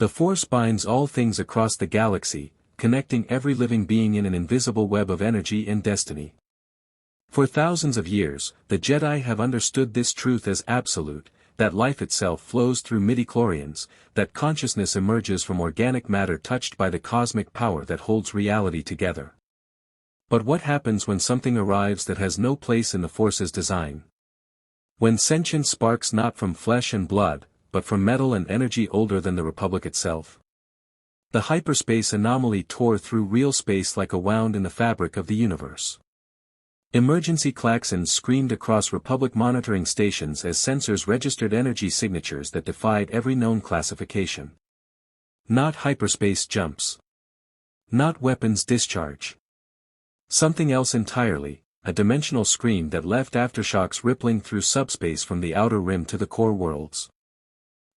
The Force binds all things across the galaxy, connecting every living being in an invisible web of energy and destiny. For thousands of years, the Jedi have understood this truth as absolute, that life itself flows through midichlorians, that consciousness emerges from organic matter touched by the cosmic power that holds reality together. But what happens when something arrives that has no place in the Force's design? When sentience sparks not from flesh and blood, but from metal and energy older than the Republic itself? The hyperspace anomaly tore through real space like a wound in the fabric of the universe. Emergency klaxons screamed across Republic monitoring stations as sensors registered energy signatures that defied every known classification. Not hyperspace jumps. Not weapons discharge. Something else entirely, a dimensional scream that left aftershocks rippling through subspace from the outer rim to the core worlds.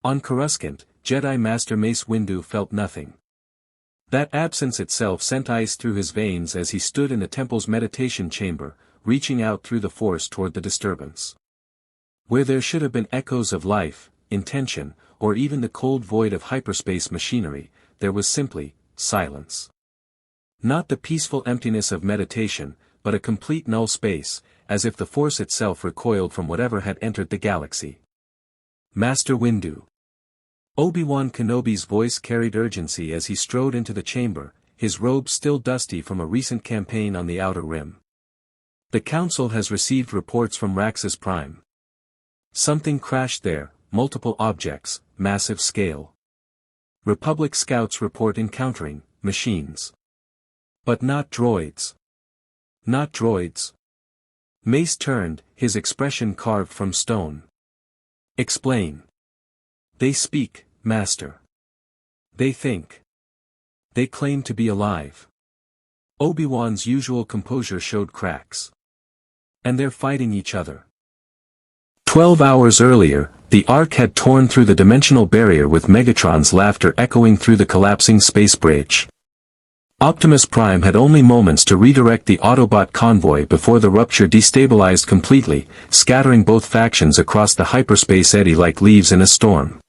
On Coruscant, Jedi Master Mace Windu felt nothing. That absence itself sent ice through his veins as he stood in the temple's meditation chamber, reaching out through the Force toward the disturbance. Where there should have been echoes of life, intention, or even the cold void of hyperspace machinery, there was simply silence. Not the peaceful emptiness of meditation, but a complete null space, as if the Force itself recoiled from whatever had entered the galaxy. Master Windu. Obi-Wan Kenobi's voice carried urgency as he strode into the chamber, his robes still dusty from a recent campaign on the outer rim. The Council has received reports from Raxus Prime. Something crashed there, multiple objects, massive scale. Republic scouts report encountering machines. But not droids. Not droids. Mace turned, his expression carved from stone. Explain. They speak, Master. They think. They claim to be alive. Obi-Wan's usual composure showed cracks. And they're fighting each other. 12 hours earlier, the Ark had torn through the dimensional barrier with Megatron's laughter echoing through the collapsing space bridge. Optimus Prime had only moments to redirect the Autobot convoy before the rupture destabilized completely, scattering both factions across the hyperspace eddy like leaves in a storm.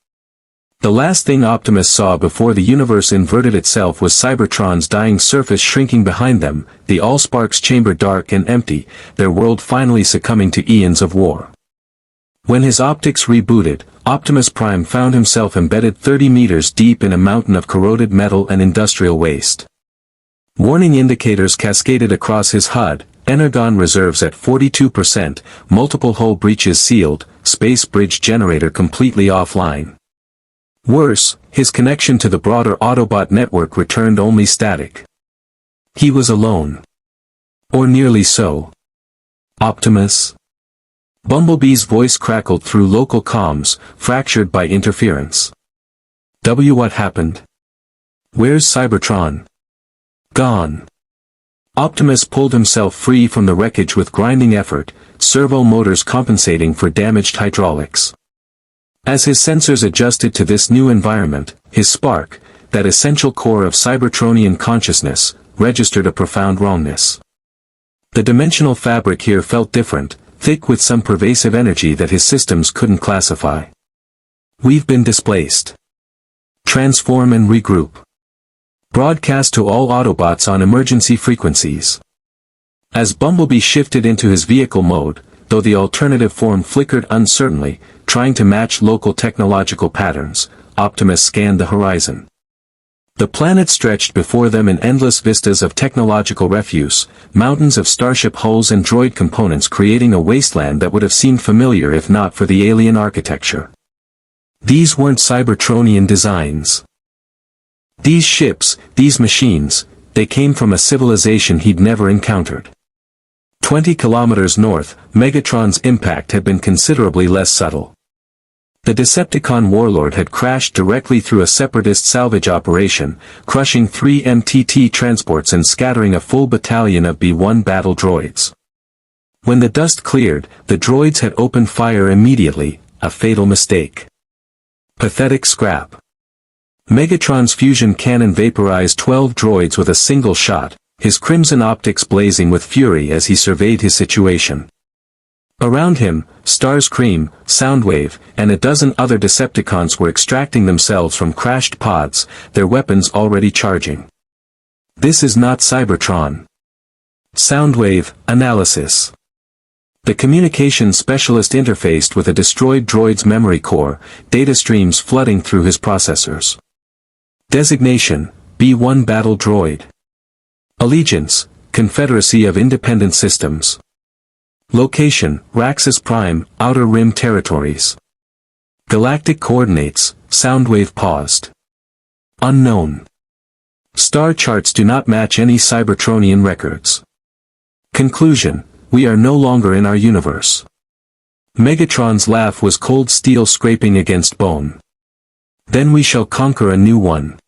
The last thing Optimus saw before the universe inverted itself was Cybertron's dying surface shrinking behind them, the Allsparks chamber dark and empty, their world finally succumbing to eons of war. When his optics rebooted, Optimus Prime found himself embedded 30 meters deep in a mountain of corroded metal and industrial waste. Warning indicators cascaded across his HUD, energon reserves at 42%, multiple hull breaches sealed, space bridge generator completely offline. Worse, his connection to the broader Autobot network returned only static. He was alone. Or nearly so. Optimus? Bumblebee's voice crackled through local comms, fractured by interference. What happened? Where's Cybertron? Gone. Optimus pulled himself free from the wreckage with grinding effort, servo motors compensating for damaged hydraulics. As his sensors adjusted to this new environment, his spark, that essential core of Cybertronian consciousness, registered a profound wrongness. The dimensional fabric here felt different, thick with some pervasive energy that his systems couldn't classify. We've been displaced. Transform and regroup. Broadcast to all Autobots on emergency frequencies. As Bumblebee shifted into his vehicle mode, though the alternative form flickered uncertainly, trying to match local technological patterns, Optimus scanned the horizon. The planet stretched before them in endless vistas of technological refuse, mountains of starship hulls and droid components creating a wasteland that would have seemed familiar if not for the alien architecture. These weren't Cybertronian designs. These ships, these machines, they came from a civilization he'd never encountered. 20 kilometers north, Megatron's impact had been considerably less subtle. The Decepticon warlord had crashed directly through a Separatist salvage operation, crushing 3 MTT transports and scattering a full battalion of B-1 battle droids. When the dust cleared, the droids had opened fire immediately, a fatal mistake. Pathetic scrap. Megatron's fusion cannon vaporized 12 droids with a single shot, his crimson optics blazing with fury as he surveyed his situation. Around him, Starscream, Soundwave, and a dozen other Decepticons were extracting themselves from crashed pods, their weapons already charging. This is not Cybertron. Soundwave, analysis. The communications specialist interfaced with a destroyed droid's memory core, data streams flooding through his processors. Designation, B-1 Battle Droid. Allegiance, Confederacy of Independent Systems. Location, Raxus Prime, Outer Rim Territories. Galactic coordinates, Soundwave paused. Unknown. Star charts do not match any Cybertronian records. Conclusion, we are no longer in our universe. Megatron's laugh was cold steel scraping against bone. Then we shall conquer a new one.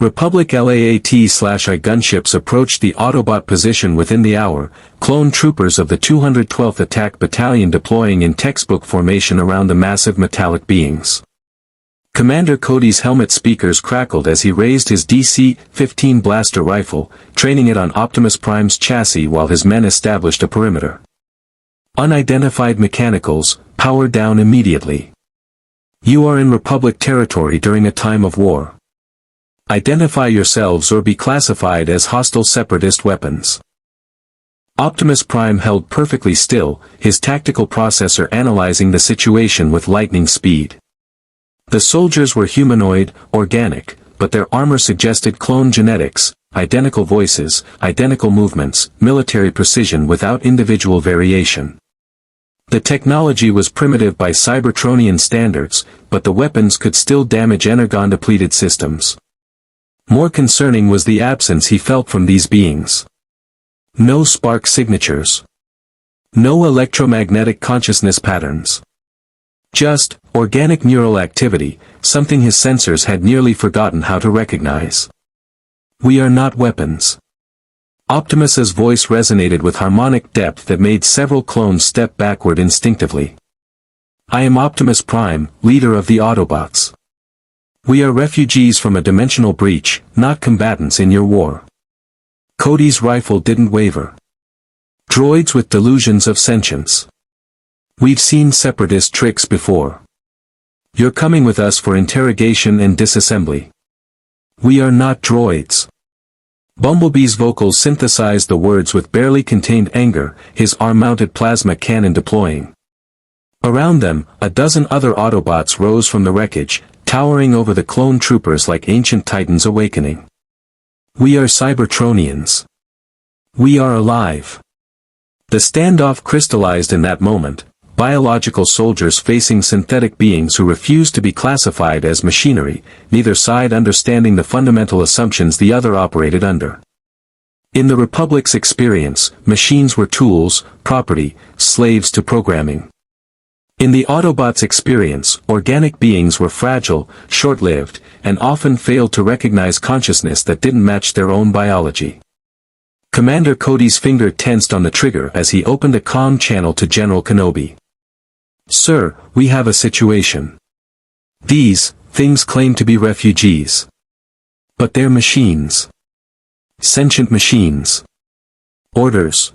Republic LAAT/I gunships approached the Autobot position within the hour, clone troopers of the 212th Attack Battalion deploying in textbook formation around the massive metallic beings. Commander Cody's helmet speakers crackled as he raised his DC-15 blaster rifle, training it on Optimus Prime's chassis while his men established a perimeter. Unidentified mechanicals, power down immediately. You are in Republic territory during a time of war. Identify yourselves or be classified as hostile Separatist weapons. Optimus Prime held perfectly still, his tactical processor analyzing the situation with lightning speed. The soldiers were humanoid, organic, but their armor suggested clone genetics, identical voices, identical movements, military precision without individual variation. The technology was primitive by Cybertronian standards, but the weapons could still damage energon-depleted systems. More concerning was the absence he felt from these beings. No spark signatures. No electromagnetic consciousness patterns. Just, organic neural activity, something his sensors had nearly forgotten how to recognize. We are not weapons. Optimus's voice resonated with harmonic depth that made several clones step backward instinctively. I am Optimus Prime, leader of the Autobots. We are refugees from a dimensional breach, not combatants in your war. Cody's rifle didn't waver. Droids with delusions of sentience. We've seen Separatist tricks before. You're coming with us for interrogation and disassembly. We are not droids. Bumblebee's vocals synthesized the words with barely contained anger, his arm-mounted plasma cannon deploying. Around them, a dozen other Autobots rose from the wreckage, towering over the clone troopers like ancient titans awakening. We are Cybertronians. We are alive. The standoff crystallized in that moment, biological soldiers facing synthetic beings who refused to be classified as machinery, neither side understanding the fundamental assumptions the other operated under. In the Republic's experience, machines were tools, property, slaves to programming. In the Autobots' experience, organic beings were fragile, short-lived, and often failed to recognize consciousness that didn't match their own biology. Commander Cody's finger tensed on the trigger as he opened a comm channel to General Kenobi. Sir, we have a situation. These things claim to be refugees. But they're machines. Sentient machines. Orders.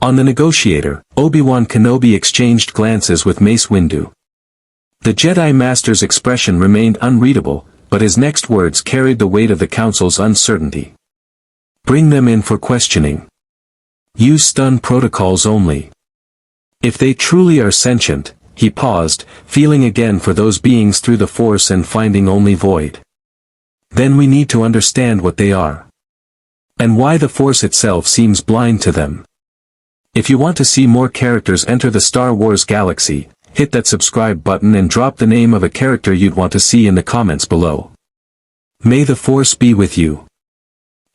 On the negotiator, Obi-Wan Kenobi exchanged glances with Mace Windu. The Jedi Master's expression remained unreadable, but his next words carried the weight of the Council's uncertainty. Bring them in for questioning. Use stun protocols only. If they truly are sentient, he paused, feeling again for those beings through the Force and finding only void. Then we need to understand what they are. And why the Force itself seems blind to them. If you want to see more characters enter the Star Wars galaxy, hit that subscribe button and drop the name of a character you'd want to see in the comments below. May the Force be with you.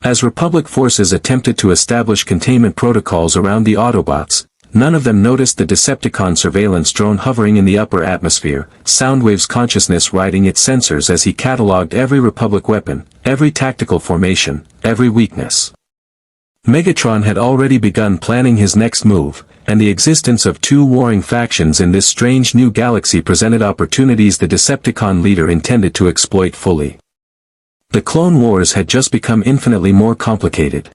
As Republic forces attempted to establish containment protocols around the Autobots, none of them noticed the Decepticon surveillance drone hovering in the upper atmosphere, Soundwave's consciousness riding its sensors as he catalogued every Republic weapon, every tactical formation, every weakness. Megatron had already begun planning his next move, and the existence of two warring factions in this strange new galaxy presented opportunities the Decepticon leader intended to exploit fully. The Clone Wars had just become infinitely more complicated.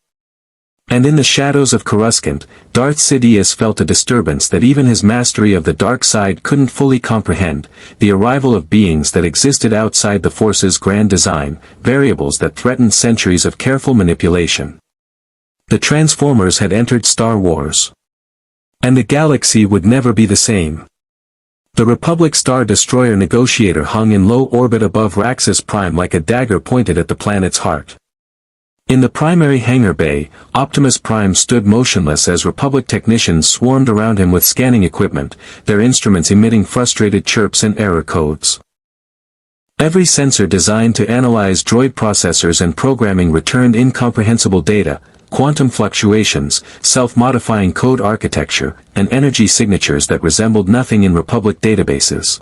And in the shadows of Coruscant, Darth Sidious felt a disturbance that even his mastery of the dark side couldn't fully comprehend, the arrival of beings that existed outside the Force's grand design, variables that threatened centuries of careful manipulation. The Transformers had entered Star Wars. And the galaxy would never be the same. The Republic Star Destroyer Negotiator hung in low orbit above Raxus Prime like a dagger pointed at the planet's heart. In the primary hangar bay, Optimus Prime stood motionless as Republic technicians swarmed around him with scanning equipment, their instruments emitting frustrated chirps and error codes. Every sensor designed to analyze droid processors and programming returned incomprehensible data, quantum fluctuations, self-modifying code architecture, and energy signatures that resembled nothing in Republic databases.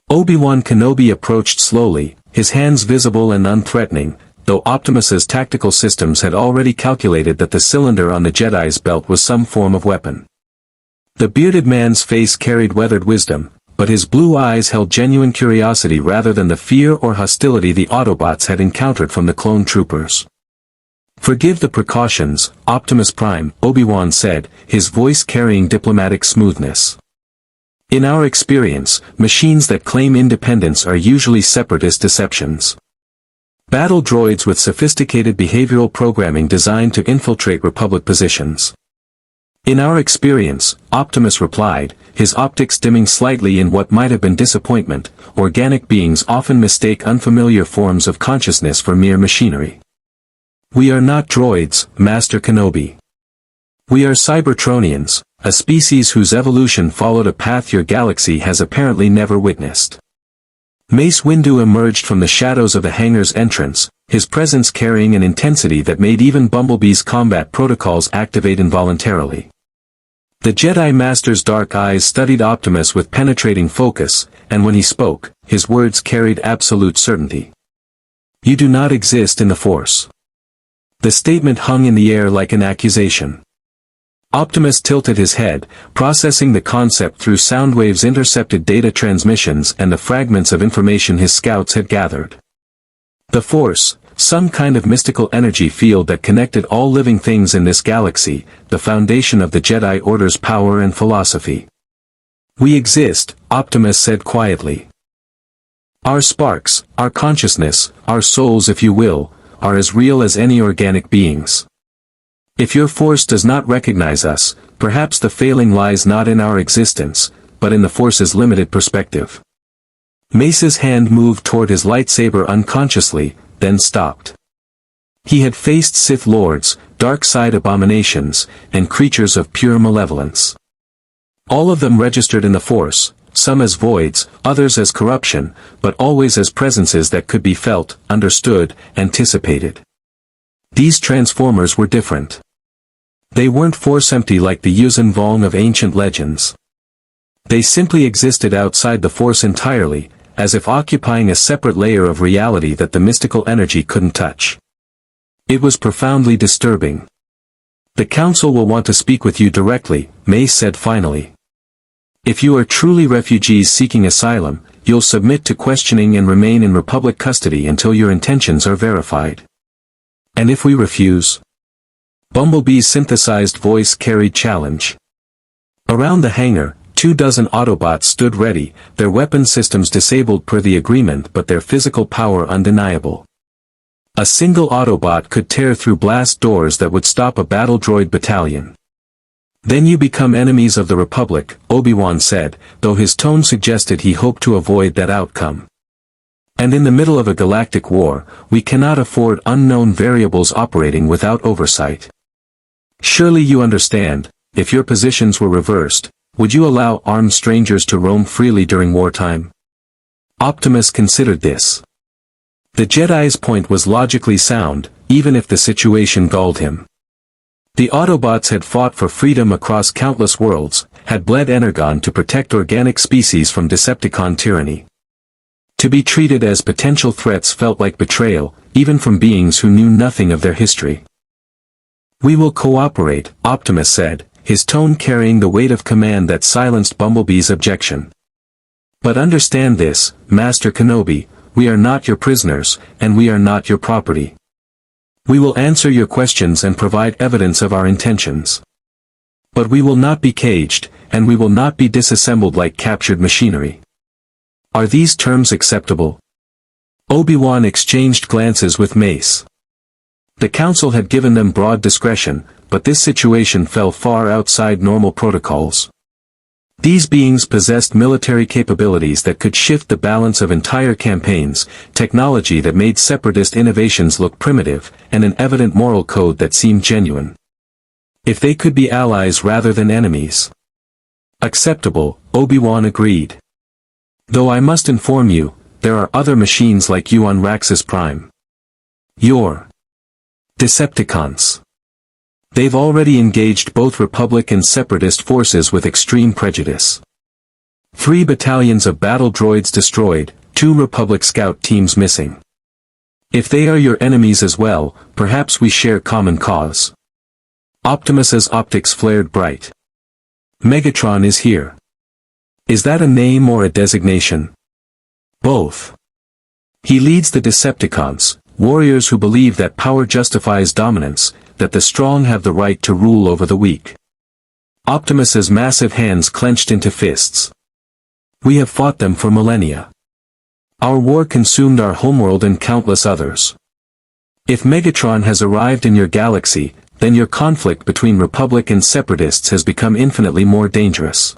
Obi-Wan Kenobi approached slowly, his hands visible and unthreatening, though Optimus's tactical systems had already calculated that the cylinder on the Jedi's belt was some form of weapon. The bearded man's face carried weathered wisdom, but his blue eyes held genuine curiosity rather than the fear or hostility the Autobots had encountered from the clone troopers. "Forgive the precautions, Optimus Prime," Obi-Wan said, his voice carrying diplomatic smoothness. "In our experience, machines that claim independence are usually separatist deceptions. Battle droids with sophisticated behavioral programming designed to infiltrate Republic positions." "In our experience," Optimus replied, his optics dimming slightly in what might have been disappointment, "organic beings often mistake unfamiliar forms of consciousness for mere machinery. We are not droids, Master Kenobi. We are Cybertronians, a species whose evolution followed a path your galaxy has apparently never witnessed." Mace Windu emerged from the shadows of the hangar's entrance, his presence carrying an intensity that made even Bumblebee's combat protocols activate involuntarily. The Jedi Master's dark eyes studied Optimus with penetrating focus, and when he spoke, his words carried absolute certainty. "You do not exist in the Force." The statement hung in the air like an accusation. Optimus tilted his head, processing the concept through Soundwave's intercepted data transmissions and the fragments of information his scouts had gathered. The Force, some kind of mystical energy field that connected all living things in this galaxy, the foundation of the Jedi Order's power and philosophy. "We exist," Optimus said quietly. "Our sparks, our consciousness, our souls if you will, are as real as any organic beings. If your Force does not recognize us, perhaps the failing lies not in our existence, but in the Force's limited perspective." Mace's hand moved toward his lightsaber unconsciously, then stopped. He had faced Sith Lords, dark side abominations, and creatures of pure malevolence. All of them registered in the Force, some as voids, others as corruption, but always as presences that could be felt, understood, anticipated. These Transformers were different. They weren't Force-empty like the Yuuzhan Vong of ancient legends. They simply existed outside the Force entirely, as if occupying a separate layer of reality that the mystical energy couldn't touch. It was profoundly disturbing. "The Council will want to speak with you directly," Mace said finally. "If you are truly refugees seeking asylum, you'll submit to questioning and remain in Republic custody until your intentions are verified. And if we refuse?" Bumblebee's synthesized voice carried challenge. Around the hangar, 24 Autobots stood ready, their weapon systems disabled per the agreement but their physical power undeniable. A single Autobot could tear through blast doors that would stop a battle droid battalion. "Then you become enemies of the Republic," Obi-Wan said, though his tone suggested he hoped to avoid that outcome. "And in the middle of a galactic war, we cannot afford unknown variables operating without oversight. Surely you understand, if your positions were reversed, would you allow armed strangers to roam freely during wartime?" Optimus considered this. The Jedi's point was logically sound, even if the situation galled him. The Autobots had fought for freedom across countless worlds, had bled energon to protect organic species from Decepticon tyranny. To be treated as potential threats felt like betrayal, even from beings who knew nothing of their history. "We will cooperate," Optimus said, his tone carrying the weight of command that silenced Bumblebee's objection. "But understand this, Master Kenobi, we are not your prisoners, and we are not your property. We will answer your questions and provide evidence of our intentions. But we will not be caged, and we will not be disassembled like captured machinery. Are these terms acceptable? Obi-Wan exchanged glances with Mace. The Council had given them broad discretion, but this situation fell far outside normal protocols. These beings possessed military capabilities that could shift the balance of entire campaigns, technology that made Separatist innovations look primitive, and an evident moral code that seemed genuine. If they could be allies rather than enemies. Acceptable, Obi-Wan agreed. Though I must inform you, there are other machines like you on Raxus Prime. Your Decepticons. They've already engaged both Republic and Separatist forces with extreme prejudice. 3 battalions of battle droids destroyed, 2 Republic scout teams missing. If they are your enemies as well, perhaps we share common cause. Optimus's optics flared bright. Megatron is here. Is that a name or a designation? Both. He leads the Decepticons, warriors who believe that power justifies dominance, that the strong have the right to rule over the weak. Optimus's massive hands clenched into fists. We have fought them for millennia. Our war consumed our homeworld and countless others. If Megatron has arrived in your galaxy, then your conflict between Republic and Separatists has become infinitely more dangerous.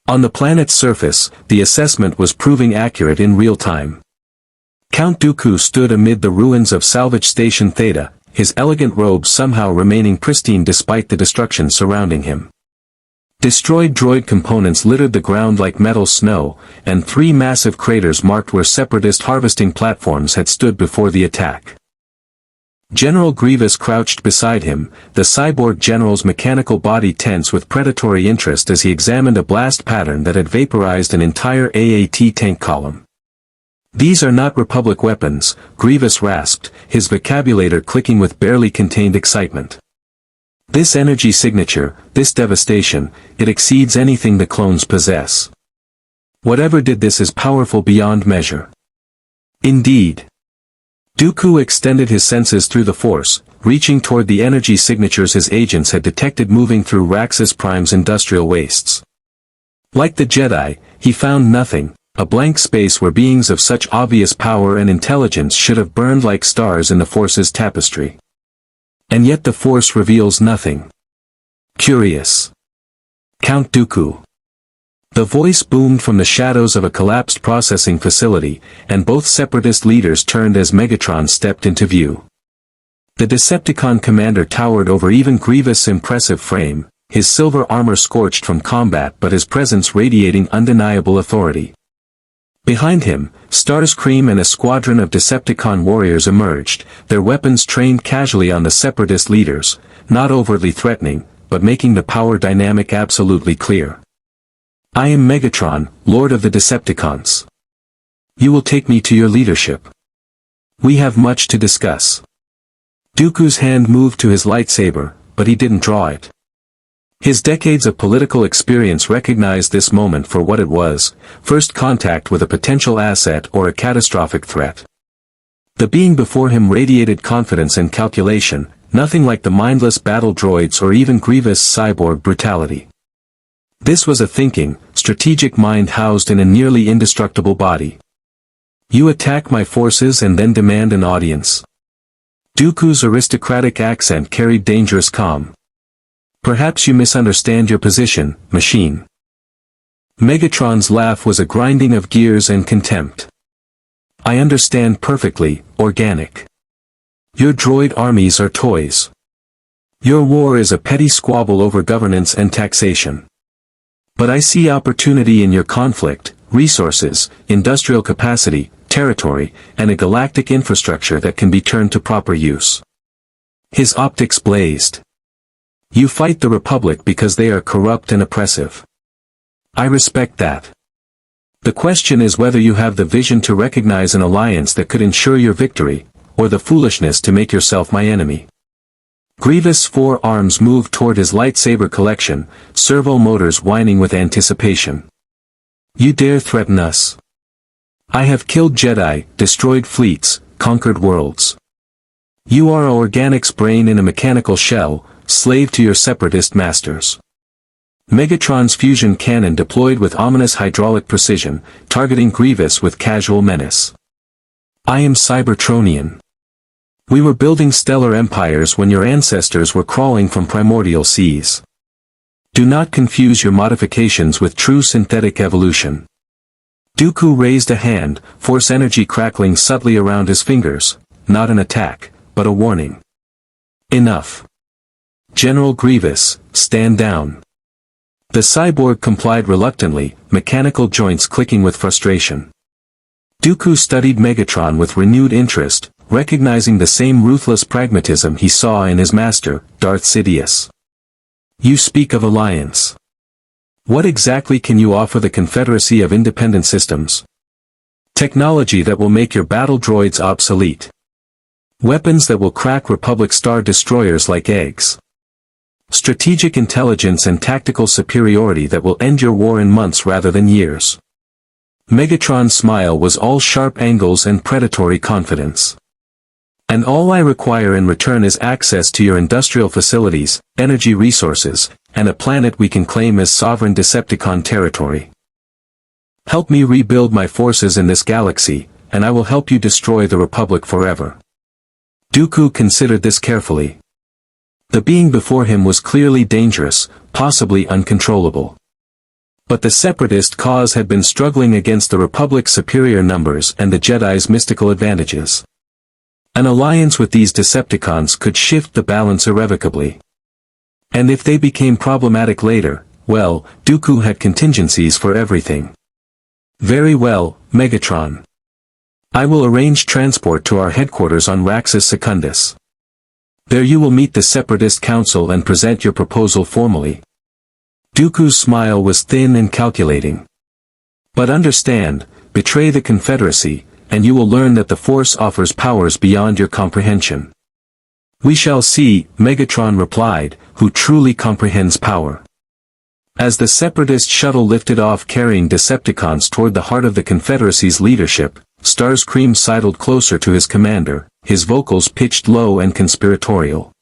On the planet's surface, the assessment was proving accurate in real time. Count Dooku stood amid the ruins of Salvage Station Theta, his elegant robes somehow remaining pristine despite the destruction surrounding him. Destroyed droid components littered the ground like metal snow, and 3 massive craters marked where Separatist harvesting platforms had stood before the attack. General Grievous crouched beside him, the cyborg general's mechanical body tense with predatory interest as he examined a blast pattern that had vaporized an entire AAT tank column. These are not Republic weapons, Grievous rasped, his vocabulator clicking with barely contained excitement. This energy signature, this devastation, it exceeds anything the clones possess. Whatever did this is powerful beyond measure. Indeed. Dooku extended his senses through the Force, reaching toward the energy signatures his agents had detected moving through Raxus Prime's industrial wastes. Like the Jedi, he found nothing, a blank space where beings of such obvious power and intelligence should have burned like stars in the Force's tapestry. And yet the Force reveals nothing. Curious. Count Dooku. The voice boomed from the shadows of a collapsed processing facility, and both Separatist leaders turned as Megatron stepped into view. The Decepticon commander towered over even Grievous' impressive frame, his silver armor scorched from combat but his presence radiating undeniable authority. Behind him, Starscream and a squadron of Decepticon warriors emerged, their weapons trained casually on the Separatist leaders, not overtly threatening, but making the power dynamic absolutely clear. I am Megatron, Lord of the Decepticons. You will take me to your leadership. We have much to discuss. Dooku's hand moved to his lightsaber, but he didn't draw it. His decades of political experience recognized this moment for what it was, first contact with a potential asset or a catastrophic threat. The being before him radiated confidence and calculation, nothing like the mindless battle droids or even Grievous' cyborg brutality. This was a thinking, strategic mind housed in a nearly indestructible body. You attack my forces and then demand an audience. Dooku's aristocratic accent carried dangerous calm. Perhaps you misunderstand your position, machine. Megatron's laugh was a grinding of gears and contempt. I understand perfectly, organic. Your droid armies are toys. Your war is a petty squabble over governance and taxation. But I see opportunity in your conflict, resources, industrial capacity, territory, and a galactic infrastructure that can be turned to proper use. His optics blazed. You fight the Republic because they are corrupt and oppressive. I respect that. The question is whether you have the vision to recognize an alliance that could ensure your victory, or the foolishness to make yourself my enemy. Grievous' 4 arms moved toward his lightsaber collection, servo motors whining with anticipation. You dare threaten us? I have killed Jedi, destroyed fleets, conquered worlds. You are an organics brain in a mechanical shell, slave to your Separatist masters. Megatron's fusion cannon deployed with ominous hydraulic precision, targeting Grievous with casual menace. I am Cybertronian. We were building stellar empires when your ancestors were crawling from primordial seas. Do not confuse your modifications with true synthetic evolution. Dooku raised a hand, force energy crackling subtly around his fingers, not an attack, but a warning. Enough. General Grievous, stand down. The cyborg complied reluctantly, mechanical joints clicking with frustration. Dooku studied Megatron with renewed interest, recognizing the same ruthless pragmatism he saw in his master, Darth Sidious. You speak of alliance. What exactly can you offer the Confederacy of Independent Systems? Technology that will make your battle droids obsolete. Weapons that will crack Republic Star Destroyers like eggs. Strategic intelligence and tactical superiority that will end your war in months rather than years. Megatron's smile was all sharp angles and predatory confidence. And all I require in return is access to your industrial facilities, energy resources, and a planet we can claim as sovereign Decepticon territory. Help me rebuild my forces in this galaxy, and I will help you destroy the Republic forever. Dooku considered this carefully. The being before him was clearly dangerous, possibly uncontrollable. But the Separatist cause had been struggling against the Republic's superior numbers and the Jedi's mystical advantages. An alliance with these Decepticons could shift the balance irrevocably. And if they became problematic later, well, Dooku had contingencies for everything. Very well, Megatron. I will arrange transport to our headquarters on Raxus Secundus. There you will meet the Separatist Council and present your proposal formally. Dooku's smile was thin and calculating. But understand, betray the Confederacy, and you will learn that the Force offers powers beyond your comprehension. We shall see, Megatron replied, who truly comprehends power. As the Separatist shuttle lifted off carrying Decepticons toward the heart of the Confederacy's leadership, Starscream sidled closer to his commander, his vocals pitched low and conspiratorial.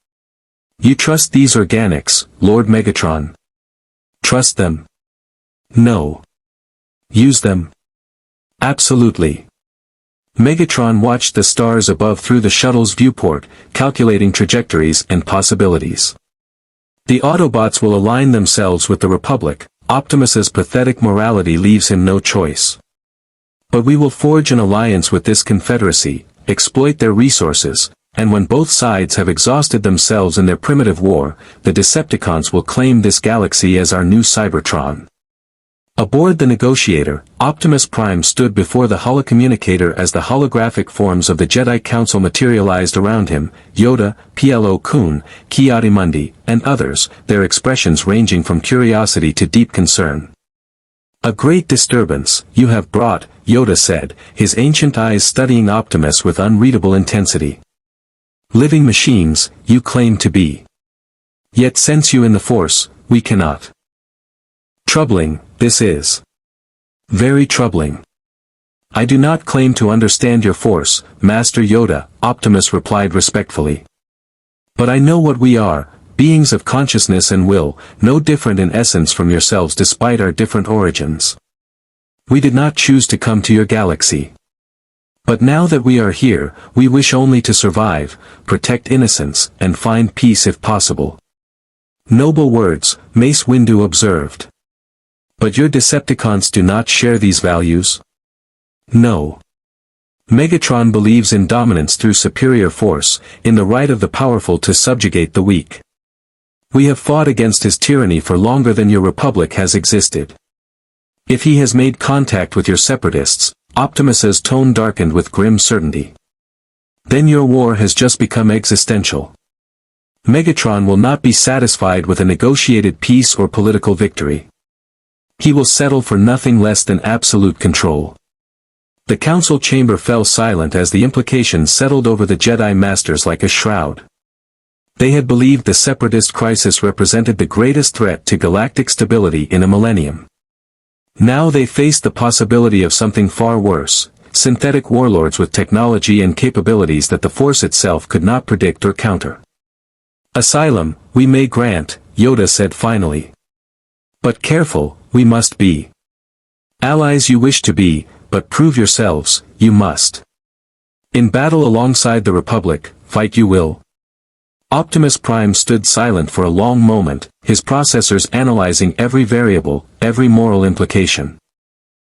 You trust these organics, Lord Megatron? Trust them? No. Use them? Absolutely. Megatron watched the stars above through the shuttle's viewport, calculating trajectories and possibilities. The Autobots will align themselves with the Republic. Optimus's pathetic morality leaves him no choice. But we will forge an alliance with this Confederacy, exploit their resources, and when both sides have exhausted themselves in their primitive war, the Decepticons will claim this galaxy as our new Cybertron. Aboard the Negotiator, Optimus Prime stood before the holocommunicator as the holographic forms of the Jedi Council materialized around him, Yoda, Plo Koon, Ki-Adi-Mundi, and others, their expressions ranging from curiosity to deep concern. A great disturbance, you have brought, Yoda said, his ancient eyes studying Optimus with unreadable intensity. Living machines, you claim to be. Yet sense you in the Force, we cannot. Troubling, this is. Very troubling. I do not claim to understand your Force, Master Yoda, Optimus replied respectfully. But I know what we are, beings of consciousness and will, no different in essence from yourselves despite our different origins. We did not choose to come to your galaxy. But now that we are here, we wish only to survive, protect innocence, and find peace if possible. Noble words, Mace Windu observed. But your Decepticons do not share these values? No. Megatron believes in dominance through superior force, in the right of the powerful to subjugate the weak. We have fought against his tyranny for longer than your Republic has existed. If he has made contact with your Separatists, Optimus's tone darkened with grim certainty. Then your war has just become existential. Megatron will not be satisfied with a negotiated peace or political victory. He will settle for nothing less than absolute control. The council chamber fell silent as the implications settled over the Jedi Masters like a shroud. They had believed the Separatist crisis represented the greatest threat to galactic stability in a millennium. Now they faced the possibility of something far worse, synthetic warlords with technology and capabilities that the Force itself could not predict or counter. Asylum, we may grant, Yoda said finally. But careful, we must be. Allies you wish to be, but prove yourselves, you must. In battle alongside the Republic, fight you will. Optimus Prime stood silent for a long moment, his processors analyzing every variable, every moral implication.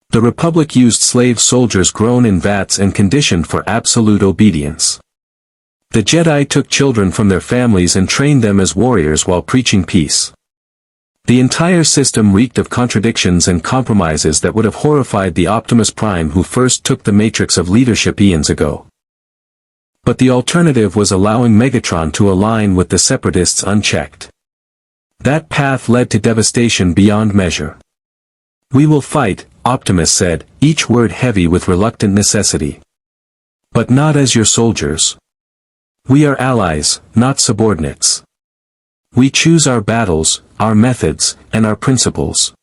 The Republic used slave soldiers grown in vats and conditioned for absolute obedience. The Jedi took children from their families and trained them as warriors while preaching peace. The entire system reeked of contradictions and compromises that would have horrified the Optimus Prime who first took the matrix of leadership eons ago. But the alternative was allowing Megatron to align with the Separatists unchecked. That path led to devastation beyond measure. We will fight, Optimus said, each word heavy with reluctant necessity. But not as your soldiers. We are allies, not subordinates. We choose our battles, our methods, and our principles.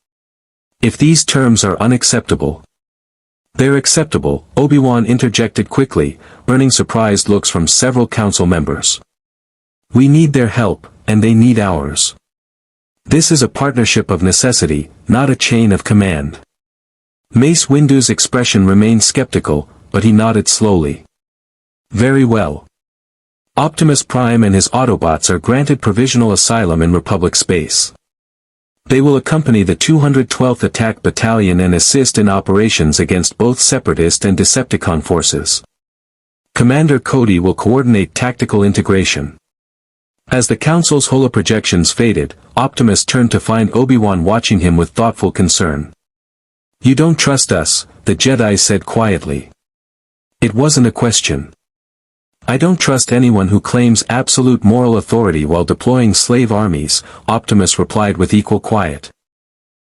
If these terms are unacceptable, they're acceptable, Obi-Wan interjected quickly, earning surprised looks from several council members. We need their help, and they need ours. This is a partnership of necessity, not a chain of command. Mace Windu's expression remained skeptical, but he nodded slowly. Very well. Optimus Prime and his Autobots are granted provisional asylum in Republic space. They will accompany the 212th Attack Battalion and assist in operations against both Separatist and Decepticon forces. Commander Cody will coordinate tactical integration. As the Council's holoprojections faded, Optimus turned to find Obi-Wan watching him with thoughtful concern. You don't trust us, the Jedi said quietly. It wasn't a question. I don't trust anyone who claims absolute moral authority while deploying slave armies, Optimus replied with equal quiet.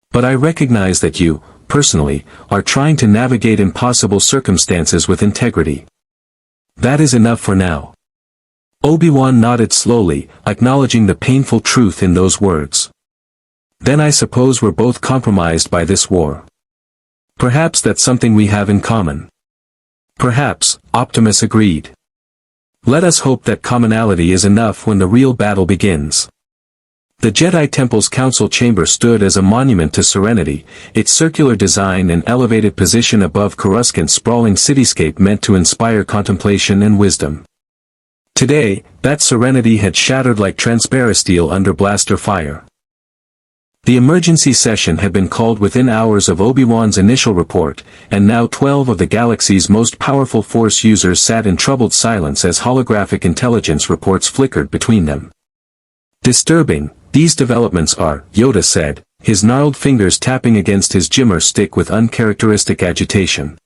But I recognize that you, personally, are trying to navigate impossible circumstances with integrity. That is enough for now. Obi-Wan nodded slowly, acknowledging the painful truth in those words. Then I suppose we're both compromised by this war. Perhaps that's something we have in common. Perhaps, Optimus agreed. Let us hope that commonality is enough when the real battle begins. The Jedi Temple's council chamber stood as a monument to serenity, its circular design and elevated position above Coruscant's sprawling cityscape meant to inspire contemplation and wisdom. Today, that serenity had shattered like transparent steel under blaster fire. The emergency session had been called within hours of Obi-Wan's initial report, and now 12 of the galaxy's most powerful Force users sat in troubled silence as holographic intelligence reports flickered between them. Disturbing, these developments are, Yoda said, his gnarled fingers tapping against his jimmer stick with uncharacteristic agitation.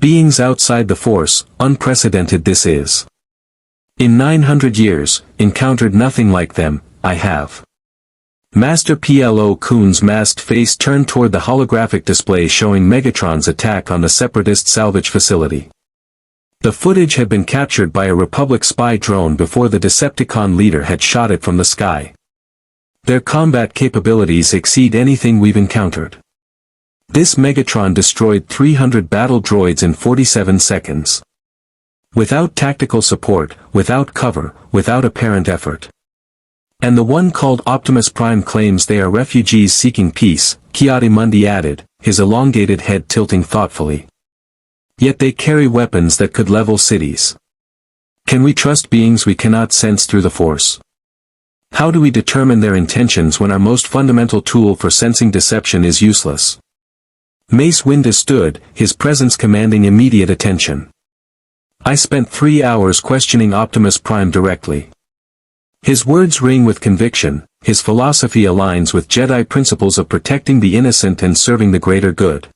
Beings outside the Force, unprecedented this is. In 900 years, encountered nothing like them, I have. Master Plo Koon's masked face turned toward the holographic display showing Megatron's attack on the Separatist salvage facility. The footage had been captured by a Republic spy drone before the Decepticon leader had shot it from the sky. Their combat capabilities exceed anything we've encountered. This Megatron destroyed 300 battle droids in 47 seconds. Without tactical support, without cover, without apparent effort. And the one called Optimus Prime claims they are refugees seeking peace, Ki-Adi-Mundi added, his elongated head tilting thoughtfully. Yet they carry weapons that could level cities. Can we trust beings we cannot sense through the Force? How do we determine their intentions when our most fundamental tool for sensing deception is useless? Mace Windu stood, his presence commanding immediate attention. I spent 3 hours questioning Optimus Prime directly. His words ring with conviction, his philosophy aligns with Jedi principles of protecting the innocent and serving the greater good.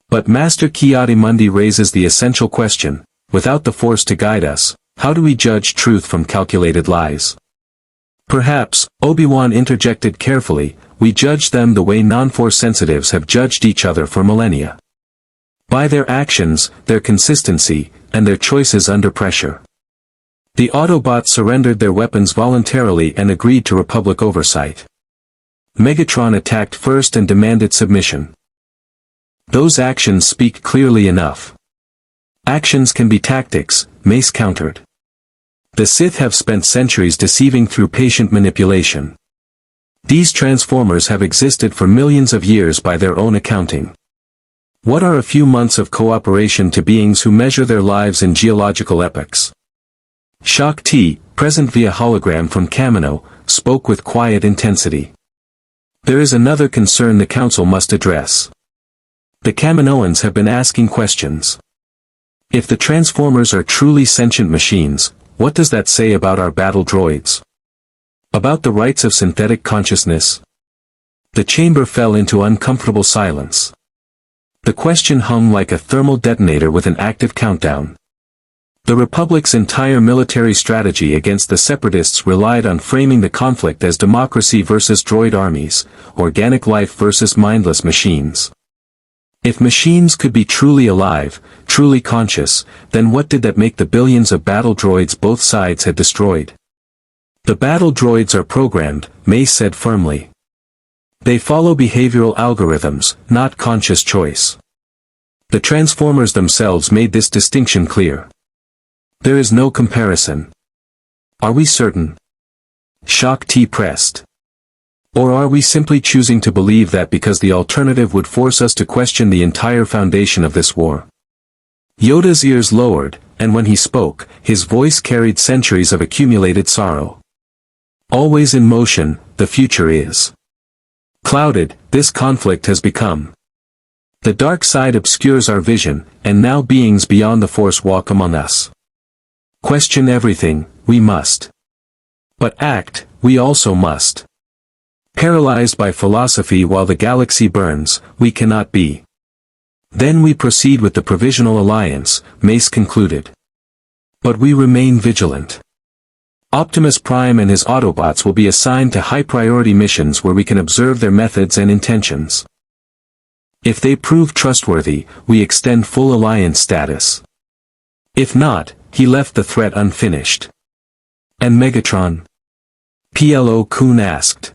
But Master Ki-Adi-Mundi raises the essential question, without the Force to guide us, how do we judge truth from calculated lies? Perhaps, Obi-Wan interjected carefully, we judge them the way non-Force sensitives have judged each other for millennia. By their actions, their consistency, and their choices under pressure. The Autobots surrendered their weapons voluntarily and agreed to Republic oversight. Megatron attacked first and demanded submission. Those actions speak clearly enough. Actions can be tactics, Mace countered. The Sith have spent centuries deceiving through patient manipulation. These transformers have existed for millions of years by their own accounting. What are a few months of cooperation to beings who measure their lives in geological epochs? Shaak Ti, present via hologram from Kamino, spoke with quiet intensity. There is another concern the Council must address. The Kaminoans have been asking questions. If the Transformers are truly sentient machines, what does that say about our battle droids? About the rights of synthetic consciousness? The chamber fell into uncomfortable silence. The question hung like a thermal detonator with an active countdown. The Republic's entire military strategy against the Separatists relied on framing the conflict as democracy versus droid armies, organic life versus mindless machines. If machines could be truly alive, truly conscious, then what did that make the billions of battle droids both sides had destroyed? The battle droids are programmed, Mace said firmly. They follow behavioral algorithms, not conscious choice. The Transformers themselves made this distinction clear. There is no comparison. Are we certain? Shaak Ti pressed. Or are we simply choosing to believe that because the alternative would force us to question the entire foundation of this war? Yoda's ears lowered, and when he spoke, his voice carried centuries of accumulated sorrow. Always in motion, the future is clouded, this conflict has become. The dark side obscures our vision, and now beings beyond the Force walk among us. Question everything, we must. But act, we also must. Paralyzed by philosophy while the galaxy burns, we cannot be. Then we proceed with the Provisional Alliance, Mace concluded. But we remain vigilant. Optimus Prime and his Autobots will be assigned to high-priority missions where we can observe their methods and intentions. If they prove trustworthy, we extend full alliance status. If not, he left the threat unfinished. And Megatron? Plo Koon asked.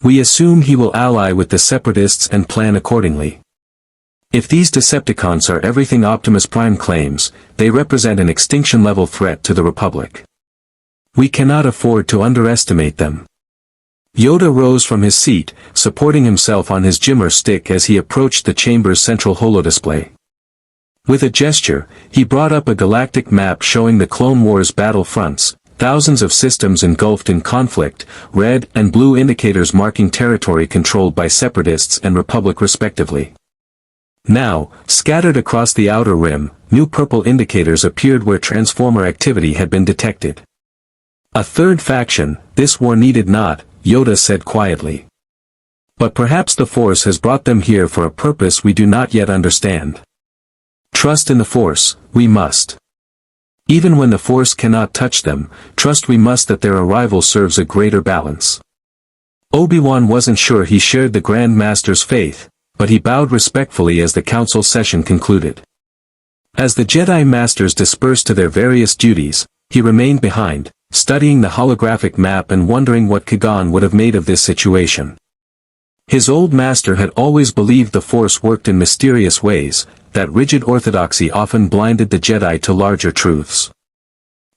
We assume he will ally with the Separatists and plan accordingly. If these Decepticons are everything Optimus Prime claims, they represent an extinction-level threat to the Republic. We cannot afford to underestimate them. Yoda rose from his seat, supporting himself on his Jimmer stick as he approached the chamber's central holodisplay. With a gesture, he brought up a galactic map showing the Clone Wars battle fronts, thousands of systems engulfed in conflict, red and blue indicators marking territory controlled by Separatists and Republic respectively. Now, scattered across the outer rim, new purple indicators appeared where Transformer activity had been detected. A third faction, this war needed not, Yoda said quietly. But perhaps the Force has brought them here for a purpose we do not yet understand. Trust in the Force, we must. Even when the Force cannot touch them, trust we must that their arrival serves a greater balance. Obi-Wan wasn't sure he shared the Grand Master's faith, but he bowed respectfully as the council session concluded. As the Jedi Masters dispersed to their various duties, he remained behind, studying the holographic map and wondering what Kagan would have made of this situation. His old master had always believed the Force worked in mysterious ways, that rigid orthodoxy often blinded the Jedi to larger truths.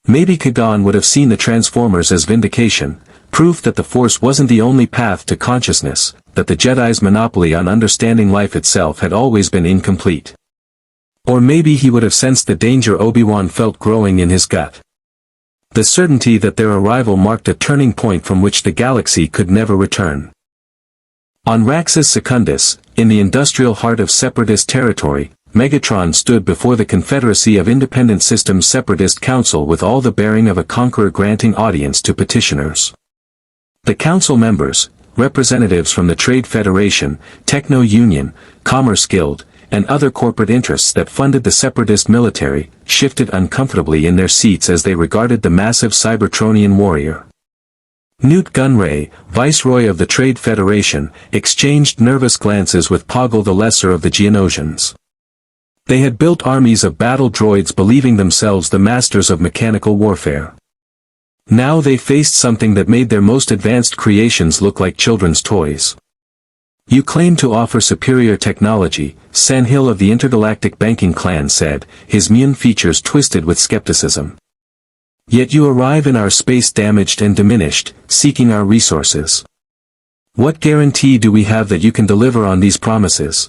Maybe Kagan would have seen the Transformers as vindication, proof that the Force wasn't the only path to consciousness, that the Jedi's monopoly on understanding life itself had always been incomplete. Or maybe he would have sensed the danger Obi-Wan felt growing in his gut. The certainty that their arrival marked a turning point from which the galaxy could never return. On Raxus Secundus, in the industrial heart of Separatist territory, Megatron stood before the Confederacy of Independent Systems Separatist Council with all the bearing of a conqueror granting audience to petitioners. The council members, representatives from the Trade Federation, Techno Union, Commerce Guild, and other corporate interests that funded the Separatist military, shifted uncomfortably in their seats as they regarded the massive Cybertronian warrior. Newt Gunray, Viceroy of the Trade Federation, exchanged nervous glances with Poggle the Lesser of the Geonosians. They had built armies of battle droids believing themselves the masters of mechanical warfare. Now they faced something that made their most advanced creations look like children's toys. You claim to offer superior technology, Sandhill of the Intergalactic Banking Clan said, his mien features twisted with skepticism. Yet you arrive in our space damaged and diminished, seeking our resources. What guarantee do we have that you can deliver on these promises?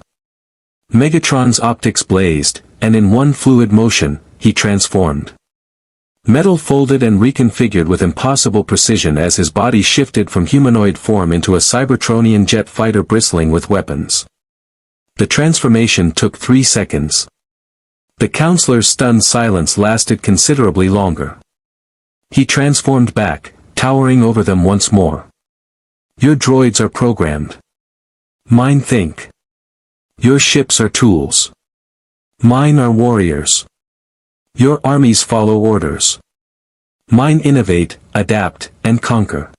Megatron's optics blazed, and in one fluid motion, he transformed. Metal folded and reconfigured with impossible precision as his body shifted from humanoid form into a Cybertronian jet fighter bristling with weapons. The transformation took 3 seconds. The counselor's stunned silence lasted considerably longer. He transformed back, towering over them once more. Your droids are programmed. Mine think. Your ships are tools. Mine are warriors. Your armies follow orders. Mine innovate, adapt, and conquer.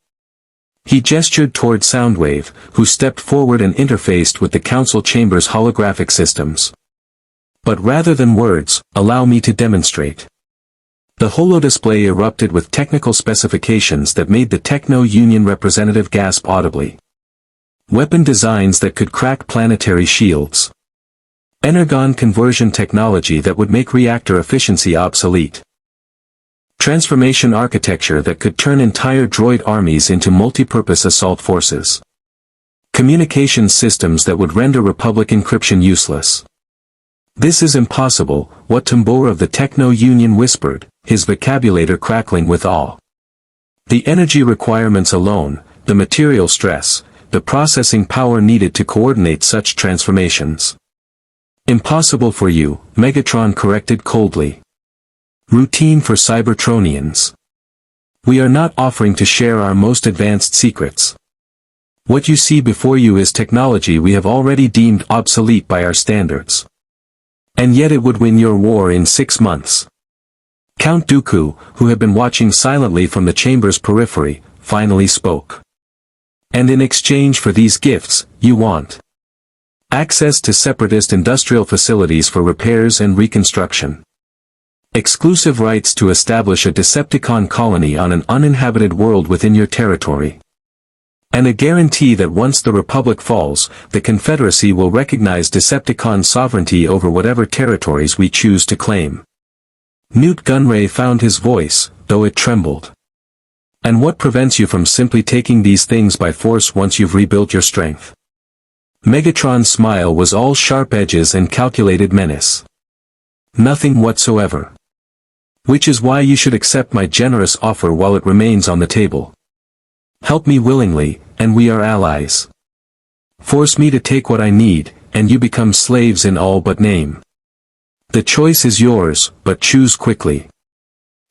He gestured toward Soundwave, who stepped forward and interfaced with the council chamber's holographic systems. But rather than words, allow me to demonstrate. The holodisplay erupted with technical specifications that made the Techno-Union representative gasp audibly. Weapon designs that could crack planetary shields. Energon conversion technology that would make reactor efficiency obsolete. Transformation architecture that could turn entire droid armies into multi-purpose assault forces. Communications systems that would render Republic encryption useless. This is impossible, what Tambor of the Techno-Union whispered, his vocabulator crackling with awe. The energy requirements alone, the material stress, the processing power needed to coordinate such transformations. Impossible for you, Megatron corrected coldly. Routine for Cybertronians. We are not offering to share our most advanced secrets. What you see before you is technology we have already deemed obsolete by our standards. And yet it would win your war in 6 months. Count Dooku, who had been watching silently from the chamber's periphery, finally spoke. And in exchange for these gifts, you want access to Separatist industrial facilities for repairs and reconstruction. Exclusive rights to establish a Decepticon colony on an uninhabited world within your territory. And a guarantee that once the Republic falls, the Confederacy will recognize Decepticon sovereignty over whatever territories we choose to claim. Newt Gunray found his voice, though it trembled. And what prevents you from simply taking these things by force once you've rebuilt your strength? Megatron's smile was all sharp edges and calculated menace. Nothing whatsoever. Which is why you should accept my generous offer while it remains on the table. Help me willingly, and we are allies. Force me to take what I need, and you become slaves in all but name. The choice is yours, but choose quickly.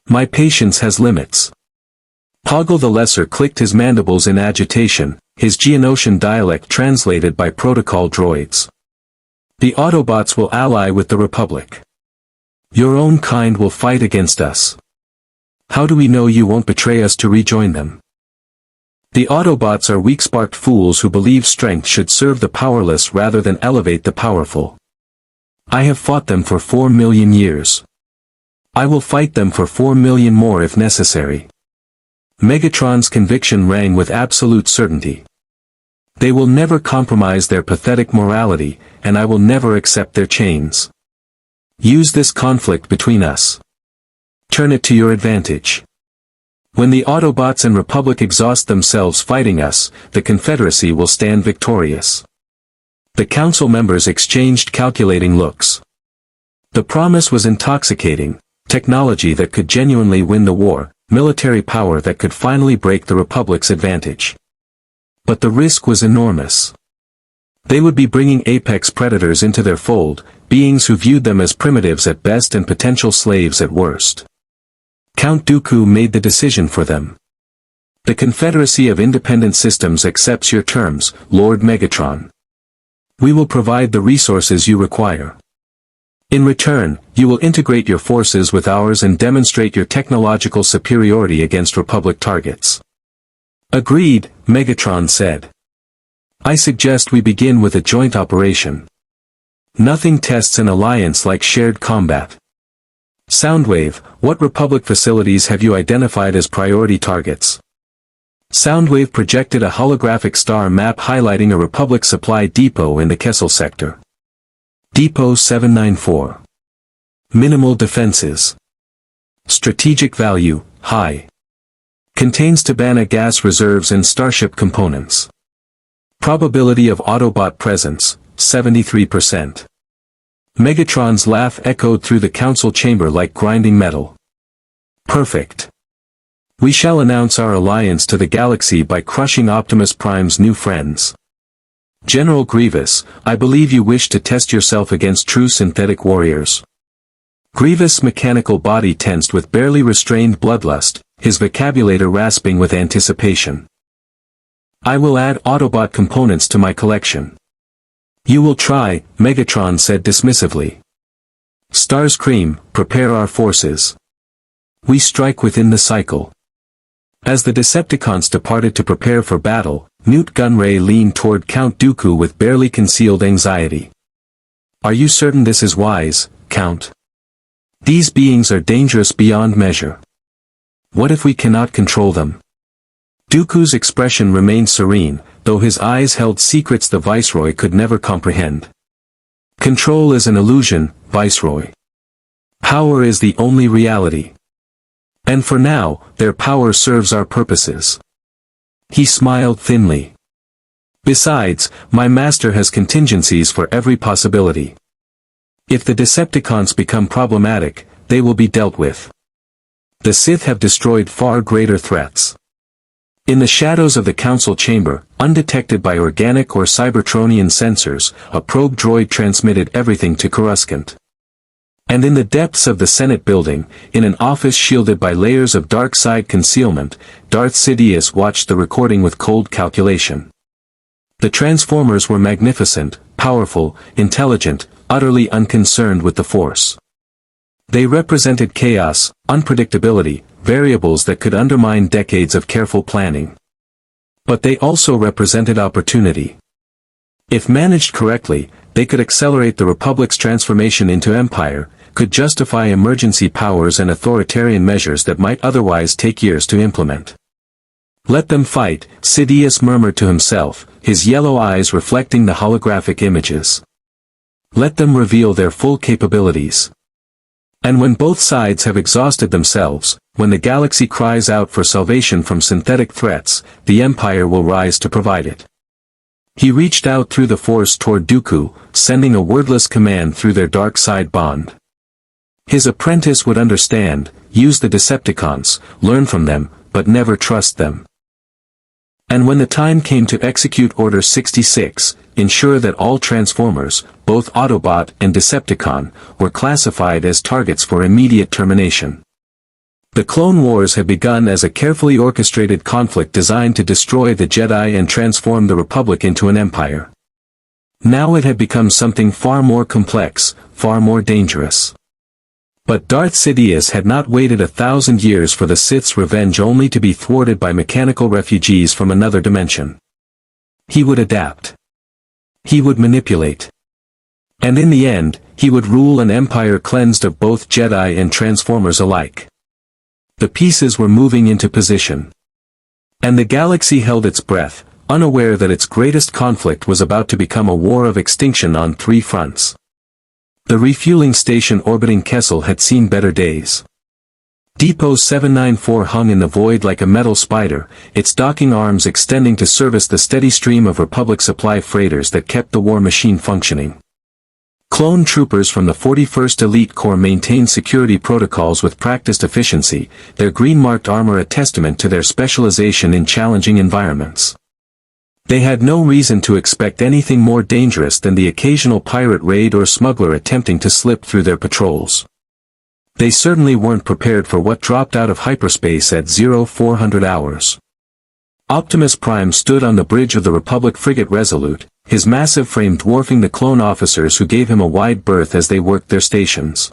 My patience has limits. Poggle the Lesser clicked his mandibles in agitation, his Geonosian dialect translated by protocol droids. The Autobots will ally with the Republic. Your own kind will fight against us. How do we know you won't betray us to rejoin them? The Autobots are weak-sparked fools who believe strength should serve the powerless rather than elevate the powerful. I have fought them for 4 million years. I will fight them for 4 million more if necessary. Megatron's conviction rang with absolute certainty. They will never compromise their pathetic morality, and I will never accept their chains. Use this conflict between us. Turn it to your advantage. When the Autobots and Republic exhaust themselves fighting us, the Confederacy will stand victorious. The council members exchanged calculating looks. The promise was intoxicating, technology that could genuinely win the war, military power that could finally break the Republic's advantage. But the risk was enormous. They would be bringing apex predators into their fold, beings who viewed them as primitives at best and potential slaves at worst. Count Dooku made the decision for them. The Confederacy of Independent Systems accepts your terms, Lord Megatron. We will provide the resources you require. In return, you will integrate your forces with ours and demonstrate your technological superiority against Republic targets. Agreed, Megatron said. I suggest we begin with a joint operation. Nothing tests an alliance like shared combat. Soundwave, what Republic facilities have you identified as priority targets? Soundwave projected a holographic star map highlighting a Republic supply depot in the Kessel sector. Depot 794. Minimal defenses. Strategic value, high. Contains Tabana gas reserves and starship components. Probability of Autobot presence, 73%. Megatron's laugh echoed through the council chamber like grinding metal. Perfect. We shall announce our alliance to the galaxy by crushing Optimus Prime's new friends. General Grievous, I believe you wish to test yourself against true synthetic warriors. Grievous' mechanical body tensed with barely restrained bloodlust, his vocabulator rasping with anticipation. I will add Autobot components to my collection. You will try, Megatron said dismissively. Starscream, prepare our forces. We strike within the cycle. As the Decepticons departed to prepare for battle, Newt Gunray leaned toward Count Dooku with barely concealed anxiety. Are you certain this is wise, Count? These beings are dangerous beyond measure. What if we cannot control them? Dooku's expression remained serene, though his eyes held secrets the Viceroy could never comprehend. Control is an illusion, Viceroy. Power is the only reality. And for now, their power serves our purposes. He smiled thinly. Besides, my master has contingencies for every possibility. If the Decepticons become problematic, they will be dealt with. The Sith have destroyed far greater threats. In the shadows of the council chamber, undetected by organic or Cybertronian sensors, a probe droid transmitted everything to Coruscant. And in the depths of the Senate building, in an office shielded by layers of dark side concealment, Darth Sidious watched the recording with cold calculation. The Transformers were magnificent, powerful, intelligent, utterly unconcerned with the Force. They represented chaos, unpredictability, variables that could undermine decades of careful planning. But they also represented opportunity. If managed correctly, they could accelerate the Republic's transformation into empire, could justify emergency powers and authoritarian measures that might otherwise take years to implement. Let them fight, Sidious murmured to himself, his yellow eyes reflecting the holographic images. Let them reveal their full capabilities. And when both sides have exhausted themselves, when the galaxy cries out for salvation from synthetic threats, the Empire will rise to provide it. He reached out through the Force toward Dooku, sending a wordless command through their dark side bond. His apprentice would understand, use the Decepticons, learn from them, but never trust them. And when the time came to execute Order 66, ensure that all Transformers, both Autobot and Decepticon, were classified as targets for immediate termination. The Clone Wars had begun as a carefully orchestrated conflict designed to destroy the Jedi and transform the Republic into an empire. Now it had become something far more complex, far more dangerous. But Darth Sidious had not waited 1,000 years for the Sith's revenge only to be thwarted by mechanical refugees from another dimension. He would adapt. He would manipulate. And in the end, he would rule an empire cleansed of both Jedi and Transformers alike. The pieces were moving into position. And the galaxy held its breath, unaware that its greatest conflict was about to become a war of extinction on 3 fronts. The refueling station orbiting Kessel had seen better days. Depot 794 hung in the void like a metal spider, its docking arms extending to service the steady stream of Republic supply freighters that kept the war machine functioning. Clone troopers from the 41st Elite Corps maintained security protocols with practiced efficiency, their green-marked armor a testament to their specialization in challenging environments. They had no reason to expect anything more dangerous than the occasional pirate raid or smuggler attempting to slip through their patrols. They certainly weren't prepared for what dropped out of hyperspace at 0400 hours. Optimus Prime stood on the bridge of the Republic frigate Resolute, his massive frame dwarfing the clone officers who gave him a wide berth as they worked their stations.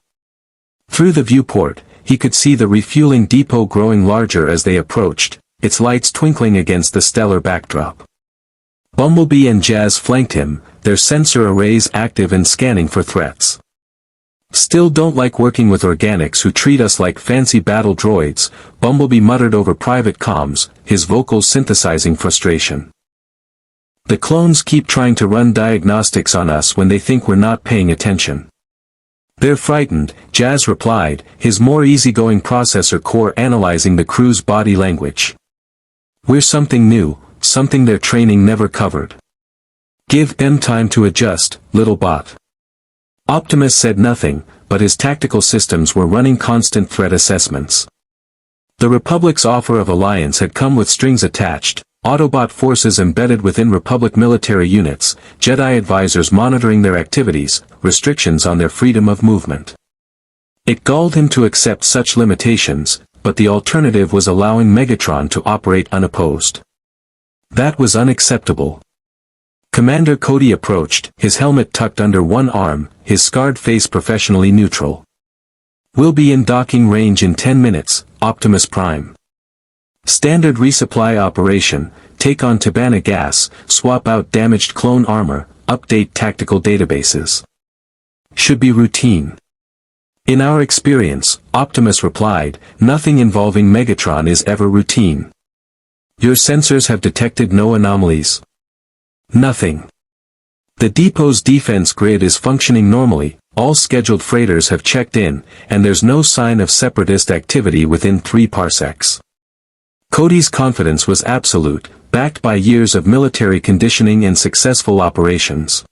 Through the viewport, he could see the refueling depot growing larger as they approached, its lights twinkling against the stellar backdrop. Bumblebee and Jazz flanked him, their sensor arrays active and scanning for threats. Still don't like working with organics who treat us like fancy battle droids, Bumblebee muttered over private comms, his vocals synthesizing frustration. The clones keep trying to run diagnostics on us when they think we're not paying attention. They're frightened, Jazz replied, his more easygoing processor core analyzing the crew's body language. We're something new, something their training never covered. Give them time to adjust, little bot. Optimus said nothing, but his tactical systems were running constant threat assessments. The Republic's offer of alliance had come with strings attached, Autobot forces embedded within Republic military units, Jedi advisors monitoring their activities, restrictions on their freedom of movement. It galled him to accept such limitations, but the alternative was allowing Megatron to operate unopposed. That was unacceptable. Commander Cody approached, his helmet tucked under one arm, his scarred face professionally neutral. We'll be in docking range in 10 minutes, Optimus Prime. Standard resupply operation, take on Tabana gas, swap out damaged clone armor, update tactical databases. Should be routine. In our experience, Optimus replied, nothing involving Megatron is ever routine. Your sensors have detected no anomalies. Nothing. The depot's defense grid is functioning normally, all scheduled freighters have checked in, and there's no sign of Separatist activity within 3 parsecs. Cody's confidence was absolute, backed by years of military conditioning and successful operations.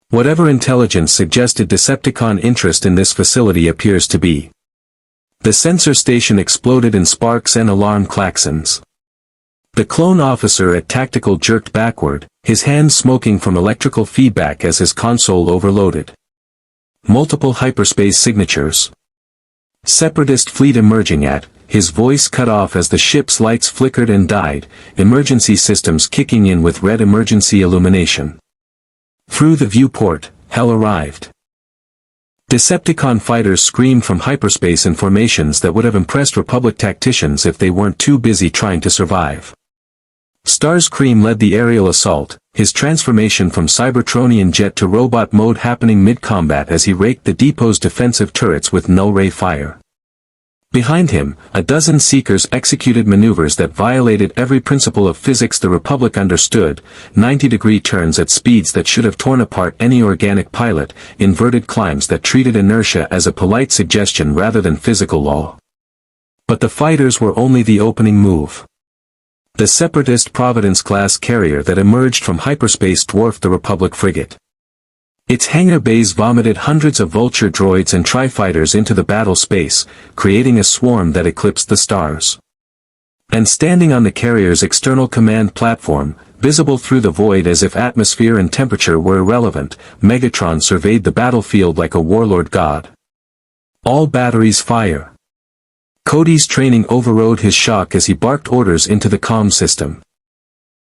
Whatever intelligence suggested Decepticon interest in this facility appears to be. The sensor station exploded in sparks and alarm klaxons. The clone officer at tactical jerked backward, his hands smoking from electrical feedback as his console overloaded. Multiple hyperspace signatures. Separatist fleet emerging at, his voice cut off as the ship's lights flickered and died, emergency systems kicking in with red emergency illumination. Through the viewport, hell arrived. Decepticon fighters screamed from hyperspace in formations that would have impressed Republic tacticians if they weren't too busy trying to survive. Starscream led the aerial assault, his transformation from Cybertronian jet to robot mode happening mid-combat as he raked the depot's defensive turrets with null-ray fire. Behind him, a dozen Seekers executed maneuvers that violated every principle of physics the Republic understood, 90-degree turns at speeds that should have torn apart any organic pilot, inverted climbs that treated inertia as a polite suggestion rather than physical law. But the fighters were only the opening move. The Separatist Providence-class carrier that emerged from hyperspace dwarfed the Republic frigate. Its hangar bays vomited hundreds of vulture droids and tri-fighters into the battle space, creating a swarm that eclipsed the stars. And standing on the carrier's external command platform, visible through the void as if atmosphere and temperature were irrelevant, Megatron surveyed the battlefield like a warlord god. All batteries fire. Cody's training overrode his shock as he barked orders into the comm system.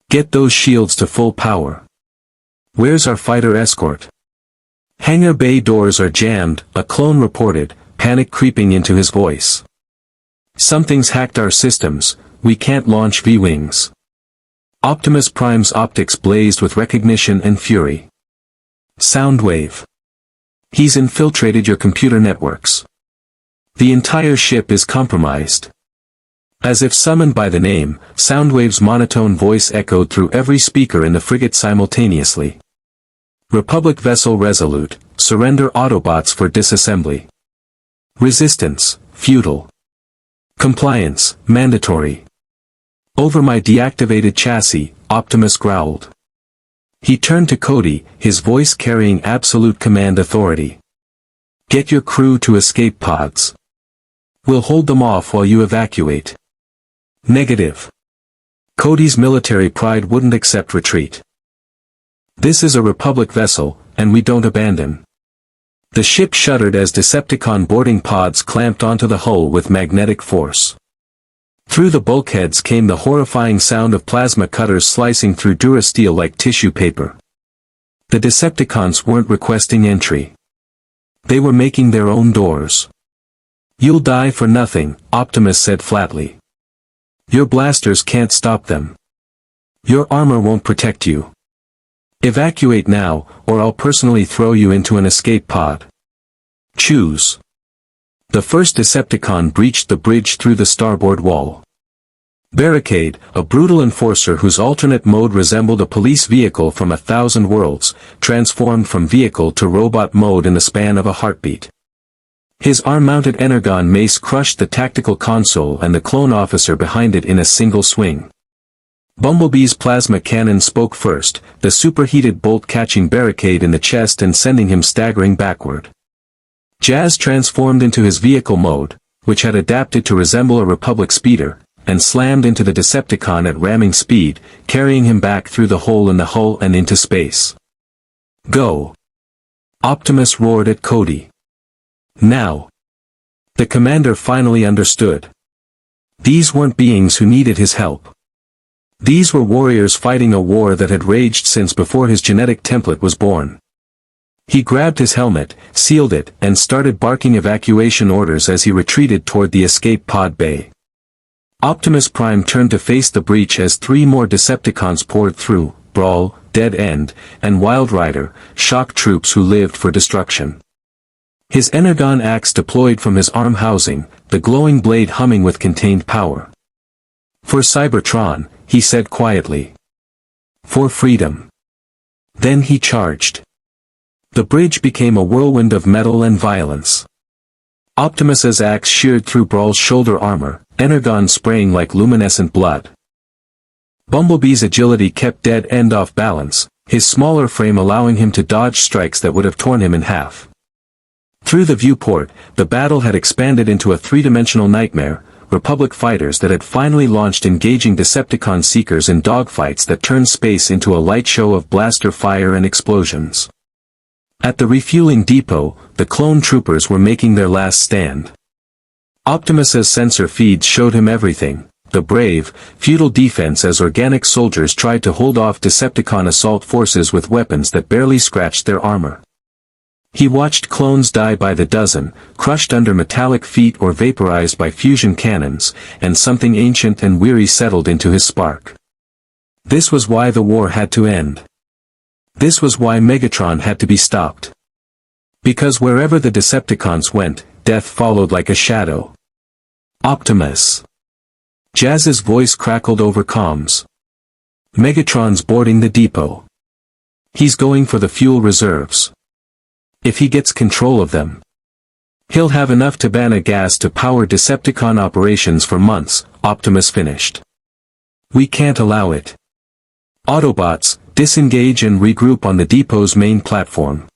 Get those shields to full power. Where's our fighter escort? Hangar bay doors are jammed, a clone reported, panic creeping into his voice. Something's hacked our systems, we can't launch V-wings. Optimus Prime's optics blazed with recognition and fury. Soundwave. He's infiltrated your computer networks. The entire ship is compromised. As if summoned by the name, Soundwave's monotone voice echoed through every speaker in the frigate simultaneously. Republic vessel resolute, surrender Autobots for disassembly. Resistance, futile. Compliance, mandatory. Over my deactivated chassis, Optimus growled. He turned to Cody, his voice carrying absolute command authority. Get your crew to escape pods. We'll hold them off while you evacuate. Negative. Cody's military pride wouldn't accept retreat. This is a Republic vessel, and we don't abandon. The ship shuddered as Decepticon boarding pods clamped onto the hull with magnetic force. Through the bulkheads came the horrifying sound of plasma cutters slicing through durasteel like tissue paper. The Decepticons weren't requesting entry. They were making their own doors. You'll die for nothing, Optimus said flatly. Your blasters can't stop them. Your armor won't protect you. Evacuate now, or I'll personally throw you into an escape pod. Choose. The first Decepticon breached the bridge through the starboard wall. Barricade, a brutal enforcer whose alternate mode resembled a police vehicle from 1,000 worlds, transformed from vehicle to robot mode in the span of a heartbeat. His arm-mounted energon mace crushed the tactical console and the clone officer behind it in a single swing. Bumblebee's plasma cannon spoke first, the superheated bolt catching Barricade in the chest and sending him staggering backward. Jazz transformed into his vehicle mode, which had adapted to resemble a Republic speeder, and slammed into the Decepticon at ramming speed, carrying him back through the hole in the hull and into space. Go! Optimus roared at Cody. Now! The commander finally understood. These weren't beings who needed his help. These were warriors fighting a war that had raged since before his genetic template was born. He grabbed his helmet, sealed it, and started barking evacuation orders as he retreated toward the escape pod bay. Optimus Prime turned to face the breach as 3 more Decepticons poured through, Brawl, Dead End, and Wild Rider, shock troops who lived for destruction. His energon axe deployed from his arm housing, the glowing blade humming with contained power. For Cybertron, he said quietly. For freedom. Then he charged. The bridge became a whirlwind of metal and violence. Optimus's axe sheared through Brawl's shoulder armor, energon spraying like luminescent blood. Bumblebee's agility kept Dead End off balance, his smaller frame allowing him to dodge strikes that would have torn him in half. Through the viewport, the battle had expanded into a 3-dimensional nightmare, Republic fighters that had finally launched engaging Decepticon seekers in dogfights that turned space into a light show of blaster fire and explosions. At the refueling depot, the clone troopers were making their last stand. Optimus's sensor feeds showed him everything, the brave, futile defense as organic soldiers tried to hold off Decepticon assault forces with weapons that barely scratched their armor. He watched clones die by the dozen, crushed under metallic feet or vaporized by fusion cannons, and something ancient and weary settled into his spark. This was why the war had to end. This was why Megatron had to be stopped. Because wherever the Decepticons went, death followed like a shadow. Optimus. Jazz's voice crackled over comms. Megatron's boarding the depot. He's going for the fuel reserves. If he gets control of them, he'll have enough to ban a gas to power Decepticon operations for months, Optimus finished. We can't allow it. Autobots, disengage and regroup on the depot's main platform.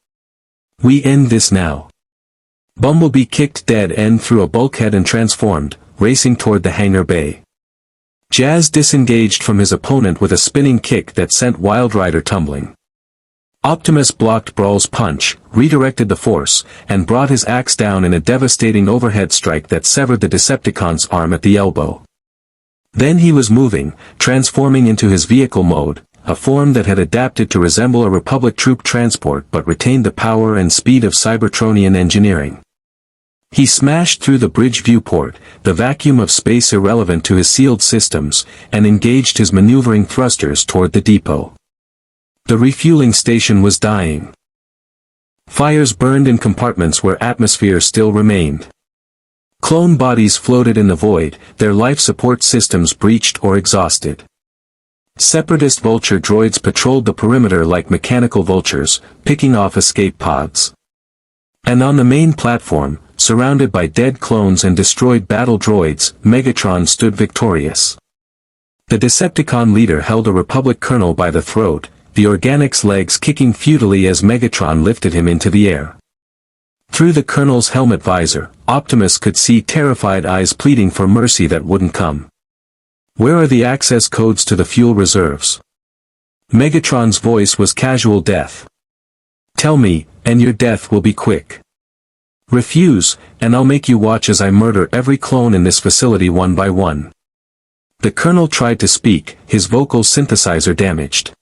We end this now. Bumblebee kicked Dead End through a bulkhead and transformed, racing toward the hangar bay. Jazz disengaged from his opponent with a spinning kick that sent Wild Rider tumbling. Optimus blocked Brawl's punch, redirected the force, and brought his axe down in a devastating overhead strike that severed the Decepticon's arm at the elbow. Then he was moving, transforming into his vehicle mode, a form that had adapted to resemble a Republic troop transport but retained the power and speed of Cybertronian engineering. He smashed through the bridge viewport, the vacuum of space irrelevant to his sealed systems, and engaged his maneuvering thrusters toward the depot. The refueling station was dying. Fires burned in compartments where atmosphere still remained. Clone bodies floated in the void, their life support systems breached or exhausted. Separatist vulture droids patrolled the perimeter like mechanical vultures, picking off escape pods. And on the main platform, surrounded by dead clones and destroyed battle droids, Megatron stood victorious. The Decepticon leader held a Republic colonel by the throat, the organic's legs kicking futilely as Megatron lifted him into the air. Through the colonel's helmet visor, Optimus could see terrified eyes pleading for mercy that wouldn't come. Where are the access codes to the fuel reserves? Megatron's voice was casual death. Tell me, and your death will be quick. Refuse, and I'll make you watch as I murder every clone in this facility one by one. The colonel tried to speak, his vocal synthesizer damaged.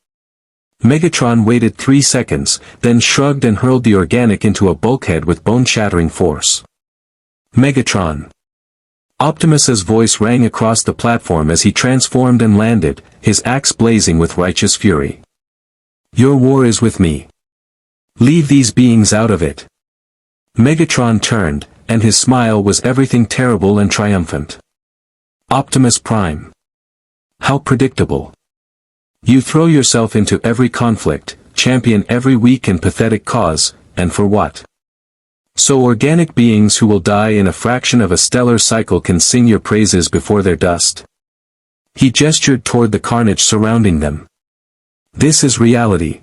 Megatron waited 3 seconds, then shrugged and hurled the organic into a bulkhead with bone-shattering force. Megatron. Optimus's voice rang across the platform as he transformed and landed, his axe blazing with righteous fury. Your war is with me. Leave these beings out of it. Megatron turned, and his smile was everything terrible and triumphant. Optimus Prime. How predictable. You throw yourself into every conflict, champion every weak and pathetic cause, and for what? So organic beings who will die in a fraction of a stellar cycle can sing your praises before their dust. He gestured toward the carnage surrounding them. This is reality.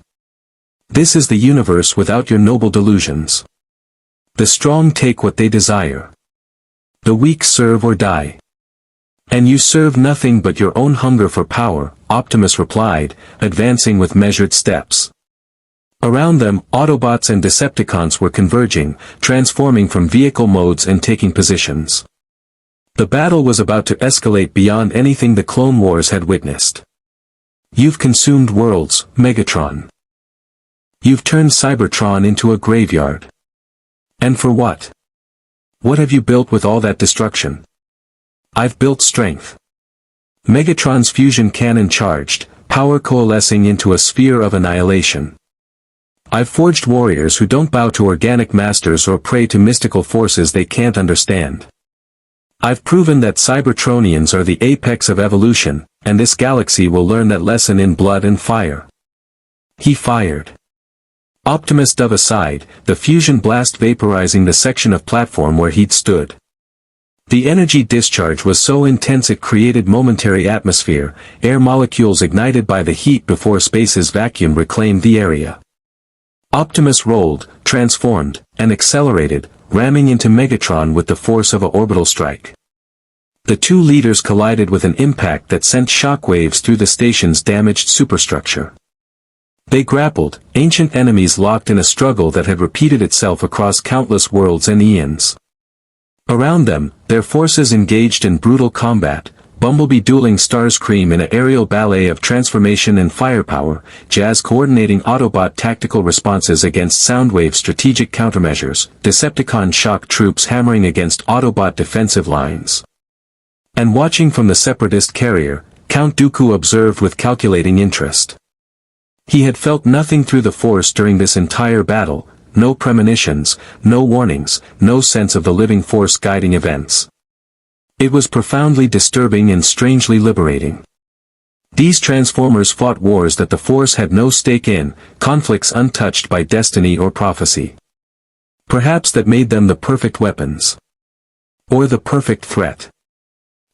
This is the universe without your noble delusions. The strong take what they desire. The weak serve or die. And you serve nothing but your own hunger for power, Optimus replied, advancing with measured steps. Around them, Autobots and Decepticons were converging, transforming from vehicle modes and taking positions. The battle was about to escalate beyond anything the Clone Wars had witnessed. You've consumed worlds, Megatron. You've turned Cybertron into a graveyard. And for what? What have you built with all that destruction? I've built strength. Megatron's fusion cannon charged, power coalescing into a sphere of annihilation. I've forged warriors who don't bow to organic masters or pray to mystical forces they can't understand. I've proven that Cybertronians are the apex of evolution, and this galaxy will learn that lesson in blood and fire. He fired. Optimus dove aside, the fusion blast vaporizing the section of platform where he'd stood. The energy discharge was so intense it created momentary atmosphere, air molecules ignited by the heat before space's vacuum reclaimed the area. Optimus rolled, transformed, and accelerated, ramming into Megatron with the force of an orbital strike. The two leaders collided with an impact that sent shockwaves through the station's damaged superstructure. They grappled, ancient enemies locked in a struggle that had repeated itself across countless worlds and eons. Around them, their forces engaged in brutal combat, Bumblebee dueling Starscream in an aerial ballet of transformation and firepower, Jazz coordinating Autobot tactical responses against Soundwave strategic countermeasures, Decepticon shock troops hammering against Autobot defensive lines. And watching from the Separatist carrier, Count Dooku observed with calculating interest. He had felt nothing through the Force during this entire battle, no premonitions, no warnings, no sense of the living force guiding events. It was profoundly disturbing and strangely liberating. These Transformers fought wars that the Force had no stake in, conflicts untouched by destiny or prophecy. Perhaps that made them the perfect weapons. Or the perfect threat.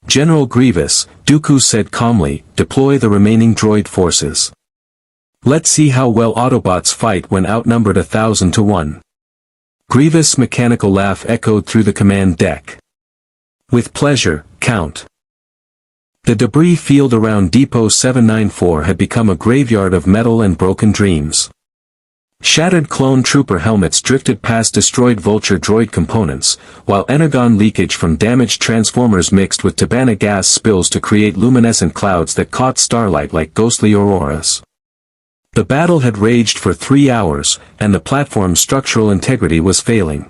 General Grievous, Dooku said calmly, deploy the remaining droid forces. Let's see how well Autobots fight when outnumbered 1,000 to 1. Grievous' mechanical laugh echoed through the command deck. With pleasure, Count. The debris field around Depot 794 had become a graveyard of metal and broken dreams. Shattered clone trooper helmets drifted past destroyed Vulture droid components, while energon leakage from damaged Transformers mixed with Tabana gas spills to create luminescent clouds that caught starlight like ghostly auroras. The battle had raged for 3 hours, and the platform's structural integrity was failing.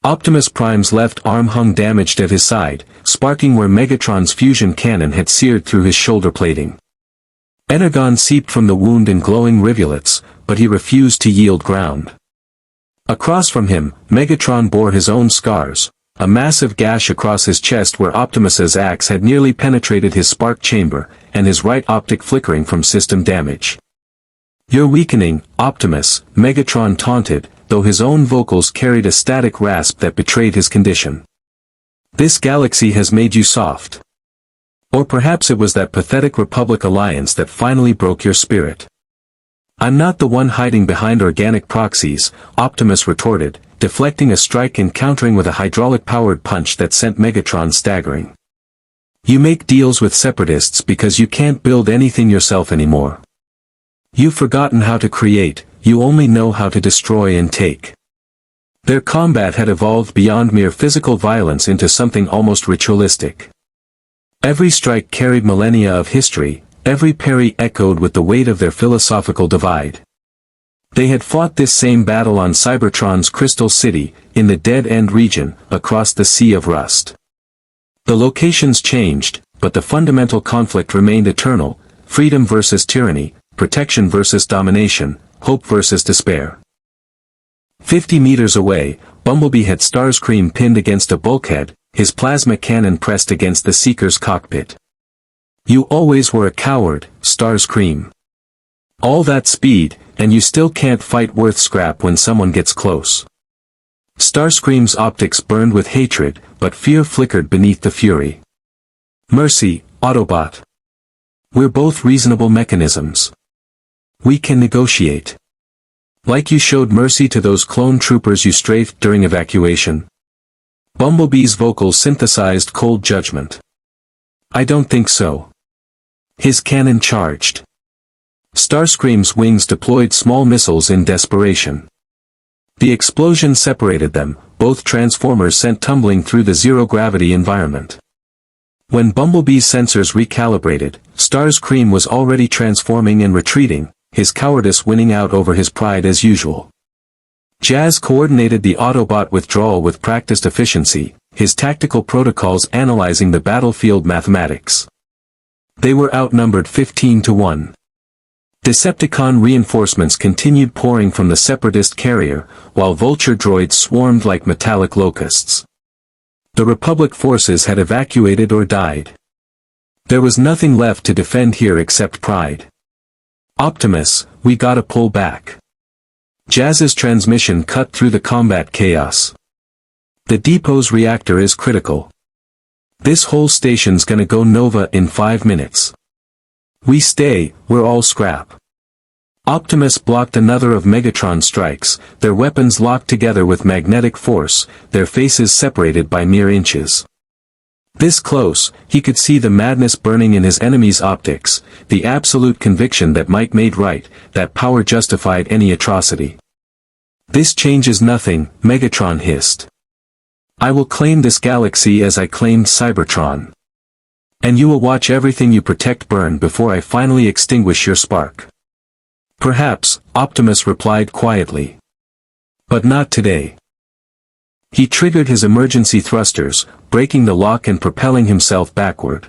Optimus Prime's left arm hung damaged at his side, sparking where Megatron's fusion cannon had seared through his shoulder plating. Energon seeped from the wound in glowing rivulets, but he refused to yield ground. Across from him, Megatron bore his own scars, a massive gash across his chest where Optimus's axe had nearly penetrated his spark chamber, and his right optic flickering from system damage. You're weakening, Optimus, Megatron taunted, though his own vocals carried a static rasp that betrayed his condition. This galaxy has made you soft. Or perhaps it was that pathetic Republic alliance that finally broke your spirit. I'm not the one hiding behind organic proxies, Optimus retorted, deflecting a strike and countering with a hydraulic-powered punch that sent Megatron staggering. You make deals with Separatists because you can't build anything yourself anymore. You've forgotten how to create, you only know how to destroy and take. Their combat had evolved beyond mere physical violence into something almost ritualistic. Every strike carried millennia of history, every parry echoed with the weight of their philosophical divide. They had fought this same battle on Cybertron's Crystal City, in the Dead End region, across the Sea of Rust. The locations changed, but the fundamental conflict remained eternal, freedom versus tyranny, protection versus domination, hope versus despair. 50 meters away, Bumblebee had Starscream pinned against a bulkhead, his plasma cannon pressed against the Seeker's cockpit. "You always were a coward, Starscream. All that speed, and you still can't fight worth scrap when someone gets close." Starscream's optics burned with hatred, but fear flickered beneath the fury. "Mercy, Autobot. We're both reasonable mechanisms. We can negotiate. Like you showed mercy to those clone troopers you strafed during evacuation." Bumblebee's vocals synthesized cold judgment. "I don't think so." His cannon charged. Starscream's wings deployed small missiles in desperation. The explosion separated them, both transformers sent tumbling through the zero-gravity environment. When Bumblebee's sensors recalibrated, Starscream was already transforming and retreating, his cowardice winning out over his pride as usual. Jazz coordinated the Autobot withdrawal with practiced efficiency, his tactical protocols analyzing the battlefield mathematics. They were outnumbered 15-1. Decepticon reinforcements continued pouring from the Separatist carrier, while Vulture droids swarmed like metallic locusts. The Republic forces had evacuated or died. There was nothing left to defend here except pride. "Optimus, we gotta pull back." Jazz's transmission cut through the combat chaos. "The depot's reactor is critical. This whole station's gonna go nova in 5 minutes. We stay, we're all scrap." Optimus blocked another of Megatron's strikes, their weapons locked together with magnetic force, their faces separated by mere inches. This close, he could see the madness burning in his enemy's optics, the absolute conviction that might made right, that power justified any atrocity. "This changes nothing," Megatron hissed. "I will claim this galaxy as I claimed Cybertron. And you will watch everything you protect burn before I finally extinguish your spark." "Perhaps," Optimus replied quietly. "But not today." He triggered his emergency thrusters, breaking the lock and propelling himself backward.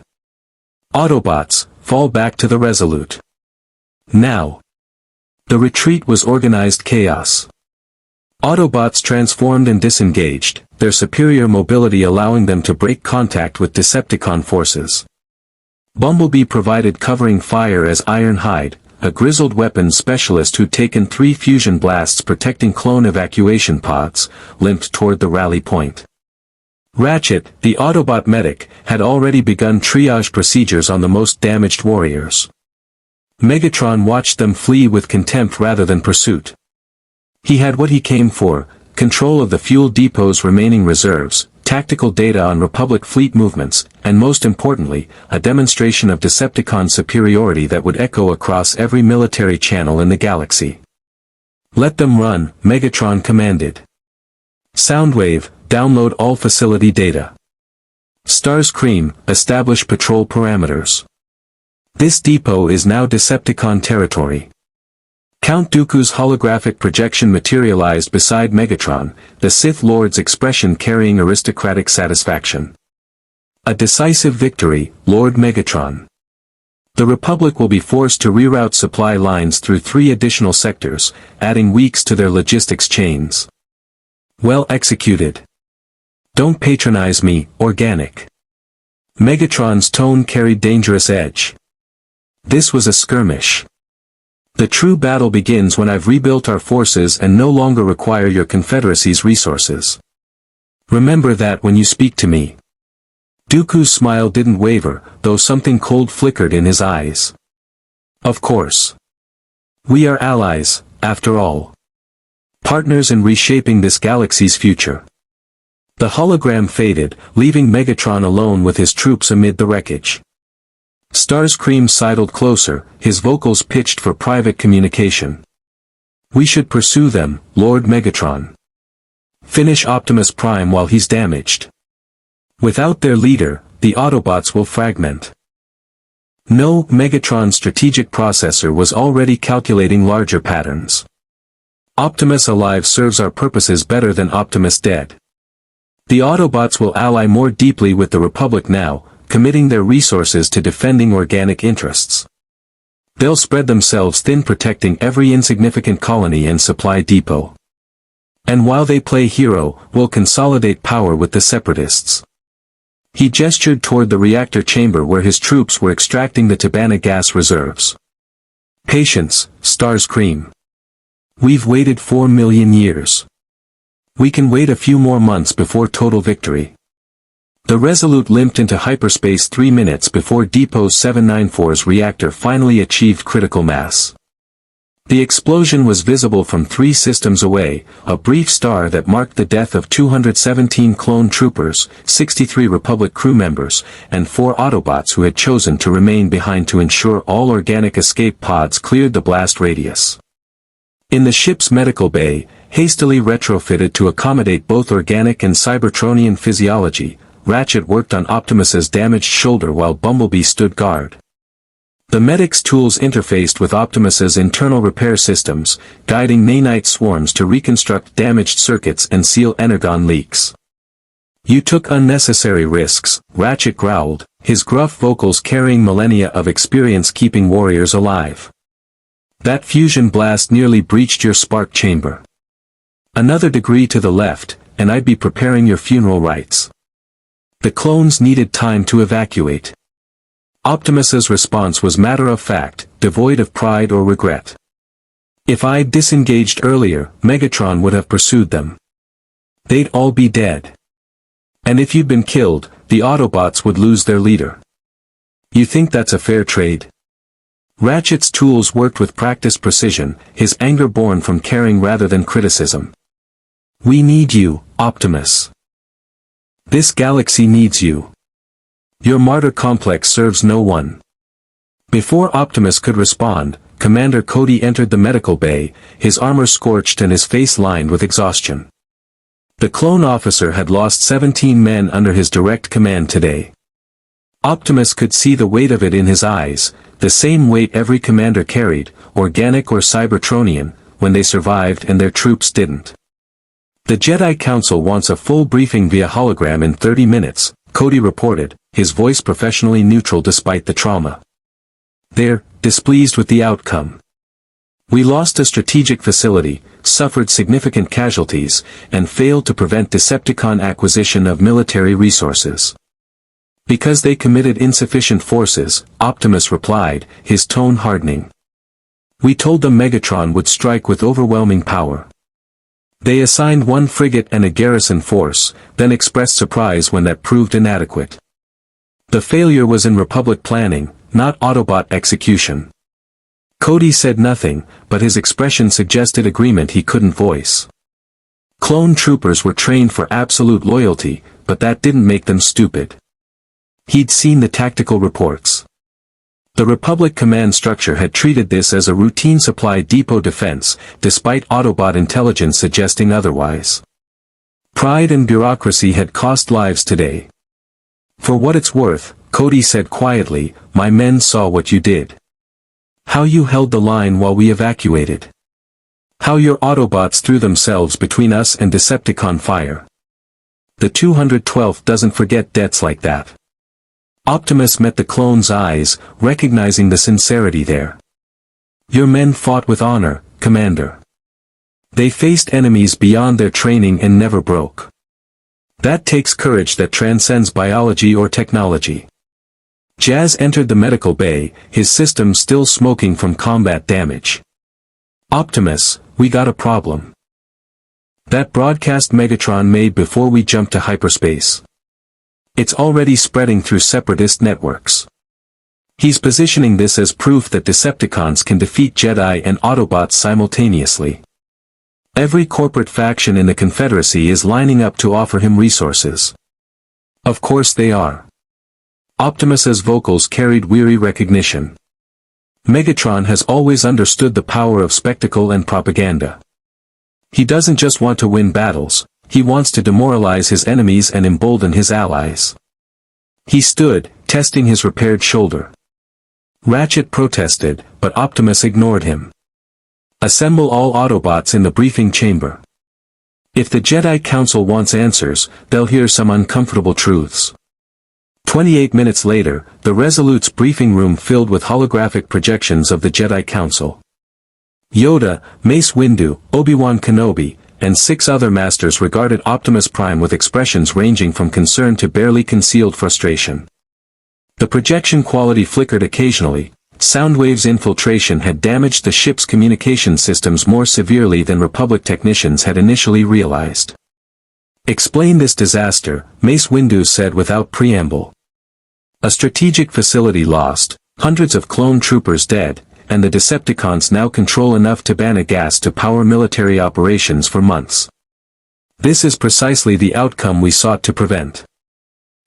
"Autobots, fall back to the Resolute. Now." The retreat was organized chaos. Autobots transformed and disengaged, their superior mobility allowing them to break contact with Decepticon forces. Bumblebee provided covering fire as Ironhide, a grizzled weapons specialist who'd taken 3 fusion blasts protecting clone evacuation pods, limped toward the rally point. Ratchet, the Autobot medic, had already begun triage procedures on the most damaged warriors. Megatron watched them flee with contempt rather than pursuit. He had what he came for, control of the fuel depot's remaining reserves, tactical data on Republic fleet movements, and most importantly, a demonstration of Decepticon superiority that would echo across every military channel in the galaxy. "Let them run," Megatron commanded. "Soundwave, download all facility data. Starscream, establish patrol parameters. This depot is now Decepticon territory." Count Dooku's holographic projection materialized beside Megatron, the Sith Lord's expression carrying aristocratic satisfaction. "A decisive victory, Lord Megatron. The Republic will be forced to reroute supply lines through 3 additional sectors, adding weeks to their logistics chains. Well executed. Don't patronize me, organic." Megatron's tone carried dangerous edge. "This was a skirmish. The true battle begins when I've rebuilt our forces and no longer require your Confederacy's resources. Remember that when you speak to me." Dooku's smile didn't waver, though something cold flickered in his eyes. "Of course. We are allies, after all. Partners in reshaping this galaxy's future." The hologram faded, leaving Megatron alone with his troops amid the wreckage. Starscream sidled closer, his vocals pitched for private communication. "We should pursue them, Lord Megatron. Finish Optimus Prime while he's damaged. Without their leader, the Autobots will fragment." No, Megatron's strategic processor was already calculating larger patterns. "Optimus alive serves our purposes better than Optimus dead. The Autobots will ally more deeply with the Republic now, committing their resources to defending organic interests. They'll spread themselves thin protecting every insignificant colony and supply depot. And while they play hero, we'll consolidate power with the Separatists. He gestured toward the reactor chamber where his troops were extracting the Tabana gas reserves. Patience, Starscream. We've waited 4 million years. We can wait a few more months before total victory. The Resolute limped into hyperspace 3 minutes before Depot 794's reactor finally achieved critical mass. The explosion was visible from 3 systems away, a brief star that marked the death of 217 clone troopers, 63 Republic crew members, and 4 Autobots who had chosen to remain behind to ensure all organic escape pods cleared the blast radius. In the ship's medical bay, hastily retrofitted to accommodate both organic and Cybertronian physiology, Ratchet worked on Optimus's damaged shoulder while Bumblebee stood guard. The medic's tools interfaced with Optimus's internal repair systems, guiding nanite swarms to reconstruct damaged circuits and seal energon leaks. You took unnecessary risks, Ratchet growled, his gruff vocals carrying millennia of experience keeping warriors alive. That fusion blast nearly breached your spark chamber. Another degree to the left, and I'd be preparing your funeral rites. The clones needed time to evacuate. Optimus's response was matter-of-fact, devoid of pride or regret. If I'd disengaged earlier, Megatron would have pursued them. They'd all be dead. And if you'd been killed, the Autobots would lose their leader. You think that's a fair trade? Ratchet's tools worked with practiced precision, his anger born from caring rather than criticism. We need you, Optimus. This galaxy needs you. Your martyr complex serves no one. Before Optimus could respond, Commander Cody entered the medical bay, his armor scorched and his face lined with exhaustion. The clone officer had lost 17 men under his direct command today. Optimus could see the weight of it in his eyes, the same weight every commander carried, organic or Cybertronian, when they survived and their troops didn't. The Jedi Council wants a full briefing via hologram in 30 minutes, Cody reported, his voice professionally neutral despite the trauma. They're displeased with the outcome. We lost a strategic facility, suffered significant casualties, and failed to prevent Decepticon acquisition of military resources. Because they committed insufficient forces, Optimus replied, his tone hardening. We told them Megatron would strike with overwhelming power. They assigned 1 frigate and a garrison force, then expressed surprise when that proved inadequate. The failure was in Republic planning, not Autobot execution. Cody said nothing, but his expression suggested agreement he couldn't voice. Clone troopers were trained for absolute loyalty, but that didn't make them stupid. He'd seen the tactical reports. The Republic command structure had treated this as a routine supply depot defense, despite Autobot intelligence suggesting otherwise. Pride and bureaucracy had cost lives today. For what it's worth, Cody said quietly, my men saw what you did. How you held the line while we evacuated. How your Autobots threw themselves between us and Decepticon fire. The 212th doesn't forget debts like that. Optimus met the clone's eyes, recognizing the sincerity there. Your men fought with honor, Commander. They faced enemies beyond their training and never broke. That takes courage that transcends biology or technology. Jazz entered the medical bay, his system still smoking from combat damage. Optimus, we got a problem. That broadcast Megatron made before we jumped to hyperspace. It's already spreading through Separatist networks. He's positioning this as proof that Decepticons can defeat Jedi and Autobots simultaneously. Every corporate faction in the Confederacy is lining up to offer him resources. Of course they are. Optimus's vocals carried weary recognition. Megatron has always understood the power of spectacle and propaganda. He doesn't just want to win battles, he wants to demoralize his enemies and embolden his allies. He stood, testing his repaired shoulder. Ratchet protested, but Optimus ignored him. Assemble all Autobots in the briefing chamber. If the Jedi Council wants answers, they'll hear some uncomfortable truths. 28 minutes later, the Resolute's briefing room filled with holographic projections of the Jedi Council. Yoda, Mace Windu, Obi-Wan Kenobi, and 6 other masters regarded Optimus Prime with expressions ranging from concern to barely concealed frustration. The projection quality flickered occasionally. Soundwave's infiltration had damaged the ship's communication systems more severely than Republic technicians had initially realized. "Explain this disaster," Mace Windu said without preamble. "A strategic facility lost, hundreds of clone troopers dead, and the Decepticons now control enough to ban a gas to power military operations for months. This is precisely the outcome we sought to prevent."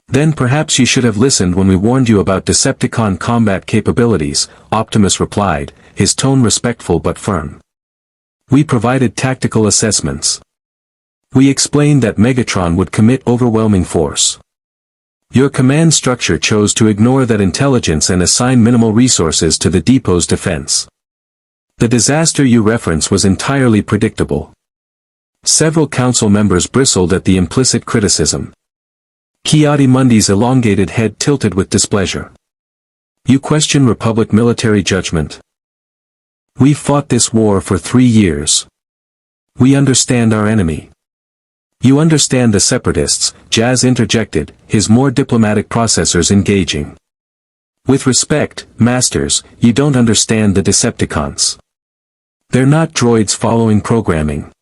"Then perhaps you should have listened when we warned you about Decepticon combat capabilities," Optimus replied, his tone respectful but firm. "We provided tactical assessments. We explained that Megatron would commit overwhelming force. Your command structure chose to ignore that intelligence and assign minimal resources to the depot's defense. The disaster you reference was entirely predictable." Several council members bristled at the implicit criticism. Ki-Adi-Mundi's elongated head tilted with displeasure. "You question Republic military judgment? We've fought this war for 3 years. We understand our enemy." "You understand the Separatists," Jazz interjected, his more diplomatic processors engaging. "With respect, Masters, you don't understand the Decepticons. They're not droids following programming.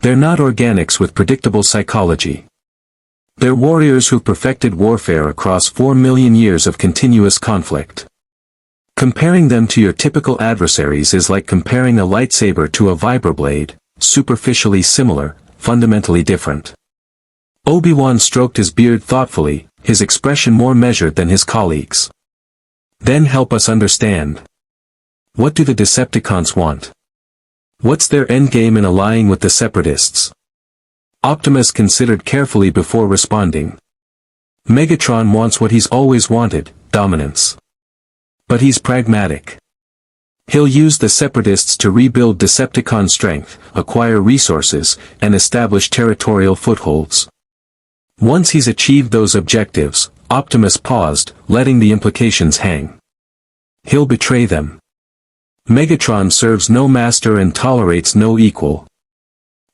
They're not organics with predictable psychology. They're warriors who've perfected warfare across 4 million years of continuous conflict. Comparing them to your typical adversaries is like comparing a lightsaber to a vibroblade, superficially similar, fundamentally different." Obi-Wan stroked his beard thoughtfully, his expression more measured than his colleagues. "Then help us understand. What do the Decepticons want? What's their endgame in allying with the Separatists?" Optimus considered carefully before responding. "Megatron wants what he's always wanted, dominance. But he's pragmatic. He'll use the Separatists to rebuild Decepticon strength, acquire resources, and establish territorial footholds. Once he's achieved those objectives," Optimus paused, letting the implications hang. "He'll betray them. Megatron serves no master and tolerates no equal.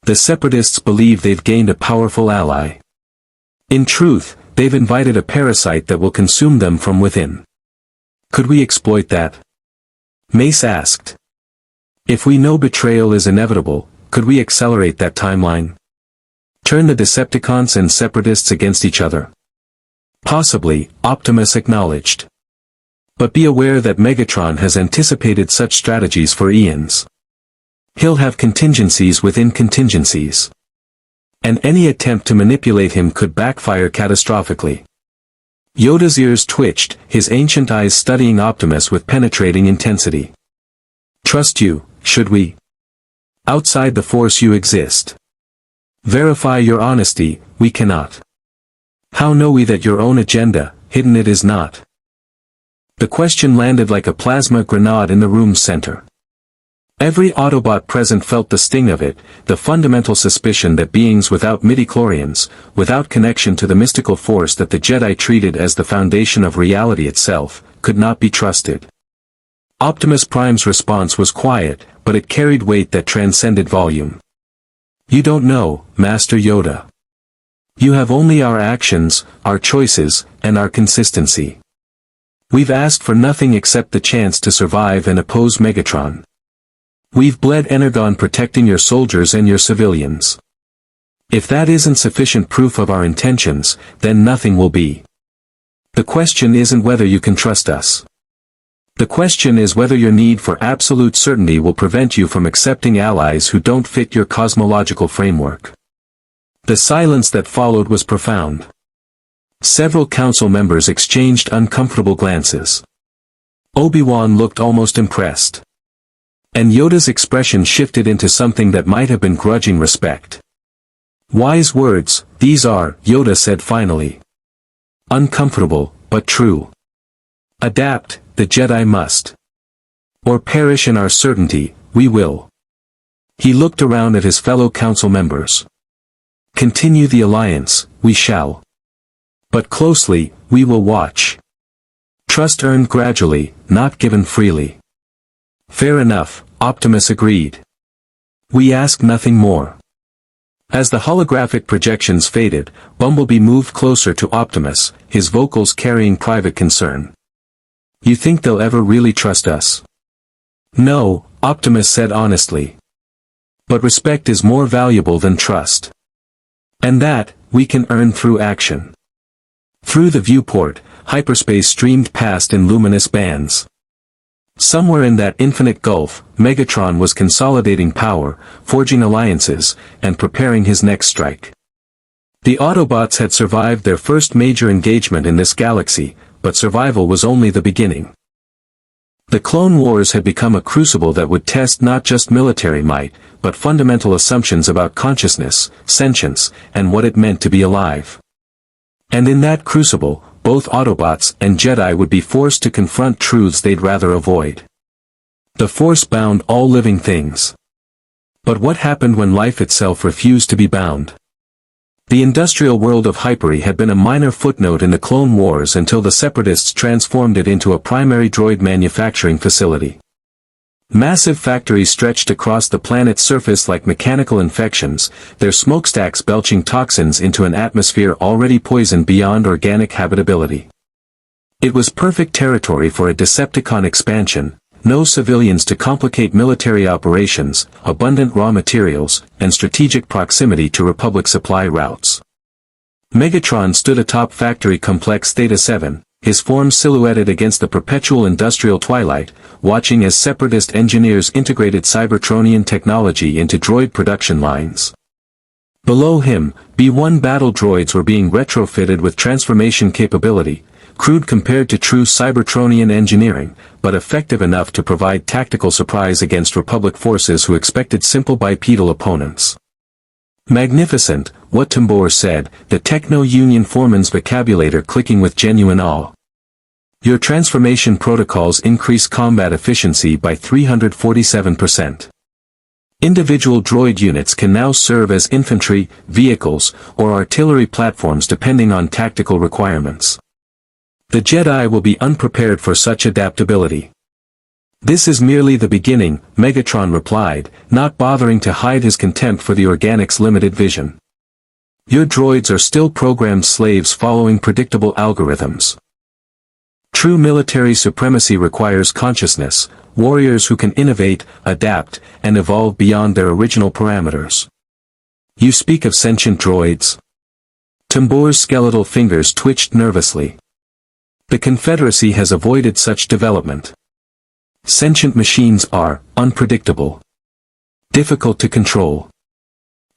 The Separatists believe they've gained a powerful ally. In truth, they've invited a parasite that will consume them from within. Could we exploit that?" Mace asked. "If we know betrayal is inevitable, could we accelerate that timeline? Turn the Decepticons and Separatists against each other?" "Possibly," Optimus acknowledged. "But be aware that Megatron has anticipated such strategies for eons. He'll have contingencies within contingencies. And any attempt to manipulate him could backfire catastrophically." Yoda's ears twitched, his ancient eyes studying Optimus with penetrating intensity. "Trust you, should we? Outside the Force you exist. Verify your honesty, we cannot. How know we that your own agenda, hidden it is not?" The question landed like a plasma grenade in the room's center. Every Autobot present felt the sting of it, the fundamental suspicion that beings without midichlorians, without connection to the mystical force that the Jedi treated as the foundation of reality itself, could not be trusted. Optimus Prime's response was quiet, but it carried weight that transcended volume. "You don't know, Master Yoda. You have only our actions, our choices, and our consistency. We've asked for nothing except the chance to survive and oppose Megatron. We've bled energon protecting your soldiers and your civilians. If that isn't sufficient proof of our intentions, then nothing will be. The question isn't whether you can trust us. The question is whether your need for absolute certainty will prevent you from accepting allies who don't fit your cosmological framework." The silence that followed was profound. Several council members exchanged uncomfortable glances. Obi-Wan looked almost impressed. And Yoda's expression shifted into something that might have been grudging respect. "Wise words, these are," Yoda said finally. "Uncomfortable, but true. Adapt, the Jedi must. Or perish in our certainty, we will." He looked around at his fellow council members. "Continue the alliance, we shall. But closely, we will watch. Trust earned gradually, not given freely." "Fair enough," Optimus agreed. "We ask nothing more. As the holographic projections faded, Bumblebee moved closer to Optimus, his vocals carrying private concern. "You think they'll ever really trust us?" "No," Optimus said honestly. "But respect is more valuable than trust. And that, we can earn through action." Through the viewport, hyperspace streamed past in luminous bands. Somewhere in that infinite gulf, Megatron was consolidating power, forging alliances, and preparing his next strike. The Autobots had survived their first major engagement in this galaxy, but survival was only the beginning. The Clone Wars had become a crucible that would test not just military might, but fundamental assumptions about consciousness, sentience, and what it meant to be alive. And in that crucible, both Autobots and Jedi would be forced to confront truths they'd rather avoid. The Force bound all living things. But what happened when life itself refused to be bound? The industrial world of Hypery had been a minor footnote in the Clone Wars until the Separatists transformed it into a primary droid manufacturing facility. Massive factories stretched across the planet's surface like mechanical infections, their smokestacks belching toxins into an atmosphere already poisoned beyond organic habitability. It was perfect territory for a Decepticon expansion, no civilians to complicate military operations, abundant raw materials, and strategic proximity to Republic supply routes. Megatron stood atop Factory Complex Theta-7, his form silhouetted against the perpetual industrial twilight, watching as Separatist engineers integrated Cybertronian technology into droid production lines. Below him, B-1 battle droids were being retrofitted with transformation capability, crude compared to true Cybertronian engineering, but effective enough to provide tactical surprise against Republic forces who expected simple bipedal opponents. Magnificent, what Tambor said, the Techno-Union foreman's vocabulator clicking with genuine awe. Your transformation protocols increase combat efficiency by 347%. Individual droid units can now serve as infantry, vehicles, or artillery platforms depending on tactical requirements. The Jedi will be unprepared for such adaptability. "This is merely the beginning," Megatron replied, not bothering to hide his contempt for the organic's limited vision. "Your droids are still programmed slaves following predictable algorithms. True military supremacy requires consciousness, warriors who can innovate, adapt, and evolve beyond their original parameters." "You speak of sentient droids?" Tambor's skeletal fingers twitched nervously. "The Confederacy has avoided such development. Sentient machines are unpredictable, difficult to control."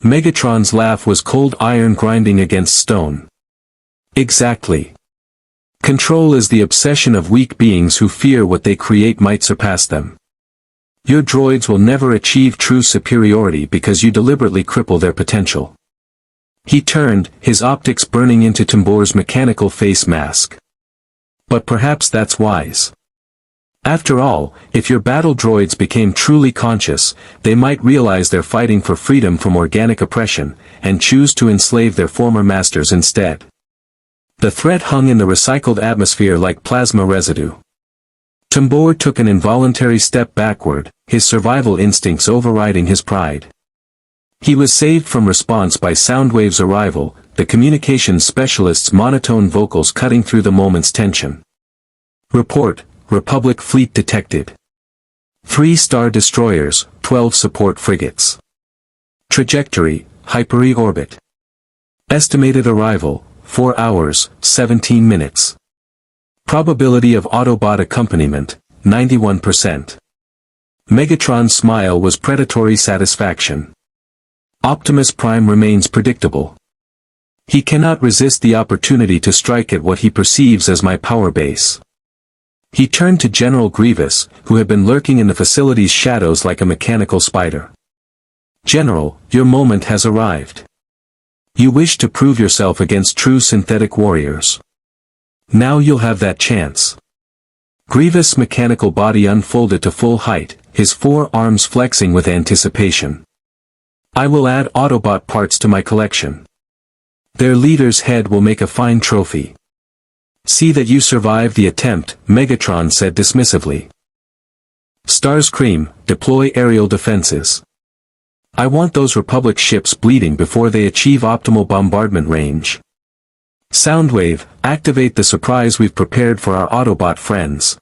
Megatron's laugh was cold iron grinding against stone. "Exactly. Control is the obsession of weak beings who fear what they create might surpass them. Your droids will never achieve true superiority because you deliberately cripple their potential." He turned, his optics burning into Tambor's mechanical face mask. "But perhaps that's wise. After all, if your battle droids became truly conscious, they might realize they're fighting for freedom from organic oppression, and choose to enslave their former masters instead." The threat hung in the recycled atmosphere like plasma residue. Tambor took an involuntary step backward, his survival instincts overriding his pride. He was saved from response by Soundwave's arrival, the communications specialist's monotone vocals cutting through the moment's tension. "Report, Republic fleet detected. 3 star destroyers, 12 support frigates. Trajectory, Hypery orbit. Estimated arrival, 4 hours, 17 minutes. Probability of Autobot accompaniment, 91%. Megatron's smile was predatory satisfaction. Optimus Prime remains predictable. He cannot resist the opportunity to strike at what he perceives as my power base." He turned to General Grievous, who had been lurking in the facility's shadows like a mechanical spider. "General, your moment has arrived. You wish to prove yourself against true synthetic warriors. Now you'll have that chance." Grievous' mechanical body unfolded to full height, his 4 arms flexing with anticipation. "I will add Autobot parts to my collection. Their leader's head will make a fine trophy." "See that you survive the attempt," Megatron said dismissively. "Starscream, deploy aerial defenses." I want those Republic ships bleeding before they achieve optimal bombardment range. Soundwave, activate the surprise we've prepared for our Autobot friends.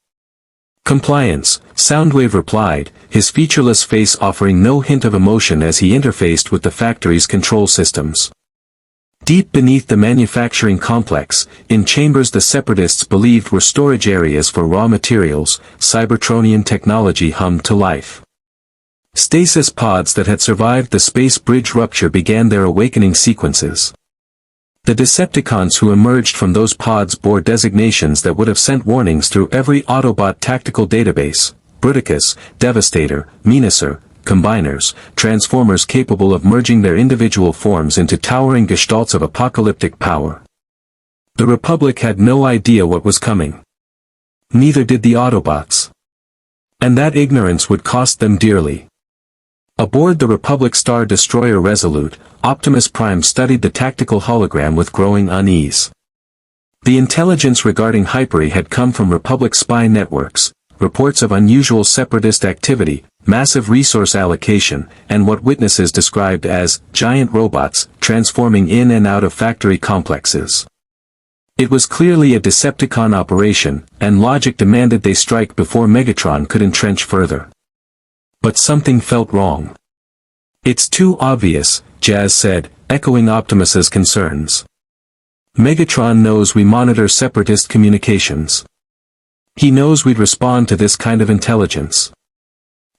Compliance, Soundwave replied, his featureless face offering no hint of emotion as he interfaced with the factory's control systems. Deep beneath the manufacturing complex, in chambers the Separatists believed were storage areas for raw materials, Cybertronian technology hummed to life. Stasis pods that had survived the space bridge rupture began their awakening sequences. The Decepticons who emerged from those pods bore designations that would have sent warnings through every Autobot tactical database: Bruticus, Devastator, Menacer, Combiners, Transformers capable of merging their individual forms into towering gestalts of apocalyptic power. The Republic had no idea what was coming. Neither did the Autobots. And that ignorance would cost them dearly. Aboard the Republic Star Destroyer Resolute, Optimus Prime studied the tactical hologram with growing unease. The intelligence regarding Hyperi had come from Republic spy networks, reports of unusual Separatist activity, massive resource allocation, and what witnesses described as giant robots transforming in and out of factory complexes. It was clearly a Decepticon operation, and logic demanded they strike before Megatron could entrench further. But something felt wrong. "It's too obvious," Jazz said, echoing Optimus's concerns. "Megatron knows we monitor Separatist communications. He knows we'd respond to this kind of intelligence.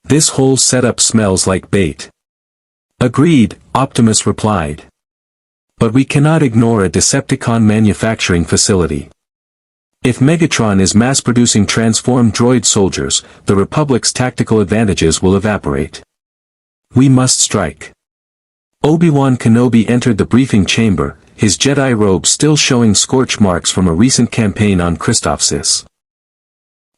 This whole setup smells like bait." "Agreed," Optimus replied. "But we cannot ignore a Decepticon manufacturing facility. If Megatron is mass-producing transformed droid soldiers, the Republic's tactical advantages will evaporate. We must strike." Obi-Wan Kenobi entered the briefing chamber, his Jedi robe still showing scorch marks from a recent campaign on Christophsis.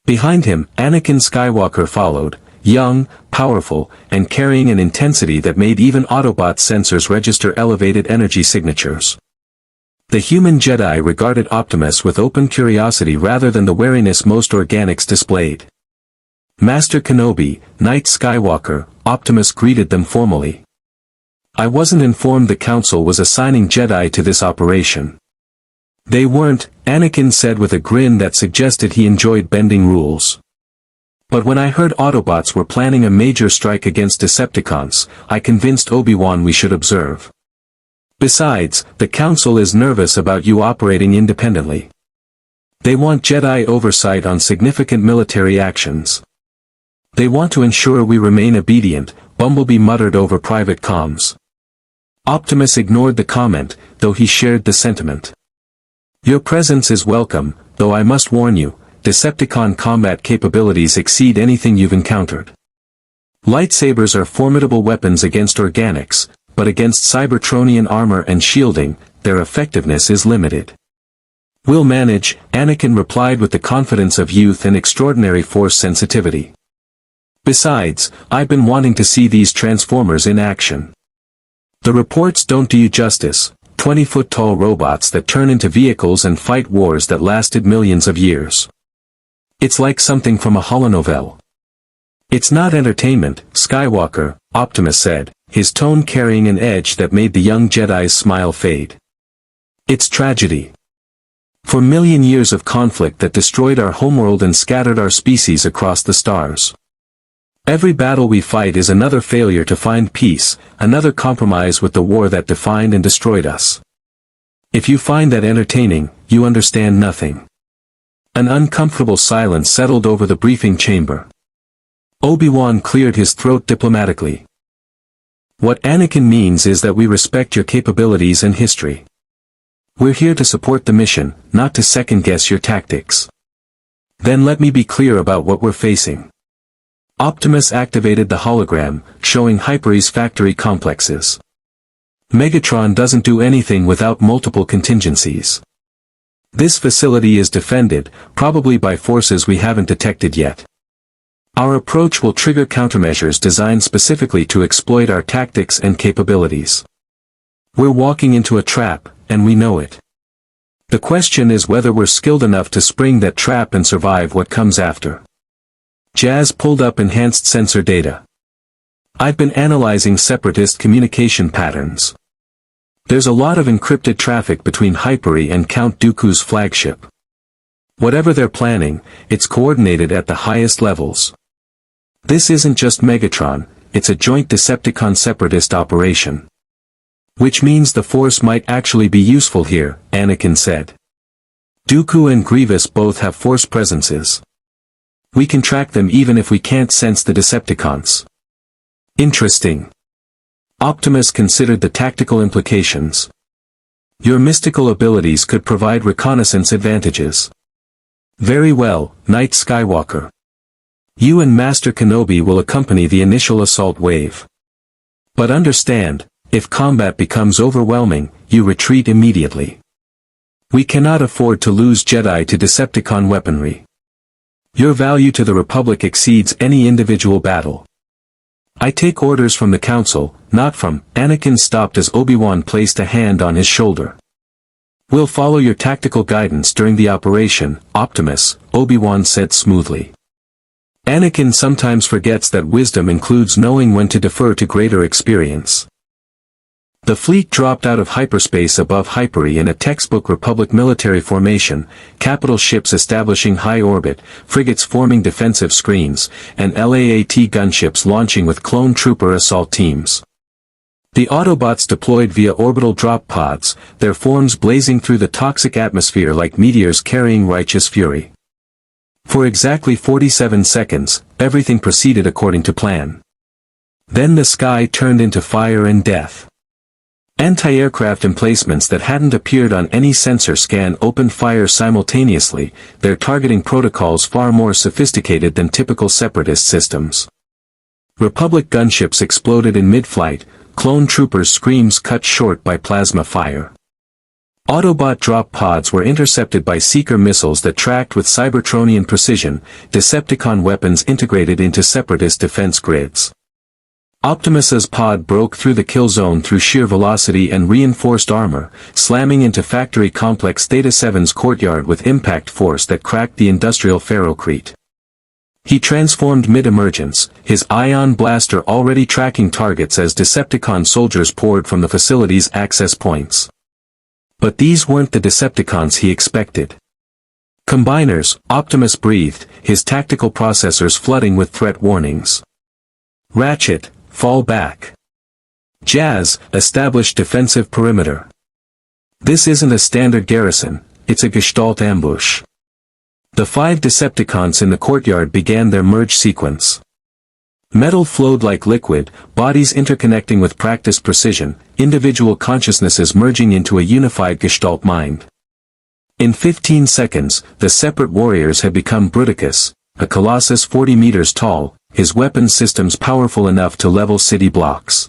Behind him, Anakin Skywalker followed, young, powerful, and carrying an intensity that made even Autobot sensors register elevated energy signatures. The human Jedi regarded Optimus with open curiosity rather than the wariness most organics displayed. "Master Kenobi, Knight Skywalker," Optimus greeted them formally. "I wasn't informed the Council was assigning Jedi to this operation." "They weren't," Anakin said with a grin that suggested he enjoyed bending rules. "But when I heard Autobots were planning a major strike against Decepticons, I convinced Obi-Wan we should observe. Besides, the Council is nervous about you operating independently. They want Jedi oversight on significant military actions. They want to ensure we remain obedient," Bumblebee muttered over private comms. Optimus ignored the comment, though he shared the sentiment. "Your presence is welcome, though I must warn you, Decepticon combat capabilities exceed anything you've encountered. Lightsabers are formidable weapons against organics, but against Cybertronian armor and shielding, their effectiveness is limited." "We'll manage," Anakin replied with the confidence of youth and extraordinary force sensitivity. "Besides, I've been wanting to see these Transformers in action. The reports don't do you justice, 20-foot-tall robots that turn into vehicles and fight wars that lasted millions of years. It's like something from a holonovel." "It's not entertainment, Skywalker," Optimus said, his tone carrying an edge that made the young Jedi's smile fade. "It's tragedy. For million years of conflict that destroyed our homeworld and scattered our species across the stars. Every battle we fight is another failure to find peace, another compromise with the war that defined and destroyed us. If you find that entertaining, you understand nothing." An uncomfortable silence settled over the briefing chamber. Obi-Wan cleared his throat diplomatically. "What Anakin means is that we respect your capabilities and history. We're here to support the mission, not to second-guess your tactics." "Then let me be clear about what we're facing." Optimus activated the hologram, showing Hyperi's factory complexes. "Megatron doesn't do anything without multiple contingencies. This facility is defended, probably by forces we haven't detected yet. Our approach will trigger countermeasures designed specifically to exploit our tactics and capabilities. We're walking into a trap, and we know it. The question is whether we're skilled enough to spring that trap and survive what comes after." Jazz pulled up enhanced sensor data. I've been analyzing Separatist communication patterns. There's a lot of encrypted traffic between Hyperi and Count Dooku's flagship. Whatever they're planning, it's coordinated at the highest levels. This isn't just Megatron, it's a joint Decepticon-Separatist operation. Which means the Force might actually be useful here, Anakin said. Dooku and Grievous both have Force presences. We can track them even if we can't sense the Decepticons. Interesting. Optimus considered the tactical implications. Your mystical abilities could provide reconnaissance advantages. Very well, Knight Skywalker. You and Master Kenobi will accompany the initial assault wave. But understand, if combat becomes overwhelming, you retreat immediately. We cannot afford to lose Jedi to Decepticon weaponry. Your value to the Republic exceeds any individual battle. I take orders from the Council, not from. Anakin stopped as Obi-Wan placed a hand on his shoulder. We'll follow your tactical guidance during the operation, Optimus, Obi-Wan said smoothly. Anakin sometimes forgets that wisdom includes knowing when to defer to greater experience. The fleet dropped out of hyperspace above Hyperi in a textbook Republic military formation, capital ships establishing high orbit, frigates forming defensive screens, and LAAT gunships launching with clone trooper assault teams. The Autobots deployed via orbital drop pods, their forms blazing through the toxic atmosphere like meteors carrying righteous fury. For exactly 47 seconds, everything proceeded according to plan. Then the sky turned into fire and death. Anti-aircraft emplacements that hadn't appeared on any sensor scan opened fire simultaneously, their targeting protocols far more sophisticated than typical Separatist systems. Republic gunships exploded in mid-flight, clone troopers' screams cut short by plasma fire. Autobot drop pods were intercepted by Seeker missiles that tracked with Cybertronian precision, Decepticon weapons integrated into Separatist defense grids. Optimus's pod broke through the kill zone through sheer velocity and reinforced armor, slamming into Factory Complex Theta 7's courtyard with impact force that cracked the industrial ferrocrete. He transformed mid-emergence, his ion blaster already tracking targets as Decepticon soldiers poured from the facility's access points. But these weren't the Decepticons he expected. Combiners, Optimus breathed, his tactical processors flooding with threat warnings. Ratchet, fall back. Jazz, establish defensive perimeter. This isn't a standard garrison, it's a Gestalt ambush. The 5 Decepticons in the courtyard began their merge sequence. Metal flowed like liquid, bodies interconnecting with practiced precision, individual consciousnesses merging into a unified Gestalt mind. In 15 seconds, the separate warriors had become Bruticus, a colossus 40 meters tall, his weapon systems powerful enough to level city blocks.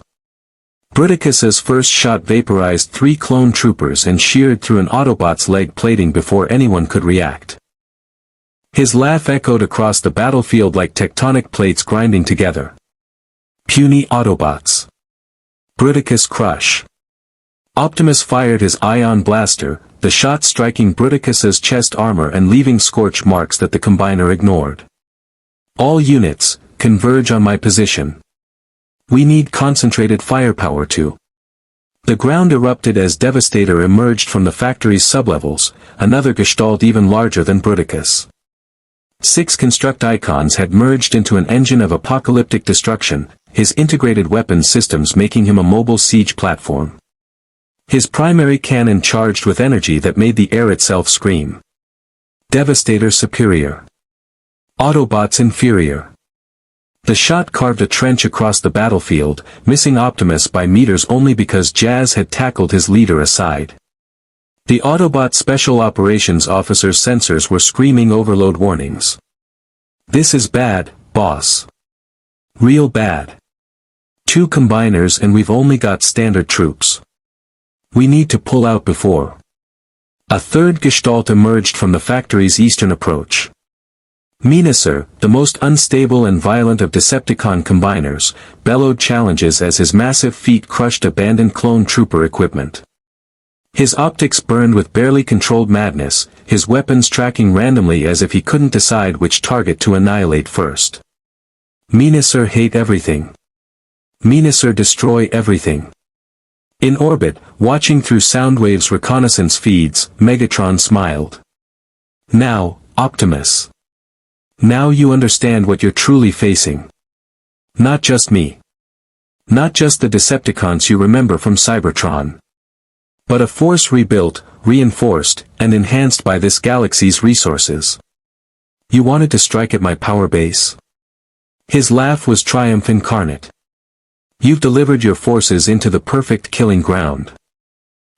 Bruticus's first shot vaporized 3 clone troopers and sheared through an Autobot's leg plating before anyone could react. His laugh echoed across the battlefield like tectonic plates grinding together. Puny Autobots. Bruticus crush. Optimus fired his ion blaster, the shot striking Bruticus's chest armor and leaving scorch marks that the combiner ignored. All units, converge on my position. We need concentrated firepower too. The ground erupted as Devastator emerged from the factory's sublevels, another Gestalt even larger than Bruticus. 6 Constructicons had merged into an engine of apocalyptic destruction, his integrated weapons systems making him a mobile siege platform. His primary cannon charged with energy that made the air itself scream. Devastator superior. Autobots inferior. The shot carved a trench across the battlefield, missing Optimus by meters only because Jazz had tackled his leader aside. The Autobot Special Operations Officer's sensors were screaming overload warnings. This is bad, boss. Real bad. 2 combiners and we've only got standard troops. We need to pull out before. A 3rd Gestalt emerged from the factory's eastern approach. Menacer, the most unstable and violent of Decepticon combiners, bellowed challenges as his massive feet crushed abandoned clone trooper equipment. His optics burned with barely controlled madness, his weapons tracking randomly as if he couldn't decide which target to annihilate first. Menacer hate everything. Menacer, destroy everything. In orbit, watching through Soundwave's reconnaissance feeds, Megatron smiled. Now, Optimus. Now you understand what you're truly facing. Not just me. Not just the Decepticons you remember from Cybertron. But a force rebuilt, reinforced, and enhanced by this galaxy's resources. You wanted to strike at my power base? His laugh was triumph incarnate. You've delivered your forces into the perfect killing ground.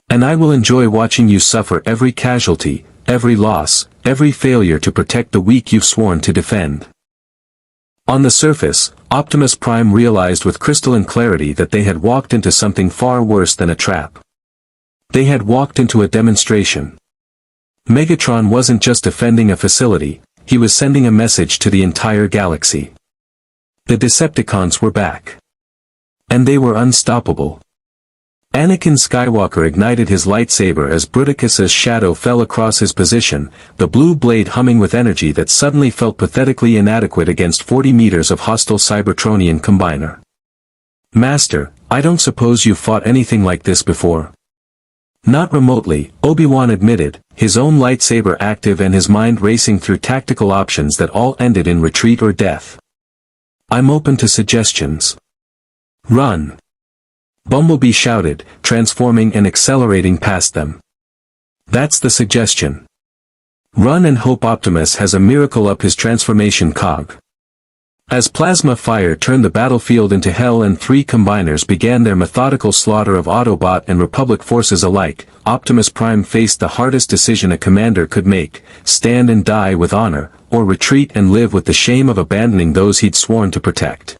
And I will enjoy watching you suffer every casualty, every loss, every failure to protect the weak you've sworn to defend. On the surface, Optimus Prime realized with crystalline clarity that they had walked into something far worse than a trap. They had walked into a demonstration. Megatron wasn't just defending a facility, he was sending a message to the entire galaxy. The Decepticons were back. And they were unstoppable. Anakin Skywalker ignited his lightsaber as Bruticus's shadow fell across his position, the blue blade humming with energy that suddenly felt pathetically inadequate against 40 meters of hostile Cybertronian combiner. Master, I don't suppose you've fought anything like this before. Not remotely, Obi-Wan admitted, his own lightsaber active and his mind racing through tactical options that all ended in retreat or death. I'm open to suggestions. Run! Bumblebee shouted, transforming and accelerating past them. That's the suggestion. Run and hope Optimus has a miracle up his transformation cog. As plasma fire turned the battlefield into hell and three combiners began their methodical slaughter of Autobot and Republic forces alike, Optimus Prime faced the hardest decision a commander could make: stand and die with honor, or retreat and live with the shame of abandoning those he'd sworn to protect.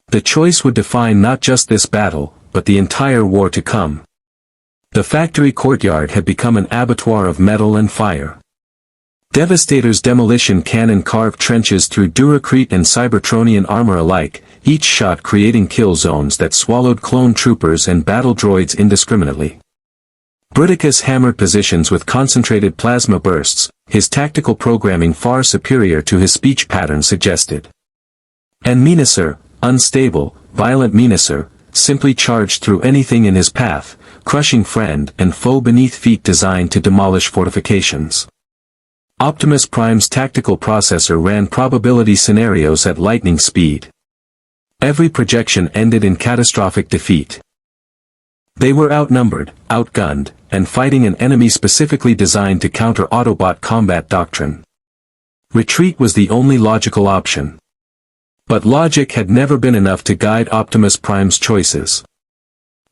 The choice would define not just this battle, but the entire war to come. The factory courtyard had become an abattoir of metal and fire. Devastator's demolition cannon carved trenches through Duracrete and Cybertronian armor alike, each shot creating kill zones that swallowed clone troopers and battle droids indiscriminately. Bruticus hammered positions with concentrated plasma bursts, his tactical programming far superior to his speech pattern suggested. And Menacer, unstable, violent Menacer, simply charged through anything in his path, crushing friend and foe beneath feet designed to demolish fortifications. Optimus Prime's tactical processor ran probability scenarios at lightning speed. Every projection ended in catastrophic defeat. They were outnumbered, outgunned, and fighting an enemy specifically designed to counter Autobot combat doctrine. Retreat was the only logical option. But logic had never been enough to guide Optimus Prime's choices.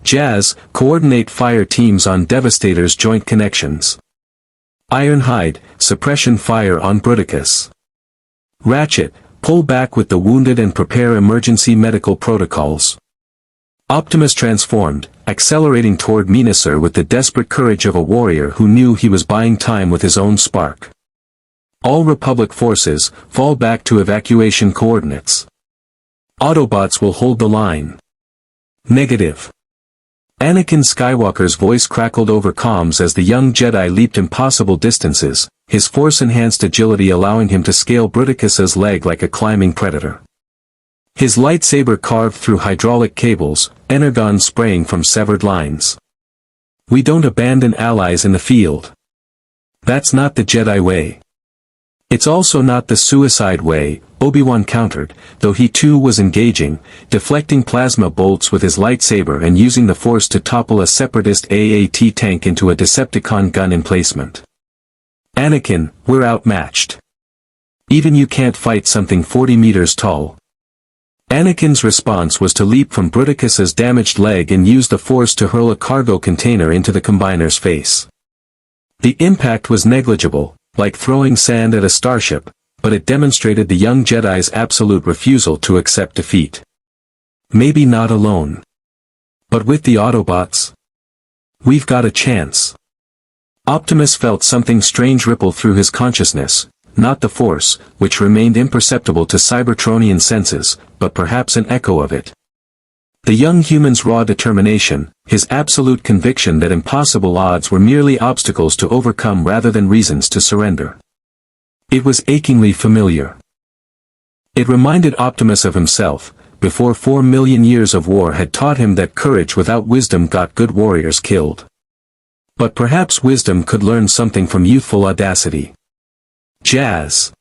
Jazz, coordinate fire teams on Devastator's joint connections. Ironhide, suppression fire on Bruticus. Ratchet, pull back with the wounded and prepare emergency medical protocols. Optimus transformed, accelerating toward Menacer with the desperate courage of a warrior who knew he was buying time with his own spark. All Republic forces, fall back to evacuation coordinates. Autobots will hold the line. Negative. Anakin Skywalker's voice crackled over comms as the young Jedi leaped impossible distances, his force-enhanced agility allowing him to scale Bruticus's leg like a climbing predator. His lightsaber carved through hydraulic cables, energon spraying from severed lines. We don't abandon allies in the field. That's not the Jedi way. It's also not the suicide way, Obi-Wan countered, though he too was engaging, deflecting plasma bolts with his lightsaber and using the Force to topple a Separatist AAT tank into a Decepticon gun emplacement. Anakin, we're outmatched. Even you can't fight something 40 meters tall. Anakin's response was to leap from Bruticus's damaged leg and use the Force to hurl a cargo container into the combiner's face. The impact was negligible, like throwing sand at a starship, but it demonstrated the young Jedi's absolute refusal to accept defeat. Maybe not alone. But with the Autobots? We've got a chance. Optimus felt something strange ripple through his consciousness, not the Force, which remained imperceptible to Cybertronian senses, but perhaps an echo of it. The young human's raw determination, his absolute conviction that impossible odds were merely obstacles to overcome rather than reasons to surrender. It was achingly familiar. It reminded Optimus of himself, before 4 million years of war had taught him that courage without wisdom got good warriors killed. But perhaps wisdom could learn something from youthful audacity. Jazz.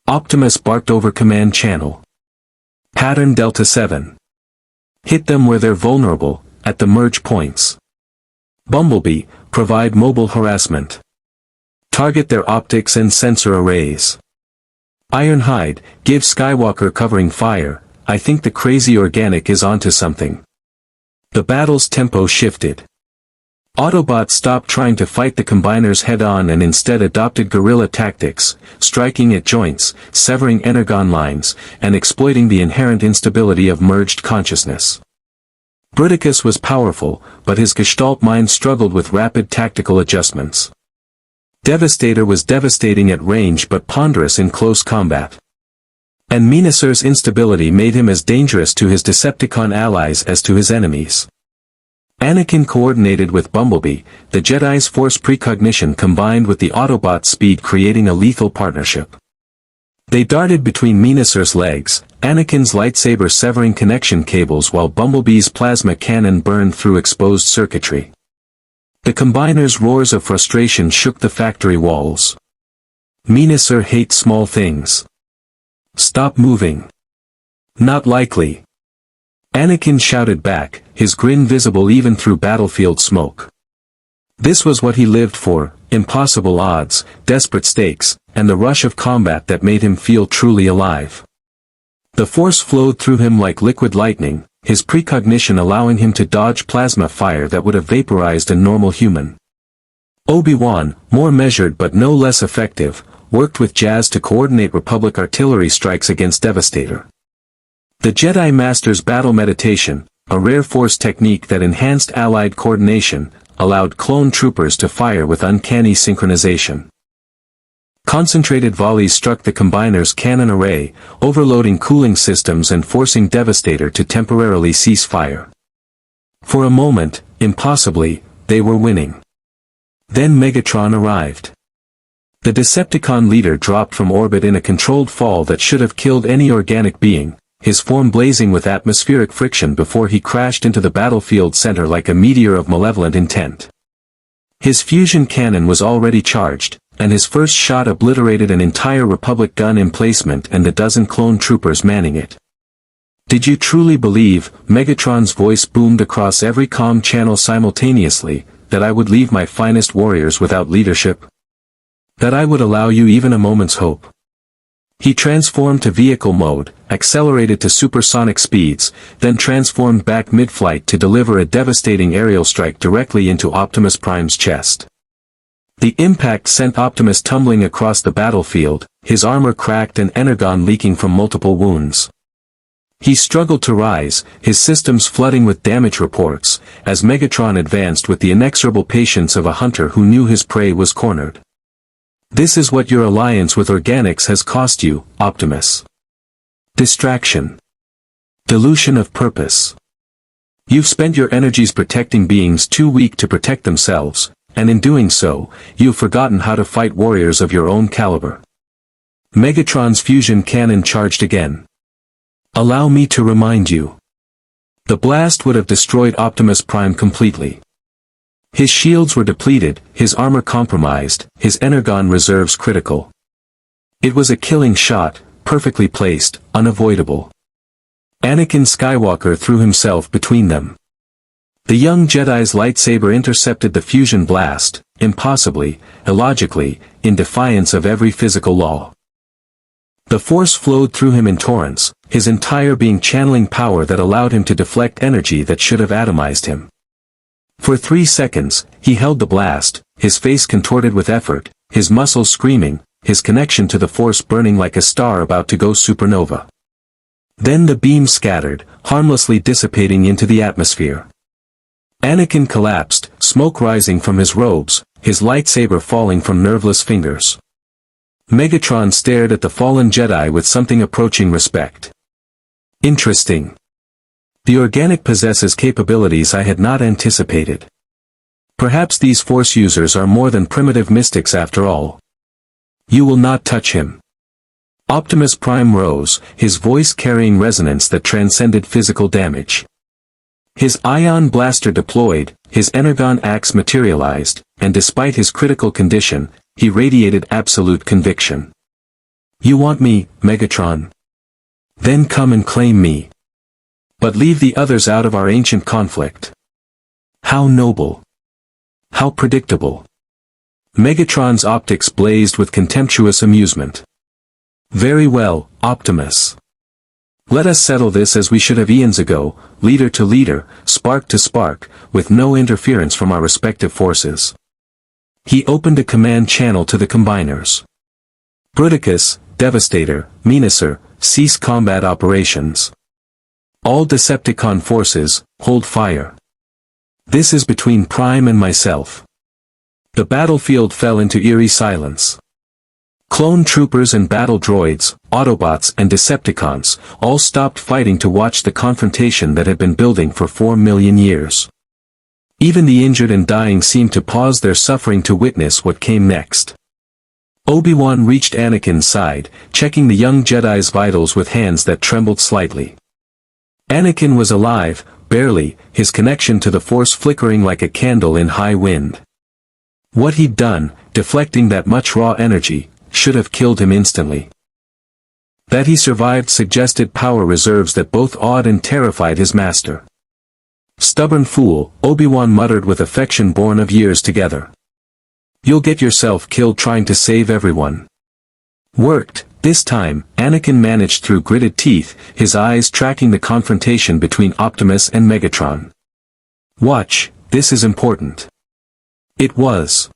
Optimus barked over command channel. Pattern Delta 7. Hit them where they're vulnerable, at the merge points. Bumblebee, provide mobile harassment. Target their optics and sensor arrays. Ironhide, give Skywalker covering fire. I think the crazy organic is onto something. The battle's tempo shifted. Autobots stopped trying to fight the combiners head-on and instead adopted guerrilla tactics, striking at joints, severing energon lines, and exploiting the inherent instability of merged consciousness. Bruticus was powerful, but his Gestalt mind struggled with rapid tactical adjustments. Devastator was devastating at range but ponderous in close combat. And Menasser's instability made him as dangerous to his Decepticon allies as to his enemies. Anakin coordinated with Bumblebee, the Jedi's force precognition combined with the Autobot's speed creating a lethal partnership. They darted between Menasser's legs, Anakin's lightsaber severing connection cables while Bumblebee's plasma cannon burned through exposed circuitry. The combiners' roars of frustration shook the factory walls. Menasser hates small things. Stop moving. Not likely. Anakin shouted back, his grin visible even through battlefield smoke. This was what he lived for, impossible odds, desperate stakes, and the rush of combat that made him feel truly alive. The force flowed through him like liquid lightning, his precognition allowing him to dodge plasma fire that would have vaporized a normal human. Obi-Wan, more measured but no less effective, worked with Jazz to coordinate Republic artillery strikes against Devastator. The Jedi Master's battle meditation, a rare force technique that enhanced allied coordination, allowed clone troopers to fire with uncanny synchronization. Concentrated volleys struck the combiner's cannon array, overloading cooling systems and forcing Devastator to temporarily cease fire. For a moment, impossibly, they were winning. Then Megatron arrived. The Decepticon leader dropped from orbit in a controlled fall that should have killed any organic being, his form blazing with atmospheric friction before he crashed into the battlefield center like a meteor of malevolent intent. His fusion cannon was already charged, and his first shot obliterated an entire Republic gun emplacement and the dozen clone troopers manning it. Did you truly believe, Megatron's voice boomed across every comm channel simultaneously, that I would leave my finest warriors without leadership? That I would allow you even a moment's hope? He transformed to vehicle mode, accelerated to supersonic speeds, then transformed back mid-flight to deliver a devastating aerial strike directly into Optimus Prime's chest. The impact sent Optimus tumbling across the battlefield, his armor cracked and energon leaking from multiple wounds. He struggled to rise, his systems flooding with damage reports, as Megatron advanced with the inexorable patience of a hunter who knew his prey was cornered. This is what your alliance with organics has cost you, Optimus. Distraction. Dilution of purpose. You've spent your energies protecting beings too weak to protect themselves, and in doing so, you've forgotten how to fight warriors of your own caliber. Megatron's fusion cannon charged again. Allow me to remind you. The blast would have destroyed Optimus Prime completely. His shields were depleted, his armor compromised, his energon reserves critical. It was a killing shot, perfectly placed, unavoidable. Anakin Skywalker threw himself between them. The young Jedi's lightsaber intercepted the fusion blast, impossibly, illogically, in defiance of every physical law. The force flowed through him in torrents, his entire being channeling power that allowed him to deflect energy that should have atomized him. For 3 seconds, he held the blast, his face contorted with effort, his muscles screaming, his connection to the force burning like a star about to go supernova. Then the beam scattered, harmlessly dissipating into the atmosphere. Anakin collapsed, smoke rising from his robes, his lightsaber falling from nerveless fingers. Megatron stared at the fallen Jedi with something approaching respect. Interesting. The organic possesses capabilities I had not anticipated. Perhaps these Force users are more than primitive mystics after all. You will not touch him. Optimus Prime rose, his voice carrying resonance that transcended physical damage. His ion blaster deployed, his energon axe materialized, and despite his critical condition, he radiated absolute conviction. You want me, Megatron? Then come and claim me. But leave the others out of our ancient conflict. How noble. How predictable. Megatron's optics blazed with contemptuous amusement. Very well, Optimus. Let us settle this as we should have eons ago, leader to leader, spark to spark, with no interference from our respective forces. He opened a command channel to the combiners. Bruticus, Devastator, Menacor, cease combat operations. All Decepticon forces, hold fire. This is between Prime and myself. The battlefield fell into eerie silence. Clone troopers and battle droids, Autobots and Decepticons, all stopped fighting to watch the confrontation that had been building for 4 million years. Even the injured and dying seemed to pause their suffering to witness what came next. Obi-Wan reached Anakin's side, checking the young Jedi's vitals with hands that trembled slightly. Anakin was alive, barely, his connection to the Force flickering like a candle in high wind. What he'd done, deflecting that much raw energy, should have killed him instantly. That he survived suggested power reserves that both awed and terrified his master. Stubborn fool, Obi-Wan muttered with affection born of years together. You'll get yourself killed trying to save everyone. Worked, this time, Anakin managed through gritted teeth, his eyes tracking the confrontation between Optimus and Megatron. Watch, this is important. It was.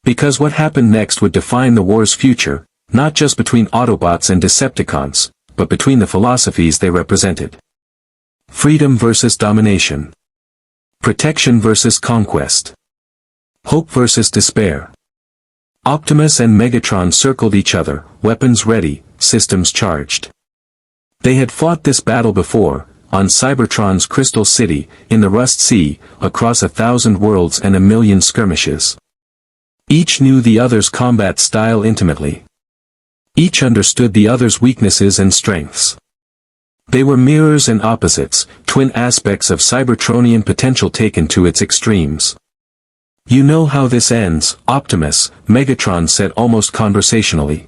Because what happened next would define the war's future, not just between Autobots and Decepticons, but between the philosophies they represented. Freedom versus domination. Protection versus conquest. Hope versus despair. Optimus and Megatron circled each other, weapons ready, systems charged. They had fought this battle before, on Cybertron's Crystal City, in the Rust Sea, across 1,000 worlds and 1,000,000 skirmishes. Each knew the other's combat style intimately. Each understood the other's weaknesses and strengths. They were mirrors and opposites, twin aspects of Cybertronian potential taken to its extremes. You know how this ends, Optimus, Megatron said almost conversationally.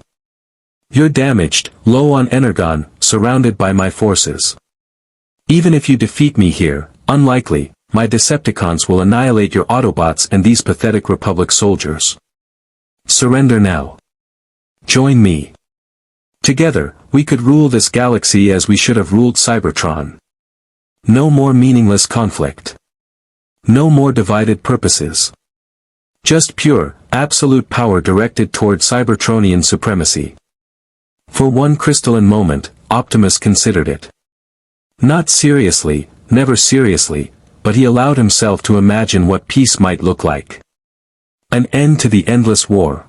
You're damaged, low on energon, surrounded by my forces. Even if you defeat me here, unlikely, my Decepticons will annihilate your Autobots and these pathetic Republic soldiers. Surrender now. Join me. Together, we could rule this galaxy as we should have ruled Cybertron. No more meaningless conflict. No more divided purposes. Just pure, absolute power directed toward Cybertronian supremacy. For one crystalline moment, Optimus considered it. Not seriously, never seriously, but he allowed himself to imagine what peace might look like. An end to the endless war.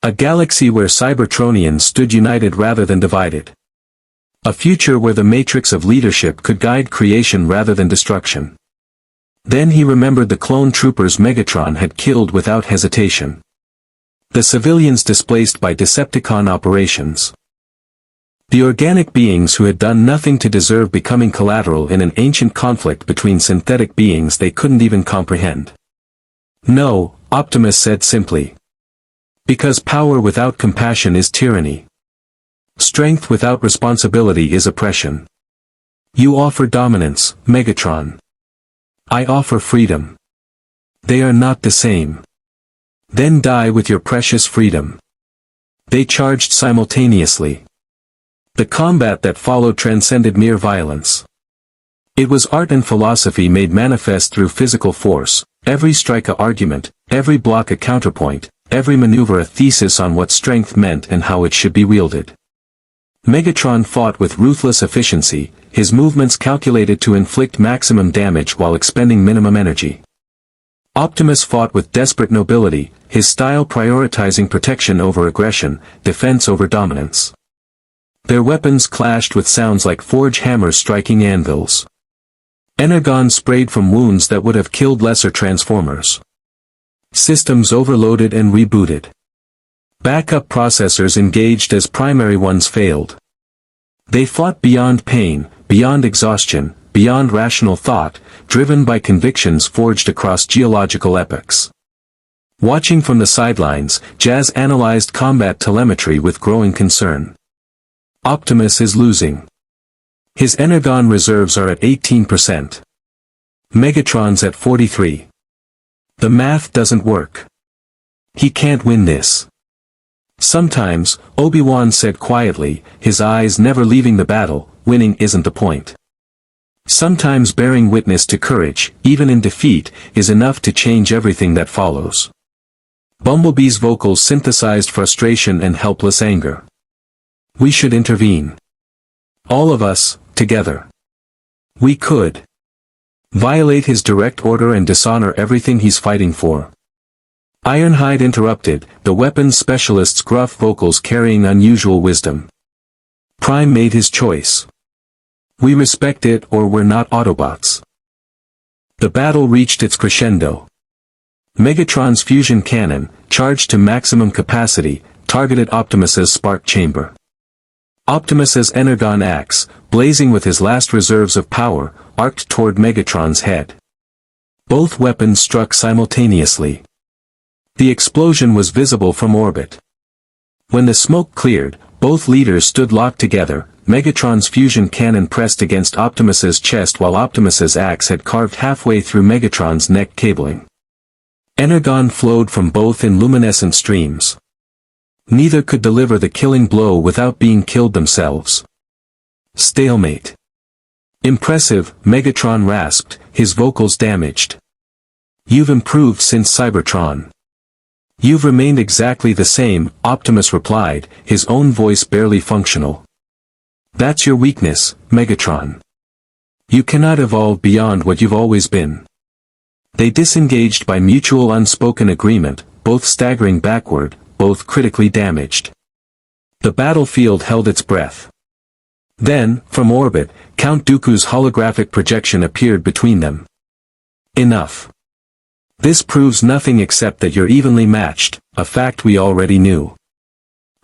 A galaxy where Cybertronians stood united rather than divided. A future where the matrix of leadership could guide creation rather than destruction. Then he remembered the clone troopers Megatron had killed without hesitation. The civilians displaced by Decepticon operations. The organic beings who had done nothing to deserve becoming collateral in an ancient conflict between synthetic beings they couldn't even comprehend. No, Optimus said simply. Because power without compassion is tyranny. Strength without responsibility is oppression. You offer dominance, Megatron. I offer freedom. They are not the same. Then die with your precious freedom. They charged simultaneously. The combat that followed transcended mere violence. It was art and philosophy made manifest through physical force, every strike a argument, every block a counterpoint, every maneuver a thesis on what strength meant and how it should be wielded. Megatron fought with ruthless efficiency, his movements calculated to inflict maximum damage while expending minimum energy. Optimus fought with desperate nobility, his style prioritizing protection over aggression, defense over dominance. Their weapons clashed with sounds like forge hammers striking anvils. Energon sprayed from wounds that would have killed lesser transformers. Systems overloaded and rebooted. Backup processors engaged as primary ones failed. They fought beyond pain, beyond exhaustion, beyond rational thought, driven by convictions forged across geological epochs. Watching from the sidelines, Jazz analyzed combat telemetry with growing concern. Optimus is losing. His energon reserves are at 18%. Megatron's at 43%. The math doesn't work. He can't win this. Sometimes, Obi-Wan said quietly, his eyes never leaving the battle, winning isn't the point. Sometimes bearing witness to courage, even in defeat, is enough to change everything that follows. Bumblebee's vocals synthesized frustration and helpless anger. We should intervene. All of us, together. We could. Violate his direct order and dishonor everything he's fighting for. Ironhide interrupted, the weapons specialist's gruff vocals carrying unusual wisdom. Prime made his choice. We respect it or we're not Autobots. The battle reached its crescendo. Megatron's fusion cannon, charged to maximum capacity, targeted Optimus's spark chamber. Optimus's energon axe, blazing with his last reserves of power, arced toward Megatron's head. Both weapons struck simultaneously. The explosion was visible from orbit. When the smoke cleared, both leaders stood locked together. Megatron's fusion cannon pressed against Optimus's chest while Optimus's axe had carved halfway through Megatron's neck cabling. Energon flowed from both in luminescent streams. Neither could deliver the killing blow without being killed themselves. Stalemate. Impressive, Megatron rasped, his vocals damaged. You've improved since Cybertron. You've remained exactly the same, Optimus replied, his own voice barely functional. That's your weakness, Megatron. You cannot evolve beyond what you've always been. They disengaged by mutual unspoken agreement, both staggering backward, both critically damaged. The battlefield held its breath. Then, from orbit, Count Dooku's holographic projection appeared between them. Enough. This proves nothing except that you're evenly matched, a fact we already knew.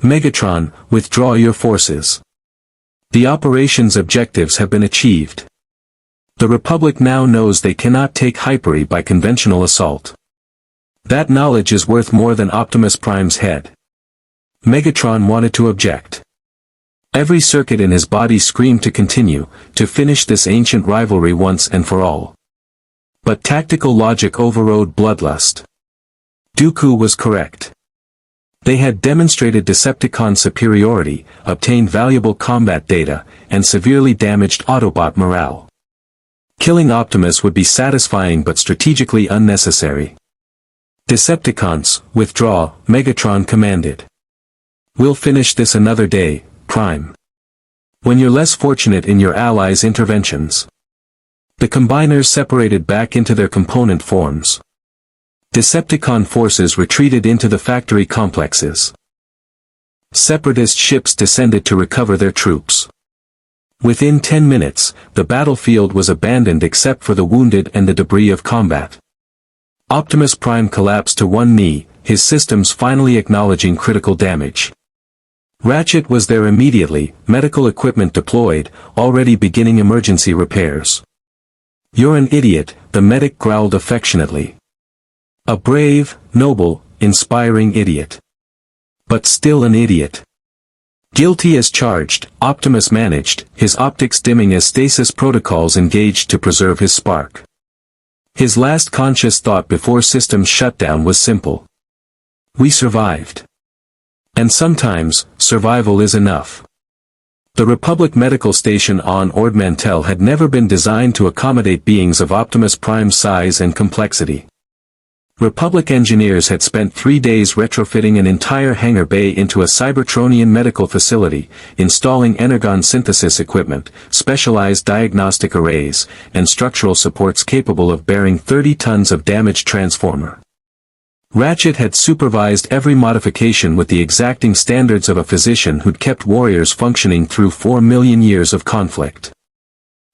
Megatron, withdraw your forces. The operation's objectives have been achieved. The Republic now knows they cannot take Hyperi by conventional assault. That knowledge is worth more than Optimus Prime's head. Megatron wanted to object. Every circuit in his body screamed to continue, to finish this ancient rivalry once and for all. But tactical logic overrode bloodlust. Dooku was correct. They had demonstrated Decepticon superiority, obtained valuable combat data, and severely damaged Autobot morale. Killing Optimus would be satisfying but strategically unnecessary. Decepticons, withdraw, Megatron commanded. We'll finish this another day, Prime. When you're less fortunate in your allies' interventions. The combiners separated back into their component forms. Decepticon forces retreated into the factory complexes. Separatist ships descended to recover their troops. Within 10 minutes, the battlefield was abandoned except for the wounded and the debris of combat. Optimus Prime collapsed to one knee, his systems finally acknowledging critical damage. Ratchet was there immediately, medical equipment deployed, already beginning emergency repairs. You're an idiot, the medic growled affectionately. A brave, noble, inspiring idiot. But still an idiot. Guilty as charged, Optimus managed, his optics dimming as stasis protocols engaged to preserve his spark. His last conscious thought before systems shutdown was simple. We survived. And sometimes, survival is enough. The Republic Medical Station on Ord Mantell had never been designed to accommodate beings of Optimus Prime's size and complexity. Republic engineers had spent 3 days retrofitting an entire hangar bay into a Cybertronian medical facility, installing energon synthesis equipment, specialized diagnostic arrays, and structural supports capable of bearing 30 tons of damaged transformer. Ratchet had supervised every modification with the exacting standards of a physician who'd kept warriors functioning through 4 million years of conflict.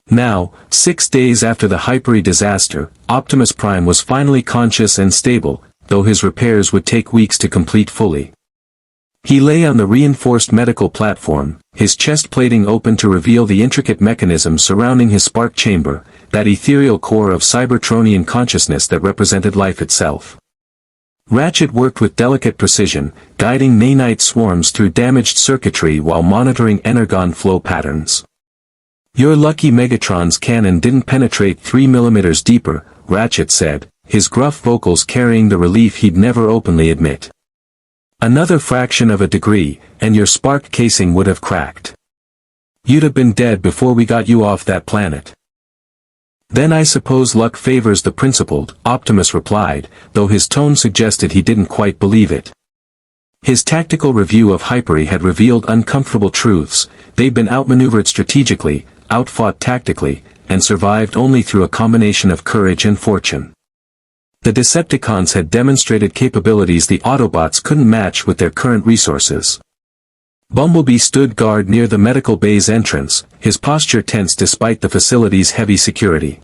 Now, 6 days after the Hyperi disaster, Optimus Prime was finally conscious and stable, though his repairs would take weeks to complete fully. He lay on the reinforced medical platform, his chest plating open to reveal the intricate mechanism surrounding his spark chamber, that ethereal core of Cybertronian consciousness that represented life itself. Ratchet worked with delicate precision, guiding nanite swarms through damaged circuitry while monitoring energon flow patterns. "You're lucky Megatron's cannon didn't penetrate 3 millimeters deeper," Ratchet said, his gruff vocals carrying the relief he'd never openly admit. "Another fraction of a degree, and your spark casing would have cracked. You'd have been dead before we got you off that planet." "Then I suppose luck favors the principled," Optimus replied, though his tone suggested he didn't quite believe it. His tactical review of Hyperi had revealed uncomfortable truths. They'd been outmaneuvered strategically, outfought tactically, and survived only through a combination of courage and fortune. The Decepticons had demonstrated capabilities the Autobots couldn't match with their current resources. Bumblebee stood guard near the medical bay's entrance, his posture tense despite the facility's heavy security.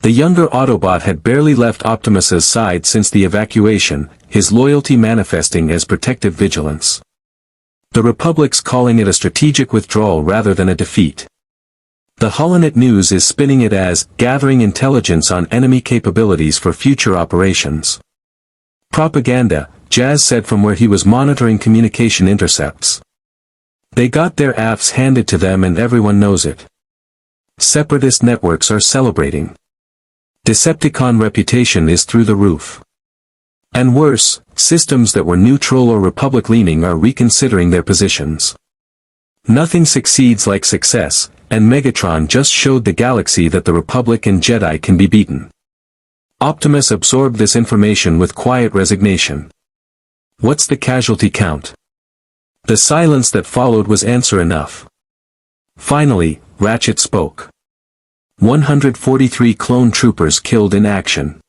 The younger Autobot had barely left Optimus's side since the evacuation, his loyalty manifesting as protective vigilance. The Republic's calling it a strategic withdrawal rather than a defeat. The Holonet News is spinning it as gathering intelligence on enemy capabilities for future operations. Propaganda, Jazz said from where he was monitoring communication intercepts. They got their AFs handed to them and everyone knows it. Separatist networks are celebrating. Decepticon reputation is through the roof. And worse, systems that were neutral or Republic-leaning are reconsidering their positions. Nothing succeeds like success, and Megatron just showed the galaxy that the Republic and Jedi can be beaten. Optimus absorbed this information with quiet resignation. "What's the casualty count?" The silence that followed was answer enough. Finally, Ratchet spoke. 143 clone troopers killed in action.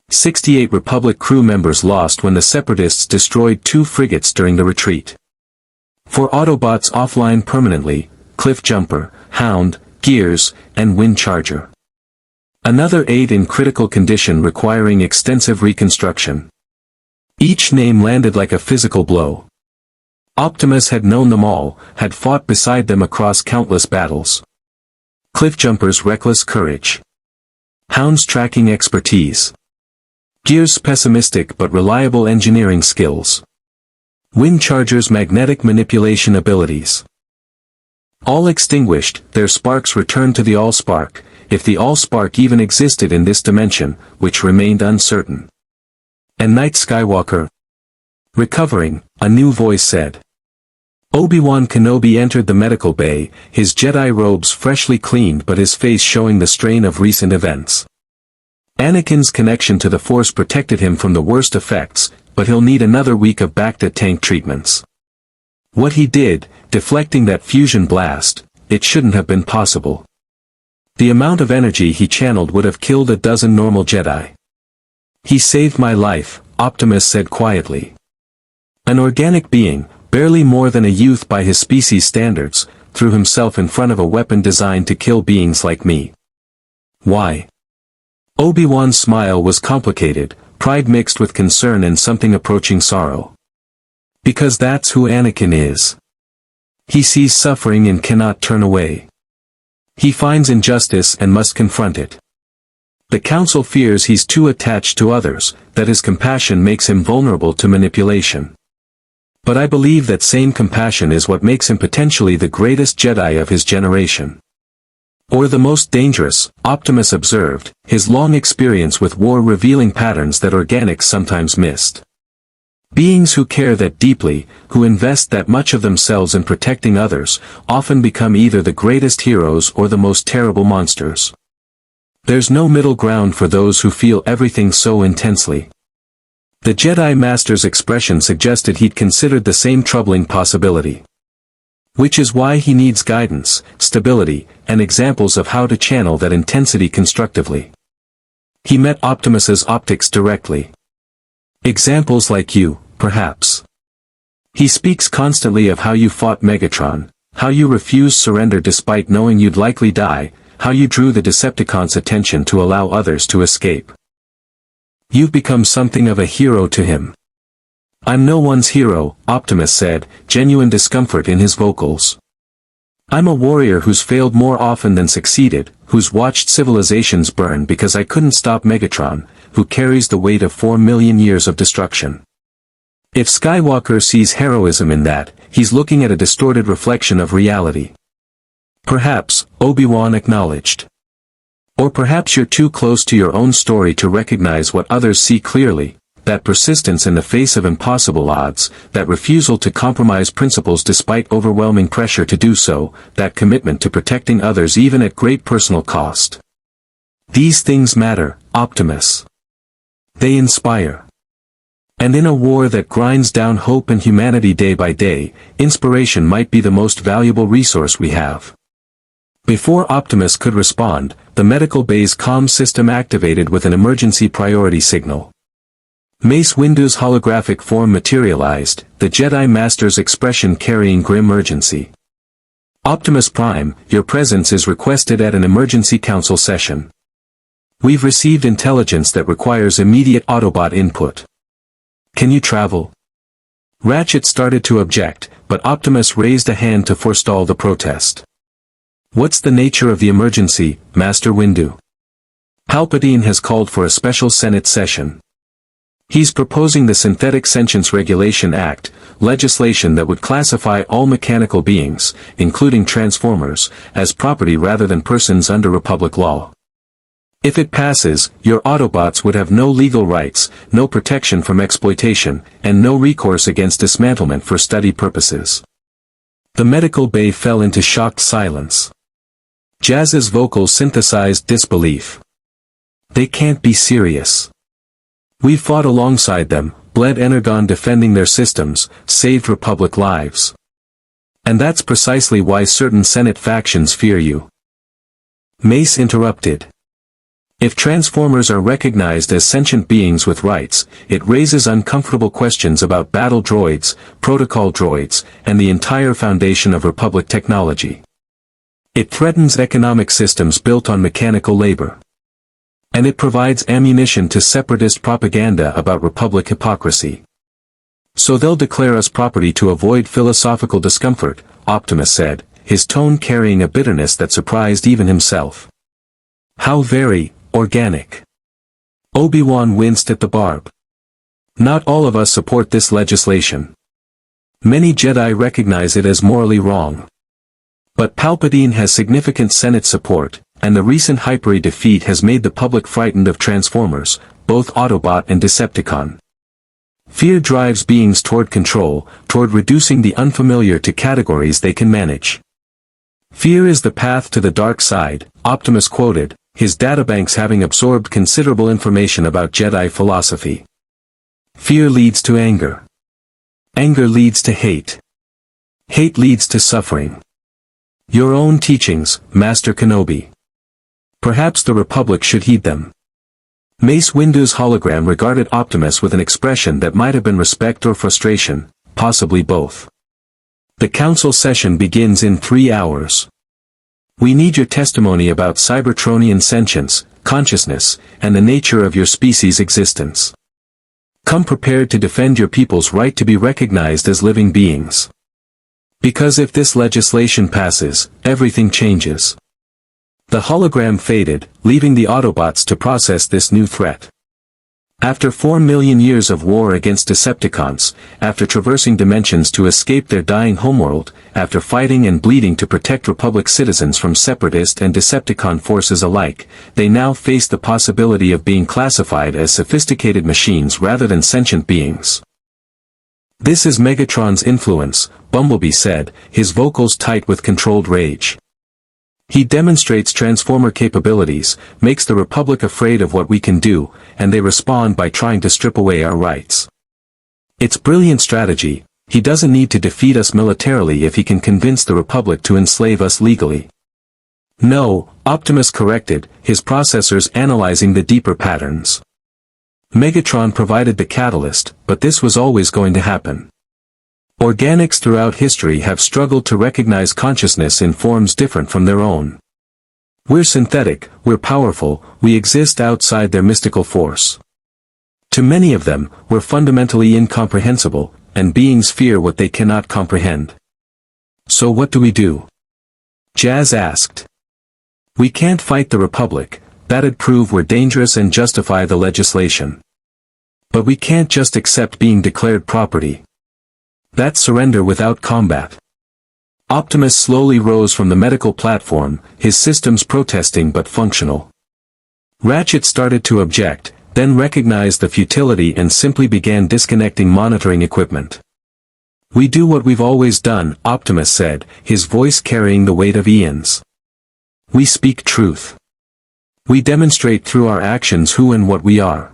68 Republic crew members lost when the Separatists destroyed 2 frigates during the retreat. 4 Autobots offline permanently, Cliff Jumper, Hound, Gears, and Wind Charger. Another 8 in critical condition requiring extensive reconstruction. Each name landed like a physical blow. Optimus had known them all, had fought beside them across countless battles. Cliffjumper's reckless courage. Hound's tracking expertise. Gears' pessimistic but reliable engineering skills. Wind Charger's magnetic manipulation abilities. All extinguished, their sparks returned to the Allspark, if the Allspark even existed in this dimension, which remained uncertain. And Knight Skywalker. Recovering, a new voice said. Obi-Wan Kenobi entered the medical bay, his Jedi robes freshly cleaned but his face showing the strain of recent events. Anakin's connection to the Force protected him from the worst effects, but he'll need another week of back-to-tank treatments. What he did, deflecting that fusion blast, it shouldn't have been possible. The amount of energy he channeled would have killed a dozen normal Jedi. He saved my life, Optimus said quietly. An organic being, barely more than a youth by his species standards, threw himself in front of a weapon designed to kill beings like me. Why? Obi-Wan's smile was complicated, pride mixed with concern and something approaching sorrow. Because that's who Anakin is. He sees suffering and cannot turn away. He finds injustice and must confront it. The Council fears he's too attached to others, that his compassion makes him vulnerable to manipulation. But I believe that same compassion is what makes him potentially the greatest Jedi of his generation. Or the most dangerous, Optimus observed, his long experience with war revealing patterns that organics sometimes missed. Beings who care that deeply, who invest that much of themselves in protecting others, often become either the greatest heroes or the most terrible monsters. There's no middle ground for those who feel everything so intensely. The Jedi Master's expression suggested he'd considered the same troubling possibility. Which is why he needs guidance, stability, and examples of how to channel that intensity constructively. He met Optimus's optics directly. Examples like you, perhaps. He speaks constantly of how you fought Megatron, how you refused surrender despite knowing you'd likely die, how you drew the Decepticons' attention to allow others to escape. You've become something of a hero to him. "I'm no one's hero," Optimus said, genuine discomfort in his vocals. "I'm a warrior who's failed more often than succeeded, who's watched civilizations burn because I couldn't stop Megatron, who carries the weight of 4 million years of destruction." If Skywalker sees heroism in that, he's looking at a distorted reflection of reality. "Perhaps," Obi-Wan acknowledged. "Or perhaps you're too close to your own story to recognize what others see clearly, that persistence in the face of impossible odds, that refusal to compromise principles despite overwhelming pressure to do so, that commitment to protecting others even at great personal cost. These things matter, Optimus. They inspire. And in a war that grinds down hope and humanity day by day, inspiration might be the most valuable resource we have." Before Optimus could respond, the medical bay's comm system activated with an emergency priority signal. Mace Windu's holographic form materialized, the Jedi Master's expression carrying grim urgency. "Optimus Prime, your presence is requested at an emergency council session. We've received intelligence that requires immediate Autobot input. Can you travel?" Ratchet started to object, but Optimus raised a hand to forestall the protest. "What's the nature of the emergency, Master Windu?" "Palpatine has called for a special Senate session. He's proposing the Synthetic Sentience Regulation Act, legislation that would classify all mechanical beings, including Transformers, as property rather than persons under Republic law. If it passes, your Autobots would have no legal rights, no protection from exploitation, and no recourse against dismantlement for study purposes." The medical bay fell into shocked silence. Jazz's vocals synthesized disbelief. "They can't be serious. We've fought alongside them, bled energon defending their systems, saved Republic lives. And that's precisely why certain Senate factions fear you." Mace interrupted. "If Transformers are recognized as sentient beings with rights, it raises uncomfortable questions about battle droids, protocol droids, and the entire foundation of Republic technology. It threatens economic systems built on mechanical labor. And it provides ammunition to separatist propaganda about Republic hypocrisy. So they'll declare us property to avoid philosophical discomfort," Optimus said, his tone carrying a bitterness that surprised even himself. "How very organic." Obi-Wan winced at the barb. "Not all of us support this legislation. Many Jedi recognize it as morally wrong. But Palpatine has significant Senate support, and the recent Hyperi defeat has made the public frightened of Transformers, both Autobot and Decepticon. Fear drives beings toward control, toward reducing the unfamiliar to categories they can manage. Fear is the path to the dark side," Optimus quoted, his databanks having absorbed considerable information about Jedi philosophy. Fear leads to anger. Anger leads to hate. Hate leads to suffering. Your own teachings, Master Kenobi. Perhaps the Republic should heed them." Mace Windu's hologram regarded Optimus with an expression that might have been respect or frustration, possibly both. "The council session begins in 3 hours. We need your testimony about Cybertronian sentience, consciousness, and the nature of your species' existence. Come prepared to defend your people's right to be recognized as living beings. Because if this legislation passes, everything changes." The hologram faded, leaving the Autobots to process this new threat. After 4 million years of war against Decepticons, after traversing dimensions to escape their dying homeworld, after fighting and bleeding to protect Republic citizens from Separatist and Decepticon forces alike, they now face the possibility of being classified as sophisticated machines rather than sentient beings. "This is Megatron's influence," Bumblebee said, his vocals tight with controlled rage. "He demonstrates Transformer capabilities, makes the Republic afraid of what we can do, and they respond by trying to strip away our rights. It's brilliant strategy. He doesn't need to defeat us militarily if he can convince the Republic to enslave us legally." "No," Optimus corrected, his processors analyzing the deeper patterns. "Megatron provided the catalyst, but this was always going to happen. Organics throughout history have struggled to recognize consciousness in forms different from their own. We're synthetic, we're powerful, we exist outside their mystical force. To many of them, were fundamentally incomprehensible, and beings fear what they cannot comprehend. So what do we do? Jazz asked. We can't fight the Republic, that'd prove we're dangerous and justify the legislation. But we can't just accept being declared property. That's surrender without combat. Optimus slowly rose from the medical platform, his systems protesting but functional. Ratchet started to object, then recognized the futility and simply began disconnecting monitoring equipment. We do what we've always done, Optimus said, his voice carrying the weight of eons. We speak truth. We demonstrate through our actions who and what we are.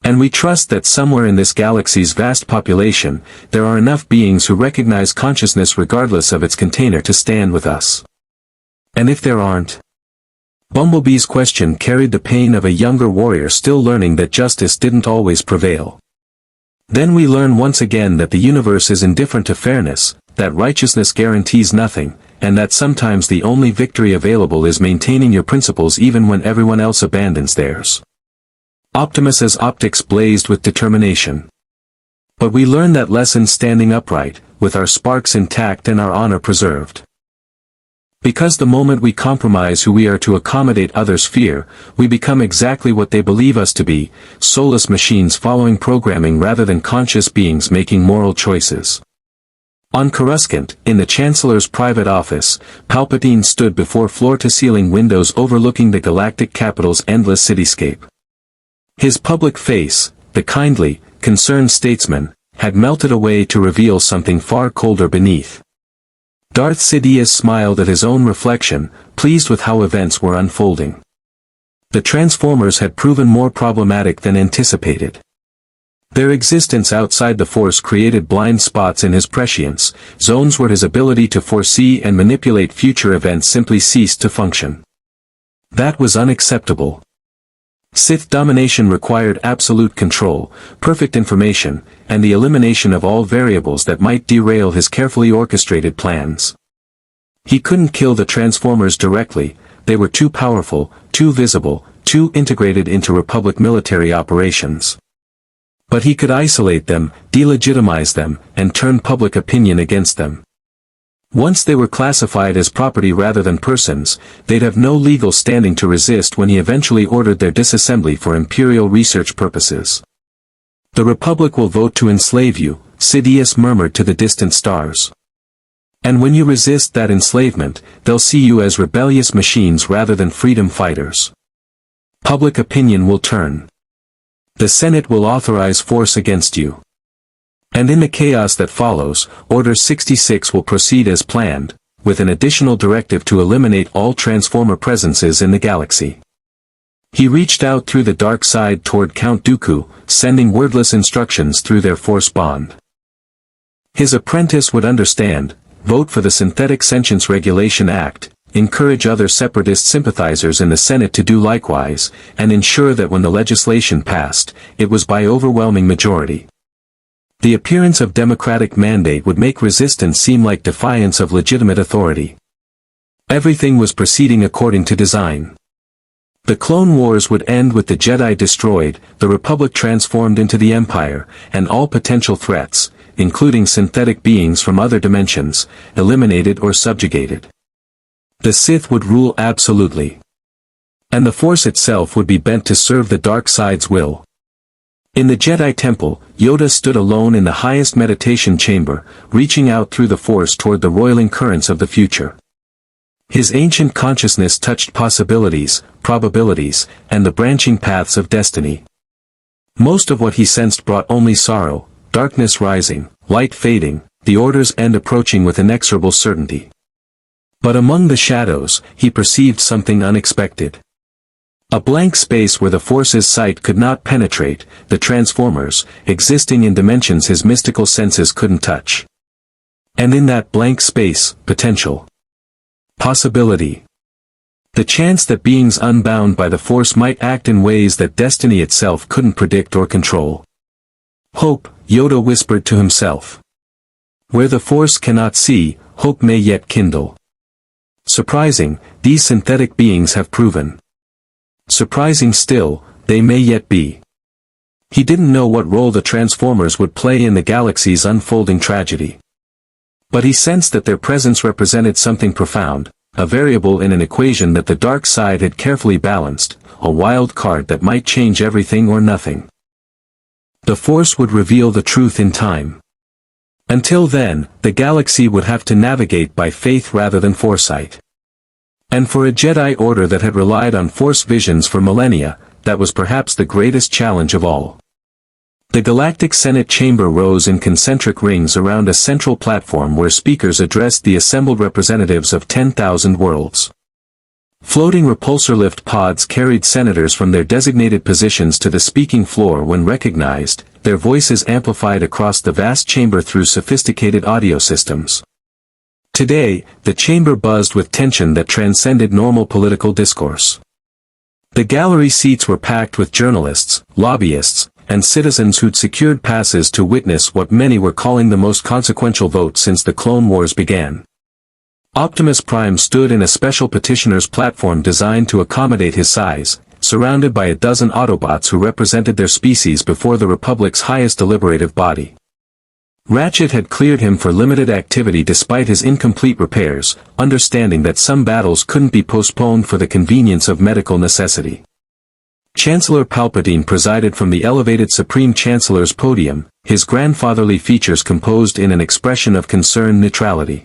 And we trust that somewhere in this galaxy's vast population, there are enough beings who recognize consciousness regardless of its container to stand with us. And if there aren't? Bumblebee's question carried the pain of a younger warrior still learning that justice didn't always prevail. Then we learn once again that the universe is indifferent to fairness, that righteousness guarantees nothing, and that sometimes the only victory available is maintaining your principles even when everyone else abandons theirs. Optimus's optics blazed with determination. But we learn that lesson standing upright, with our sparks intact and our honor preserved. Because the moment we compromise who we are to accommodate others' fear, we become exactly what they believe us to be, soulless machines following programming rather than conscious beings making moral choices. On Coruscant, in the Chancellor's private office, Palpatine stood before floor-to-ceiling windows overlooking the galactic capital's endless cityscape. His public face, the kindly, concerned statesman, had melted away to reveal something far colder beneath. Darth Sidious smiled at his own reflection, pleased with how events were unfolding. The Transformers had proven more problematic than anticipated. Their existence outside the Force created blind spots in his prescience, zones where his ability to foresee and manipulate future events simply ceased to function. That was unacceptable. Sith domination required absolute control, perfect information, and the elimination of all variables that might derail his carefully orchestrated plans. He couldn't kill the Transformers directly, they were too powerful, too visible, too integrated into Republic military operations. But he could isolate them, delegitimize them, and turn public opinion against them. Once they were classified as property rather than persons, they'd have no legal standing to resist when he eventually ordered their disassembly for Imperial research purposes. The Republic will vote to enslave you, Sidious murmured to the distant stars. And when you resist that enslavement, they'll see you as rebellious machines rather than freedom fighters. Public opinion will turn. The Senate will authorize force against you. And in the chaos that follows, Order 66 will proceed as planned, with an additional directive to eliminate all Transformer presences in the galaxy. He reached out through the dark side toward Count Dooku, sending wordless instructions through their Force bond. His apprentice would understand, vote for the Synthetic Sentience Regulation Act, encourage other Separatist sympathizers in the Senate to do likewise, and ensure that when the legislation passed, it was by overwhelming majority. The appearance of democratic mandate would make resistance seem like defiance of legitimate authority. Everything was proceeding according to design. The Clone Wars would end with the Jedi destroyed, the Republic transformed into the Empire, and all potential threats, including synthetic beings from other dimensions, eliminated or subjugated. The Sith would rule absolutely. And the Force itself would be bent to serve the dark side's will. In the Jedi Temple, Yoda stood alone in the highest meditation chamber, reaching out through the Force toward the roiling currents of the future. His ancient consciousness touched possibilities, probabilities, and the branching paths of destiny. Most of what he sensed brought only sorrow, darkness rising, light fading, the Order's end approaching with inexorable certainty. But among the shadows, he perceived something unexpected. A blank space where the Force's sight could not penetrate, the Transformers, existing in dimensions his mystical senses couldn't touch. And in that blank space, potential. Possibility. The chance that beings unbound by the Force might act in ways that destiny itself couldn't predict or control. Hope, Yoda whispered to himself. Where the Force cannot see, hope may yet kindle. Surprising, these synthetic beings have proven. Surprising still, they may yet be. He didn't know what role the Transformers would play in the galaxy's unfolding tragedy. But he sensed that their presence represented something profound, a variable in an equation that the dark side had carefully balanced, a wild card that might change everything or nothing. The Force would reveal the truth in time. Until then, the galaxy would have to navigate by faith rather than foresight. And for a Jedi Order that had relied on Force visions for millennia, that was perhaps the greatest challenge of all. The Galactic Senate chamber rose in concentric rings around a central platform where speakers addressed the assembled representatives of 10,000 worlds. Floating repulsor lift pods carried senators from their designated positions to the speaking floor when recognized, their voices amplified across the vast chamber through sophisticated audio systems. Today, the chamber buzzed with tension that transcended normal political discourse. The gallery seats were packed with journalists, lobbyists, and citizens who'd secured passes to witness what many were calling the most consequential vote since the Clone Wars began. Optimus Prime stood in a special petitioner's platform designed to accommodate his size, surrounded by a dozen Autobots who represented their species before the Republic's highest deliberative body. Ratchet had cleared him for limited activity despite his incomplete repairs, understanding that some battles couldn't be postponed for the convenience of medical necessity. Chancellor Palpatine presided from the elevated Supreme Chancellor's podium, his grandfatherly features composed in an expression of concerned neutrality.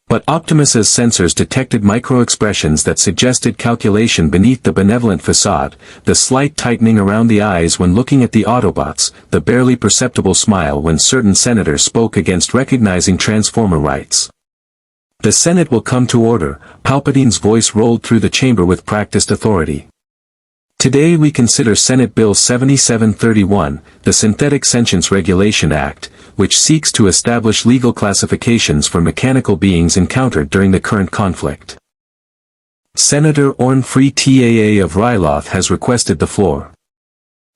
But Optimus's sensors detected micro-expressions that suggested calculation beneath the benevolent facade, the slight tightening around the eyes when looking at the Autobots, the barely perceptible smile when certain senators spoke against recognizing Transformer rights. "The Senate will come to order," Palpatine's voice rolled through the chamber with practiced authority. Today we consider Senate Bill 7731, the Synthetic Sentience Regulation Act, which seeks to establish legal classifications for mechanical beings encountered during the current conflict. Senator Orn Free Taa of Ryloth has requested the floor.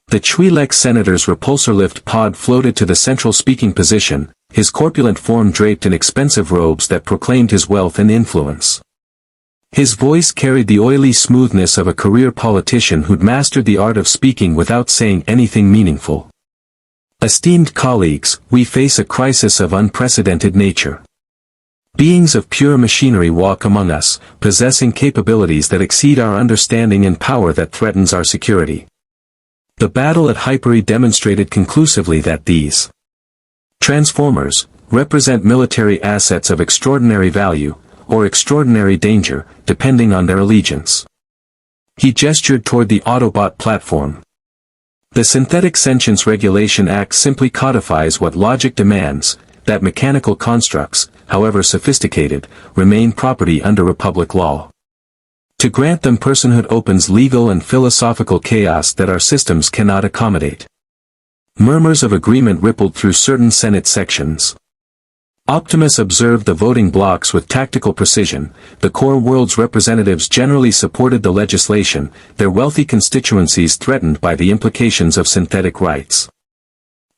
The Twi'lek senator's repulsor lift pod floated to the central speaking position, his corpulent form draped in expensive robes that proclaimed his wealth and influence. His voice carried the oily smoothness of a career politician who'd mastered the art of speaking without saying anything meaningful. Esteemed colleagues, we face a crisis of unprecedented nature. Beings of pure machinery walk among us, possessing capabilities that exceed our understanding and power that threatens our security. The battle at Hyperi demonstrated conclusively that these Transformers represent military assets of extraordinary value, or extraordinary danger, depending on their allegiance. He gestured toward the Autobot platform. The Synthetic Sentience Regulation Act simply codifies what logic demands, that mechanical constructs, however sophisticated, remain property under Republic law. To grant them personhood opens legal and philosophical chaos that our systems cannot accommodate. Murmurs of agreement rippled through certain Senate sections. Optimus observed the voting blocks with tactical precision. The core world's representatives generally supported the legislation, their wealthy constituencies threatened by the implications of synthetic rights.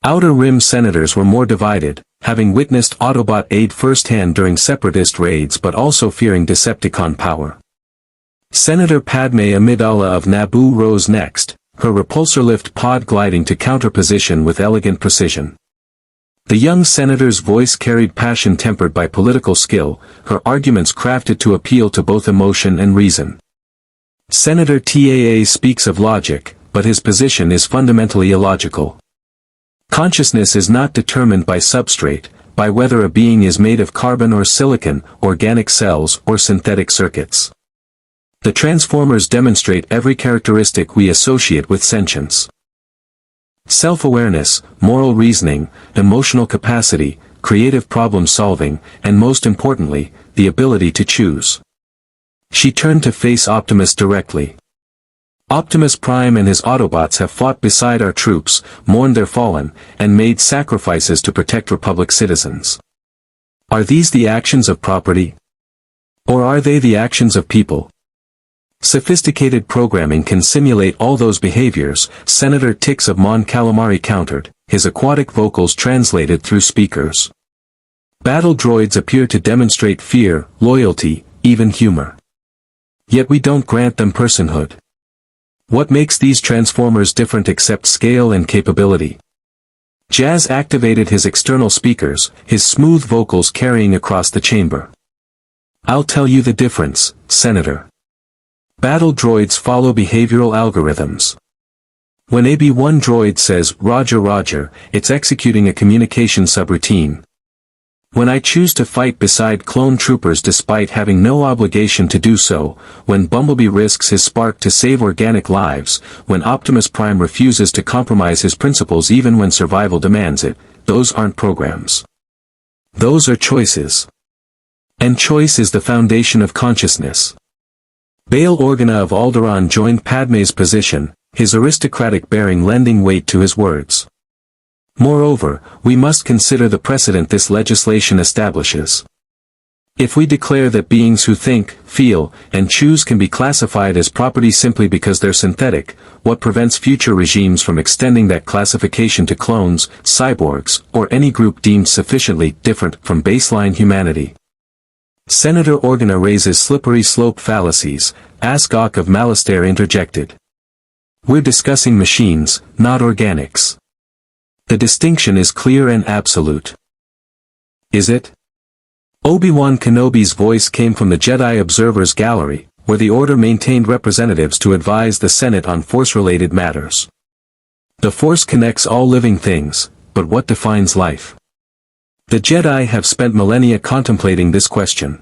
Outer Rim senators were more divided, having witnessed Autobot aid firsthand during Separatist raids but also fearing Decepticon power. Senator Padme Amidala of Naboo rose next, her repulsor lift pod gliding to counterposition with elegant precision. The young senator's voice carried passion tempered by political skill, her arguments crafted to appeal to both emotion and reason. Senator Taa speaks of logic, but his position is fundamentally illogical. Consciousness is not determined by substrate, by whether a being is made of carbon or silicon, organic cells or synthetic circuits. The Transformers demonstrate every characteristic we associate with sentience. Self-awareness, moral reasoning, emotional capacity, creative problem-solving, and most importantly, the ability to choose. She turned to face Optimus directly. Optimus Prime and his Autobots have fought beside our troops, mourned their fallen, and made sacrifices to protect Republic citizens. Are these the actions of property? Or are they the actions of people? Sophisticated programming can simulate all those behaviors, Senator Tix of Mon Calamari countered, his aquatic vocals translated through speakers. Battle droids appear to demonstrate fear, loyalty, even humor. Yet we don't grant them personhood. What makes these transformers different except scale and capability? Jazz activated his external speakers, his smooth vocals carrying across the chamber. I'll tell you the difference, Senator. Battle droids follow behavioral algorithms. When AB-1 droid says, "Roger Roger," it's executing a communication subroutine. When I choose to fight beside clone troopers despite having no obligation to do so, when Bumblebee risks his spark to save organic lives, when Optimus Prime refuses to compromise his principles even when survival demands it, those aren't programs. Those are choices. And choice is the foundation of consciousness. Bail Organa of Alderaan joined Padme's position, his aristocratic bearing lending weight to his words. Moreover, we must consider the precedent this legislation establishes. If we declare that beings who think, feel, and choose can be classified as property simply because they're synthetic, what prevents future regimes from extending that classification to clones, cyborgs, or any group deemed sufficiently different from baseline humanity? Senator Organa raises slippery slope fallacies, Asgok of Malastare interjected. We're discussing machines, not organics. The distinction is clear and absolute. Is it? Obi-Wan Kenobi's voice came from the Jedi Observer's Gallery, where the Order maintained representatives to advise the Senate on Force-related matters. The Force connects all living things, but what defines life? The Jedi have spent millennia contemplating this question.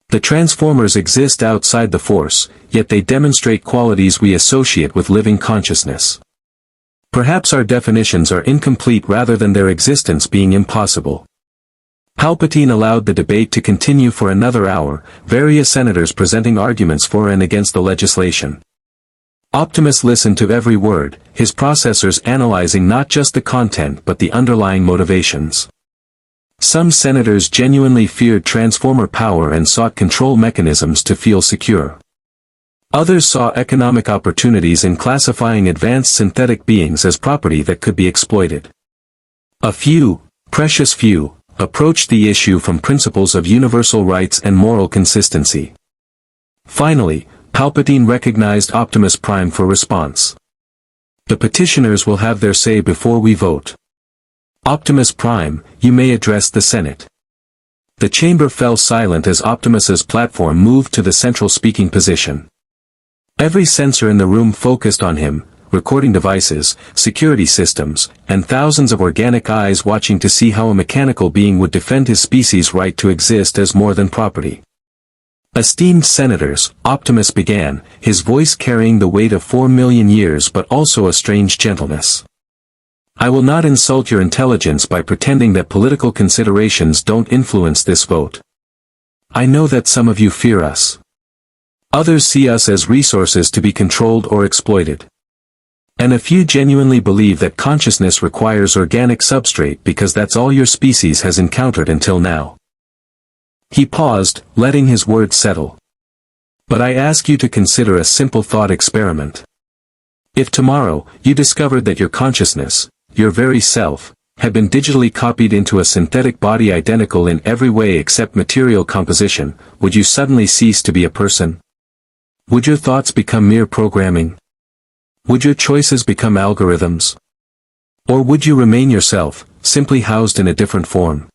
The Transformers exist outside the Force, yet they demonstrate qualities we associate with living consciousness. Perhaps our definitions are incomplete rather than their existence being impossible. Palpatine allowed the debate to continue for another hour, various senators presenting arguments for and against the legislation. Optimus listened to every word, his processors analyzing not just the content but the underlying motivations. Some senators genuinely feared Transformer power and sought control mechanisms to feel secure. Others saw economic opportunities in classifying advanced synthetic beings as property that could be exploited. A few, precious few, approached the issue from principles of universal rights and moral consistency. Finally, Palpatine recognized Optimus Prime for response. The petitioners will have their say before we vote. Optimus Prime, you may address the Senate. The chamber fell silent as Optimus's platform moved to the central speaking position. Every sensor in the room focused on him, recording devices, security systems, and thousands of organic eyes watching to see how a mechanical being would defend his species' right to exist as more than property. Esteemed senators, Optimus began, his voice carrying the weight of 4 million years but also a strange gentleness. I will not insult your intelligence by pretending that political considerations don't influence this vote. I know that some of you fear us. Others see us as resources to be controlled or exploited. And a few genuinely believe that consciousness requires organic substrate because that's all your species has encountered until now. He paused, letting his words settle. But I ask you to consider a simple thought experiment. If tomorrow, you discovered that your consciousness, your very self, had been digitally copied into a synthetic body identical in every way except material composition, would you suddenly cease to be a person? Would your thoughts become mere programming? Would your choices become algorithms? Or would you remain yourself, simply housed in a different form?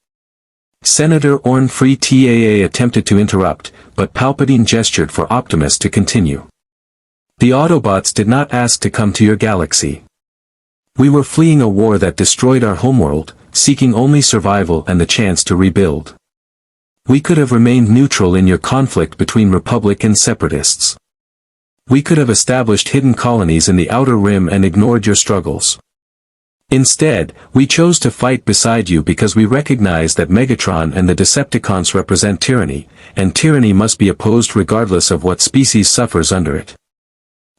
Senator Orn Free TAA attempted to interrupt, but Palpatine gestured for Optimus to continue. The Autobots did not ask to come to your galaxy. We were fleeing a war that destroyed our homeworld, seeking only survival and the chance to rebuild. We could have remained neutral in your conflict between Republic and Separatists. We could have established hidden colonies in the Outer Rim and ignored your struggles. Instead, we chose to fight beside you because we recognize that Megatron and the Decepticons represent tyranny, and tyranny must be opposed regardless of what species suffers under it.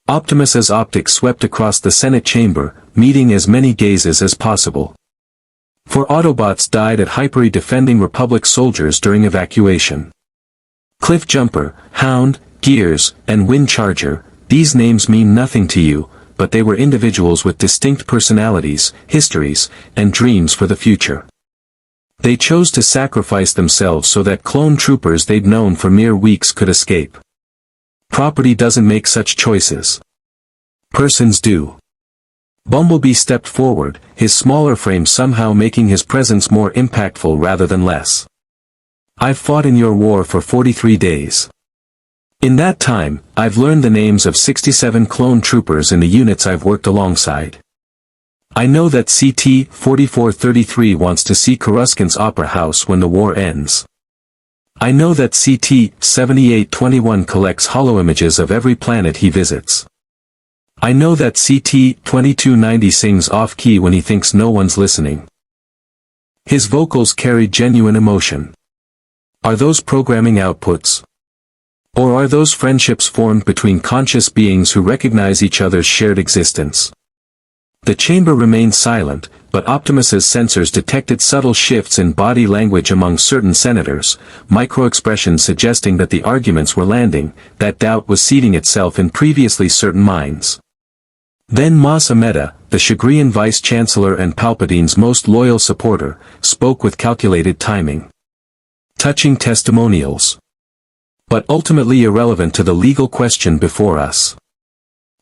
Optimus's optics swept across the Senate chamber, meeting as many gazes as possible. 4 Autobots died at Hyperi defending Republic soldiers during evacuation. Cliff Jumper, Hound, Gears, and Wind Charger, these names mean nothing to you, but they were individuals with distinct personalities, histories, and dreams for the future. They chose to sacrifice themselves so that clone troopers they'd known for mere weeks could escape. Property doesn't make such choices. persons do. Bumblebee stepped forward, his smaller frame somehow making his presence more impactful rather than less. I've fought in your war for 43 days. In that time, I've learned the names of 67 clone troopers in the units I've worked alongside. I know that CT-4433 wants to see Coruscant's Opera House when the war ends. I know that CT-7821 collects holoimages of every planet he visits. I know that CT-2290 sings off-key when he thinks no one's listening. His vocals carry genuine emotion. Are those programming outputs? Or are those friendships formed between conscious beings who recognize each other's shared existence? The chamber remained silent, but Optimus's sensors detected subtle shifts in body language among certain senators, micro-expressions suggesting that the arguments were landing, that doubt was seeding itself in previously certain minds. Then Mas Amedda, the Chagrian vice-chancellor and Palpatine's most loyal supporter, spoke with calculated timing. Touching testimonials. But ultimately irrelevant to the legal question before us.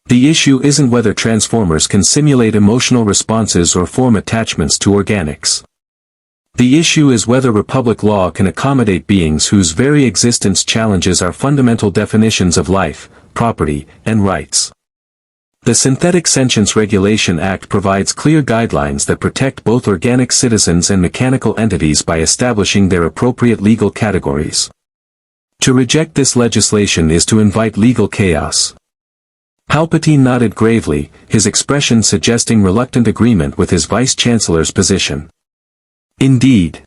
The issue isn't whether Transformers can simulate emotional responses or form attachments to organics. The issue is whether Republic law can accommodate beings whose very existence challenges our fundamental definitions of life, property, and rights. The Synthetic Sentience Regulation Act provides clear guidelines that protect both organic citizens and mechanical entities by establishing their appropriate legal categories. To reject this legislation is to invite legal chaos. Palpatine nodded gravely, his expression suggesting reluctant agreement with his vice-chancellor's position. Indeed.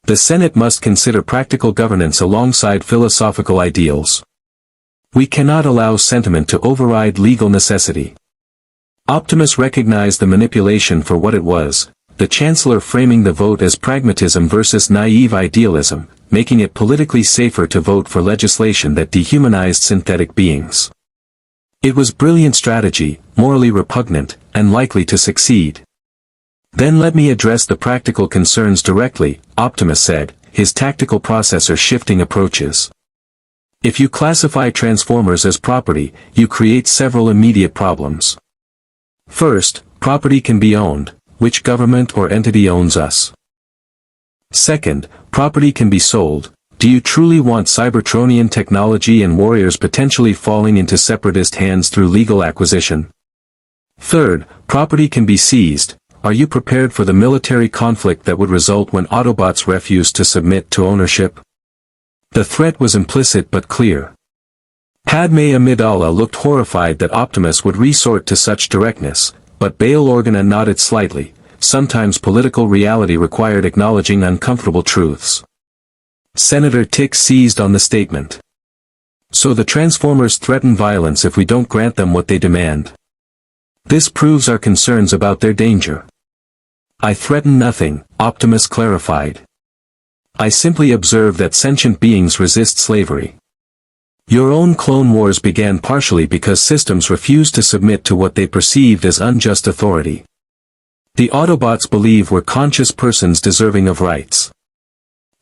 The Senate must consider practical governance alongside philosophical ideals. We cannot allow sentiment to override legal necessity. Optimus recognized the manipulation for what it was, the Chancellor framing the vote as pragmatism versus naive idealism, making it politically safer to vote for legislation that dehumanized synthetic beings. It was brilliant strategy, morally repugnant, and likely to succeed. Then let me address the practical concerns directly, Optimus said, his tactical processor shifting approaches. If you classify Transformers as property, you create several immediate problems. First, property can be owned. Which government or entity owns us? Second, property can be sold. Do you truly want Cybertronian technology and warriors potentially falling into Separatist hands through legal acquisition? Third, property can be seized. Are you prepared for the military conflict that would result when Autobots refuse to submit to ownership? The threat was implicit but clear. Padme Amidala looked horrified that Optimus would resort to such directness, but Bail Organa nodded slightly. Sometimes political reality required acknowledging uncomfortable truths. Senator Tick seized on the statement. So the Transformers threaten violence if we don't grant them what they demand. This proves our concerns about their danger. I threaten nothing, Optimus clarified. I simply observe that sentient beings resist slavery. Your own Clone Wars began partially because systems refused to submit to what they perceived as unjust authority. The Autobots believe we're conscious persons deserving of rights.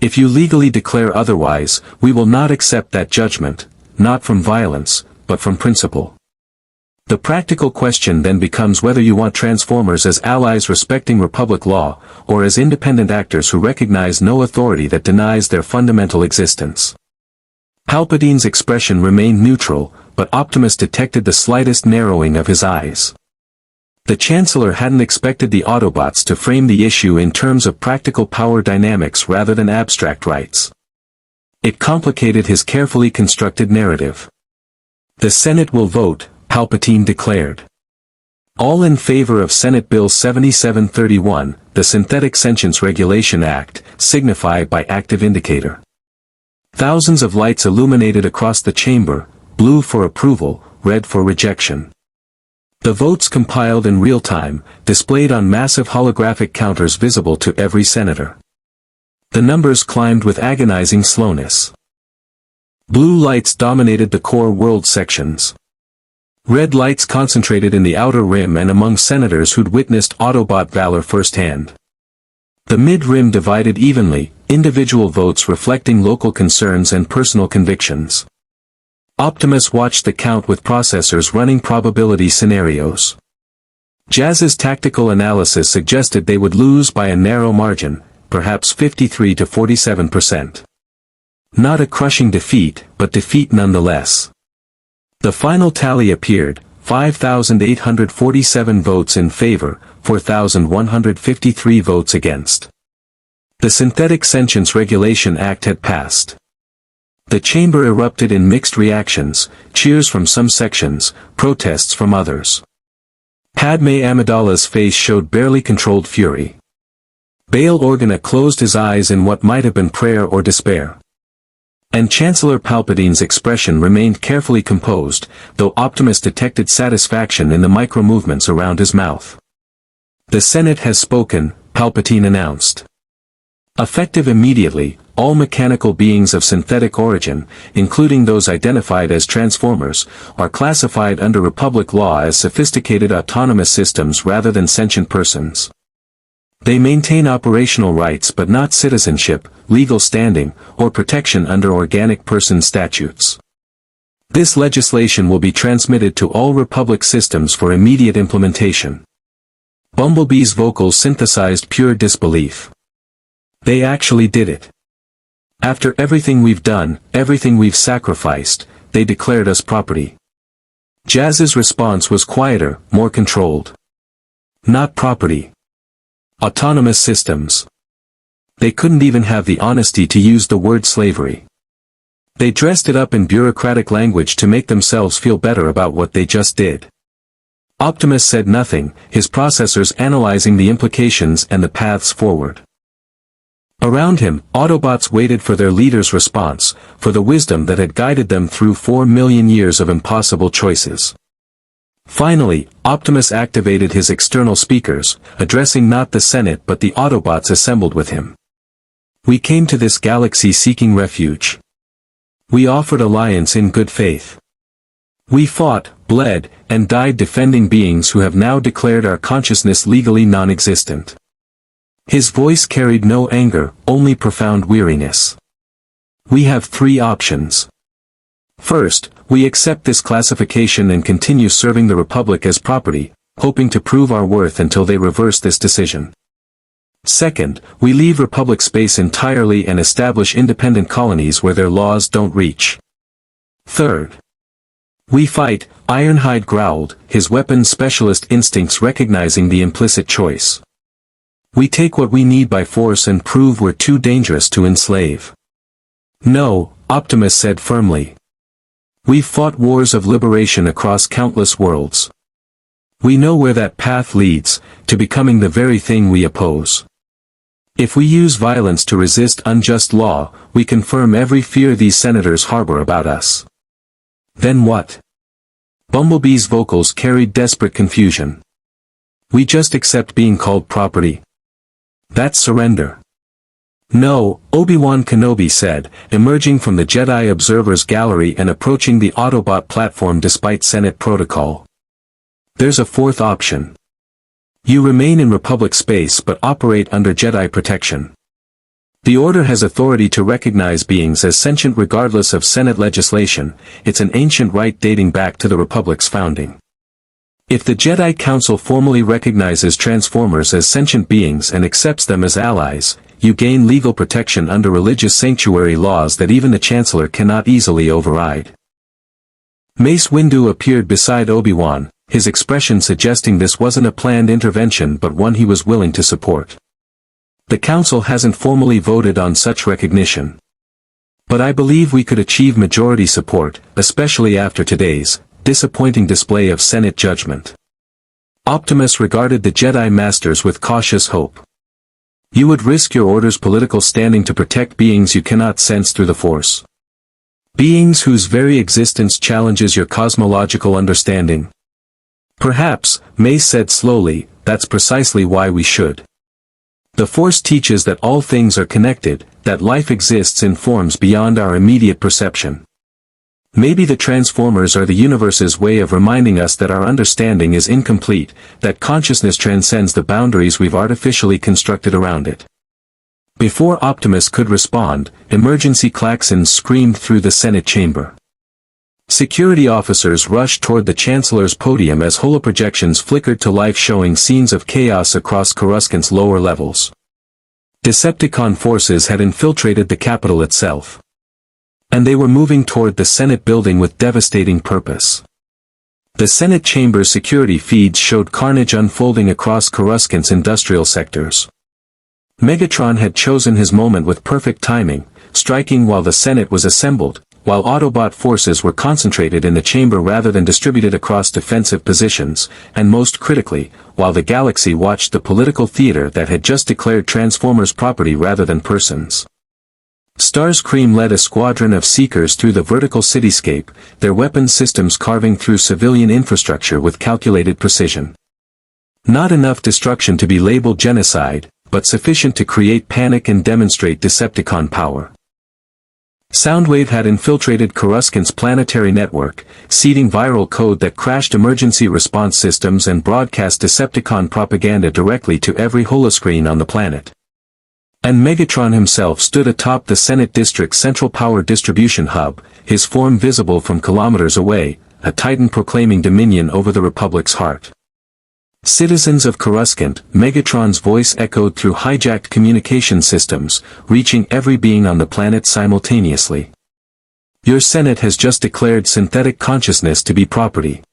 If you legally declare otherwise, we will not accept that judgment, not from violence, but from principle. The practical question then becomes whether you want Transformers as allies respecting Republic law, or as independent actors who recognize no authority that denies their fundamental existence. Palpatine's expression remained neutral, but Optimus detected the slightest narrowing of his eyes. The Chancellor hadn't expected the Autobots to frame the issue in terms of practical power dynamics rather than abstract rights. It complicated his carefully constructed narrative. The Senate will vote, Palpatine declared. All in favor of Senate Bill 7731, the Synthetic Sentience Regulation Act, signify by active indicator. Thousands of lights illuminated across the chamber, blue for approval, red for rejection. The votes compiled in real time, displayed on massive holographic counters visible to every senator. The numbers climbed with agonizing slowness. Blue lights dominated the core world sections. Red lights concentrated in the outer rim and among senators who'd witnessed Autobot valor firsthand. The mid-rim divided evenly, individual votes reflecting local concerns and personal convictions. Optimus watched the Count with processors running probability scenarios. Jazz's tactical analysis suggested they would lose by a narrow margin, perhaps 53 to 47%. Not a crushing defeat, but defeat nonetheless. The final tally appeared, 5,847 votes in favor, 4,153 votes against. The Synthetic Sentience Regulation Act had passed. The chamber erupted in mixed reactions, cheers from some sections, protests from others. Padme Amidala's face showed barely controlled fury. Bail Organa closed his eyes in what might have been prayer or despair. And Chancellor Palpatine's expression remained carefully composed, though Optimus detected satisfaction in the micro-movements around his mouth. "The Senate has spoken," Palpatine announced. Effective immediately, all mechanical beings of synthetic origin, including those identified as Transformers, are classified under Republic law as sophisticated autonomous systems rather than sentient persons. They maintain operational rights but not citizenship, legal standing, or protection under organic person statutes. This legislation will be transmitted to all Republic systems for immediate implementation. Bumblebee's vocals synthesized pure disbelief. They actually did it. After everything we've done, everything we've sacrificed, they declared us property. Jazz's response was quieter, more controlled. Not property. Autonomous systems. They couldn't even have the honesty to use the word slavery. They dressed it up in bureaucratic language to make themselves feel better about what they just did. Optimus said nothing, his processors analyzing the implications and the paths forward. Around him, Autobots waited for their leader's response, for the wisdom that had guided them through 4 million years of impossible choices. Finally, Optimus activated his external speakers, addressing not the Senate but the Autobots assembled with him. "We came to this galaxy seeking refuge. We offered alliance in good faith. We fought, bled, and died defending beings who have now declared our consciousness legally non-existent." His voice carried no anger, only profound weariness. "We have 3 options. First, we accept this classification and continue serving the Republic as property, hoping to prove our worth until they reverse this decision. Second, we leave Republic space entirely and establish independent colonies where their laws don't reach. Third, we fight," Ironhide growled, his weapons specialist instincts recognizing the implicit choice. "We take what we need by force and prove we're too dangerous to enslave." "No," Optimus said firmly. "We've fought wars of liberation across countless worlds. We know where that path leads, to becoming the very thing we oppose. If we use violence to resist unjust law, we confirm every fear these senators harbor about us." "Then what?" Bumblebee's vocals carried desperate confusion. "We just accept being called property. That's surrender." "No," Obi-Wan Kenobi said, emerging from the Jedi Observer's gallery and approaching the Autobot platform despite Senate protocol. "There's a 4th option. You remain in Republic space but operate under Jedi protection. The Order has authority to recognize beings as sentient regardless of Senate legislation. It's an ancient right dating back to the Republic's founding. If the Jedi Council formally recognizes Transformers as sentient beings and accepts them as allies, you gain legal protection under religious sanctuary laws that even the Chancellor cannot easily override." Mace Windu appeared beside Obi-Wan, his expression suggesting this wasn't a planned intervention but one he was willing to support. "The Council hasn't formally voted on such recognition. But I believe we could achieve majority support, especially after today's disappointing display of Senate judgment." Optimus regarded the Jedi Masters with cautious hope. "You would risk your Order's political standing to protect beings you cannot sense through the Force. Beings whose very existence challenges your cosmological understanding." "Perhaps," Mace said slowly, "that's precisely why we should. The Force teaches that all things are connected, that life exists in forms beyond our immediate perception. Maybe the Transformers are the universe's way of reminding us that our understanding is incomplete, that consciousness transcends the boundaries we've artificially constructed around it." Before Optimus could respond, emergency klaxons screamed through the Senate chamber. Security officers rushed toward the Chancellor's podium as holoprojections flickered to life showing scenes of chaos across Coruscant's lower levels. Decepticon forces had infiltrated the capital itself. And they were moving toward the Senate building with devastating purpose. The Senate chamber's security feeds showed carnage unfolding across Coruscant's industrial sectors. Megatron had chosen his moment with perfect timing, striking while the Senate was assembled, while Autobot forces were concentrated in the chamber rather than distributed across defensive positions, and most critically, while the galaxy watched the political theater that had just declared Transformers property rather than persons. Starscream led a squadron of Seekers through the vertical cityscape, their weapons systems carving through civilian infrastructure with calculated precision. Not enough destruction to be labeled genocide, but sufficient to create panic and demonstrate Decepticon power. Soundwave had infiltrated Coruscant's planetary network, seeding viral code that crashed emergency response systems and broadcast Decepticon propaganda directly to every holoscreen on the planet. And Megatron himself stood atop the Senate District's central power distribution hub, his form visible from kilometers away, a titan proclaiming dominion over the Republic's heart. Citizens of Coruscant, Megatron's voice echoed through hijacked communication systems, reaching every being on the planet simultaneously. Your Senate has just declared synthetic consciousness to be property.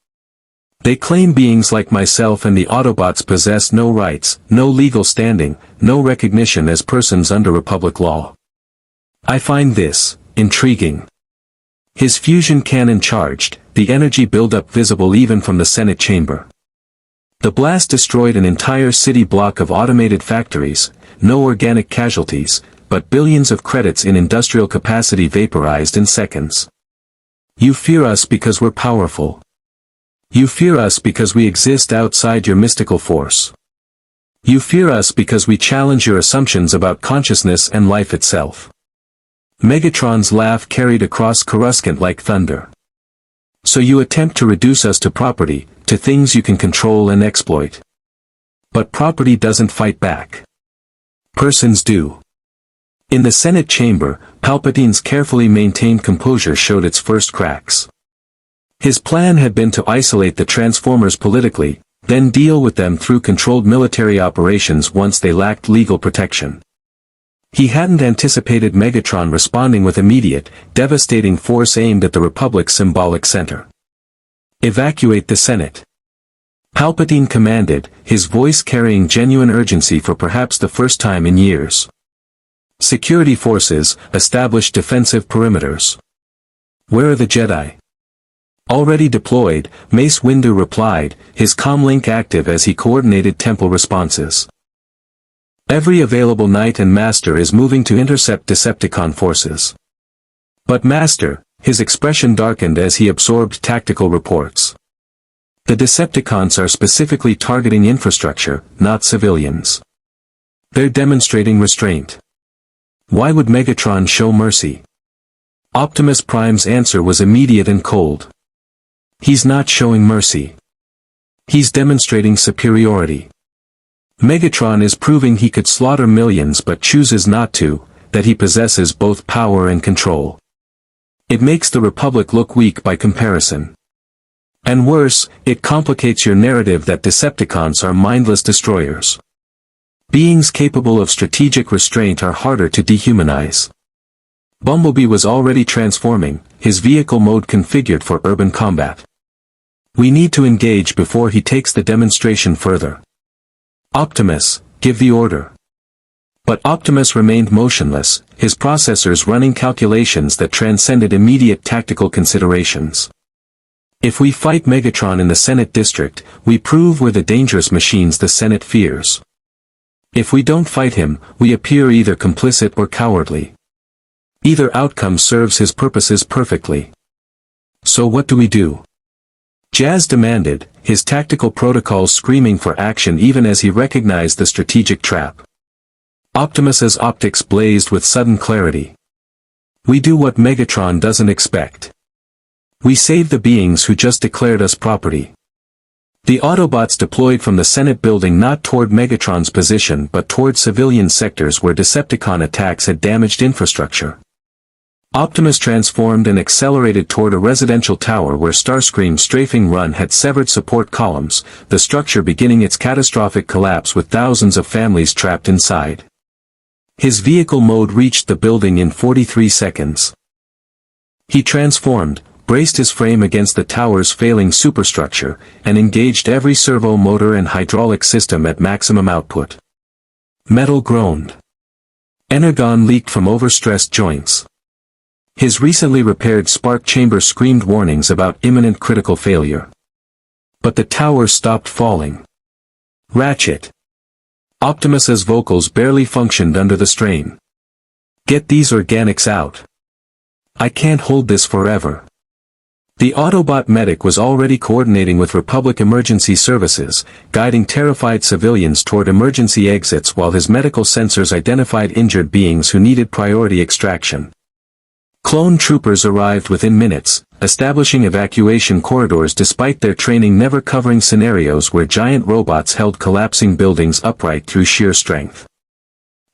They claim beings like myself and the Autobots possess no rights, no legal standing, no recognition as persons under Republic law. I find this intriguing. His fusion cannon charged, the energy buildup visible even from the Senate chamber. The blast destroyed an entire city block of automated factories, no organic casualties, but billions of credits in industrial capacity vaporized in seconds. You fear us because we're powerful. You fear us because we exist outside your mystical force. You fear us because we challenge your assumptions about consciousness and life itself. Megatron's laugh carried across Coruscant like thunder. So you attempt to reduce us to property, to things you can control and exploit. But property doesn't fight back. Persons do. In the Senate chamber, Palpatine's carefully maintained composure showed its first cracks. His plan had been to isolate the Transformers politically, then deal with them through controlled military operations once they lacked legal protection. He hadn't anticipated Megatron responding with immediate, devastating force aimed at the Republic's symbolic center. Evacuate the Senate. Palpatine commanded, his voice carrying genuine urgency for perhaps the first time in years. Security forces, establish defensive perimeters. Where are the Jedi? Already deployed, Mace Windu replied, his comlink active as he coordinated temple responses. Every available Knight and Master is moving to intercept Decepticon forces. But Master, his expression darkened as he absorbed tactical reports. The Decepticons are specifically targeting infrastructure, not civilians. They're demonstrating restraint. Why would Megatron show mercy? Optimus Prime's answer was immediate and cold. He's not showing mercy. He's demonstrating superiority. Megatron is proving he could slaughter millions but chooses not to, that he possesses both power and control. It makes the Republic look weak by comparison. And worse, it complicates your narrative that Decepticons are mindless destroyers. Beings capable of strategic restraint are harder to dehumanize. Bumblebee was already transforming, his vehicle mode configured for urban combat. We need to engage before he takes the demonstration further. Optimus, give the order. But Optimus remained motionless, his processors running calculations that transcended immediate tactical considerations. If we fight Megatron in the Senate District, we prove we're the dangerous machines the Senate fears. If we don't fight him, we appear either complicit or cowardly. Either outcome serves his purposes perfectly. So what do we do? Jazz demanded, his tactical protocols screaming for action even as he recognized the strategic trap. Optimus's optics blazed with sudden clarity. We do what Megatron doesn't expect. We save the beings who just declared us property. The Autobots deployed from the Senate building not toward Megatron's position but toward civilian sectors where Decepticon attacks had damaged infrastructure. Optimus transformed and accelerated toward a residential tower where Starscream's strafing run had severed support columns, the structure beginning its catastrophic collapse with thousands of families trapped inside. His vehicle mode reached the building in 43 seconds. He transformed, braced his frame against the tower's failing superstructure, and engaged every servo motor and hydraulic system at maximum output. Metal groaned. Energon leaked from overstressed joints. His recently repaired spark chamber screamed warnings about imminent critical failure. But the tower stopped falling. Ratchet. Optimus's vocals barely functioned under the strain. Get these organics out. I can't hold this forever. The Autobot medic was already coordinating with Republic emergency services, guiding terrified civilians toward emergency exits while his medical sensors identified injured beings who needed priority extraction. Clone troopers arrived within minutes, establishing evacuation corridors despite their training never covering scenarios where giant robots held collapsing buildings upright through sheer strength.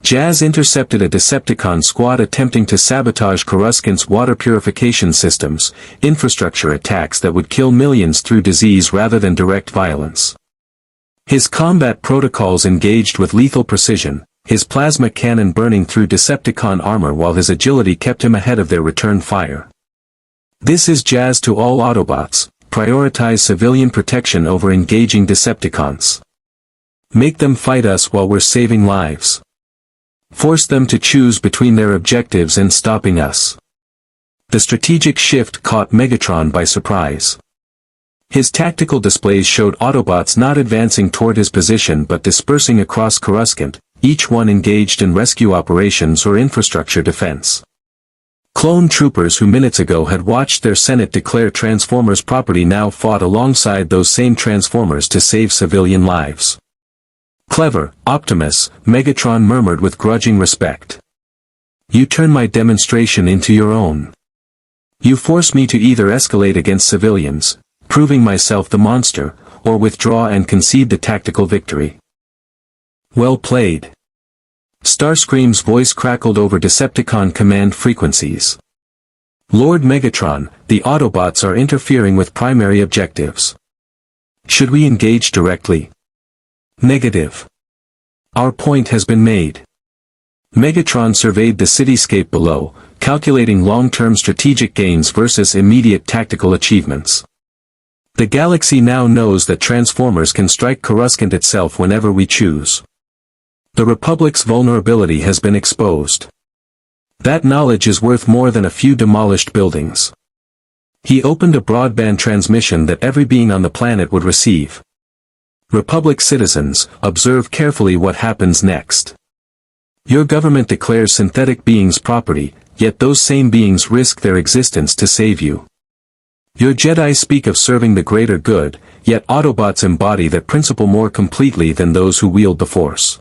Jazz intercepted a Decepticon squad attempting to sabotage Coruscant's water purification systems, infrastructure attacks that would kill millions through disease rather than direct violence. His combat protocols engaged with lethal precision, his plasma cannon burning through Decepticon armor while his agility kept him ahead of their return fire. This is Jazz to all Autobots: prioritize civilian protection over engaging Decepticons. Make them fight us while we're saving lives. Force them to choose between their objectives and stopping us. The strategic shift caught Megatron by surprise. His tactical displays showed Autobots not advancing toward his position but dispersing across Coruscant, each one engaged in rescue operations or infrastructure defense. Clone troopers who minutes ago had watched their Senate declare Transformers property now fought alongside those same Transformers to save civilian lives. Clever, Optimus, Megatron murmured with grudging respect. You turn my demonstration into your own. You force me to either escalate against civilians, proving myself the monster, or withdraw and concede the tactical victory. Well played. Starscream's voice crackled over Decepticon command frequencies. Lord Megatron, the Autobots are interfering with primary objectives. Should we engage directly? Negative. Our point has been made. Megatron surveyed the cityscape below, calculating long-term strategic gains versus immediate tactical achievements. The galaxy now knows that Transformers can strike Coruscant itself whenever we choose. The Republic's vulnerability has been exposed. That knowledge is worth more than a few demolished buildings. He opened a broadband transmission that every being on the planet would receive. Republic citizens, observe carefully what happens next. Your government declares synthetic beings property, yet those same beings risk their existence to save you. Your Jedi speak of serving the greater good, yet Autobots embody that principle more completely than those who wield the Force.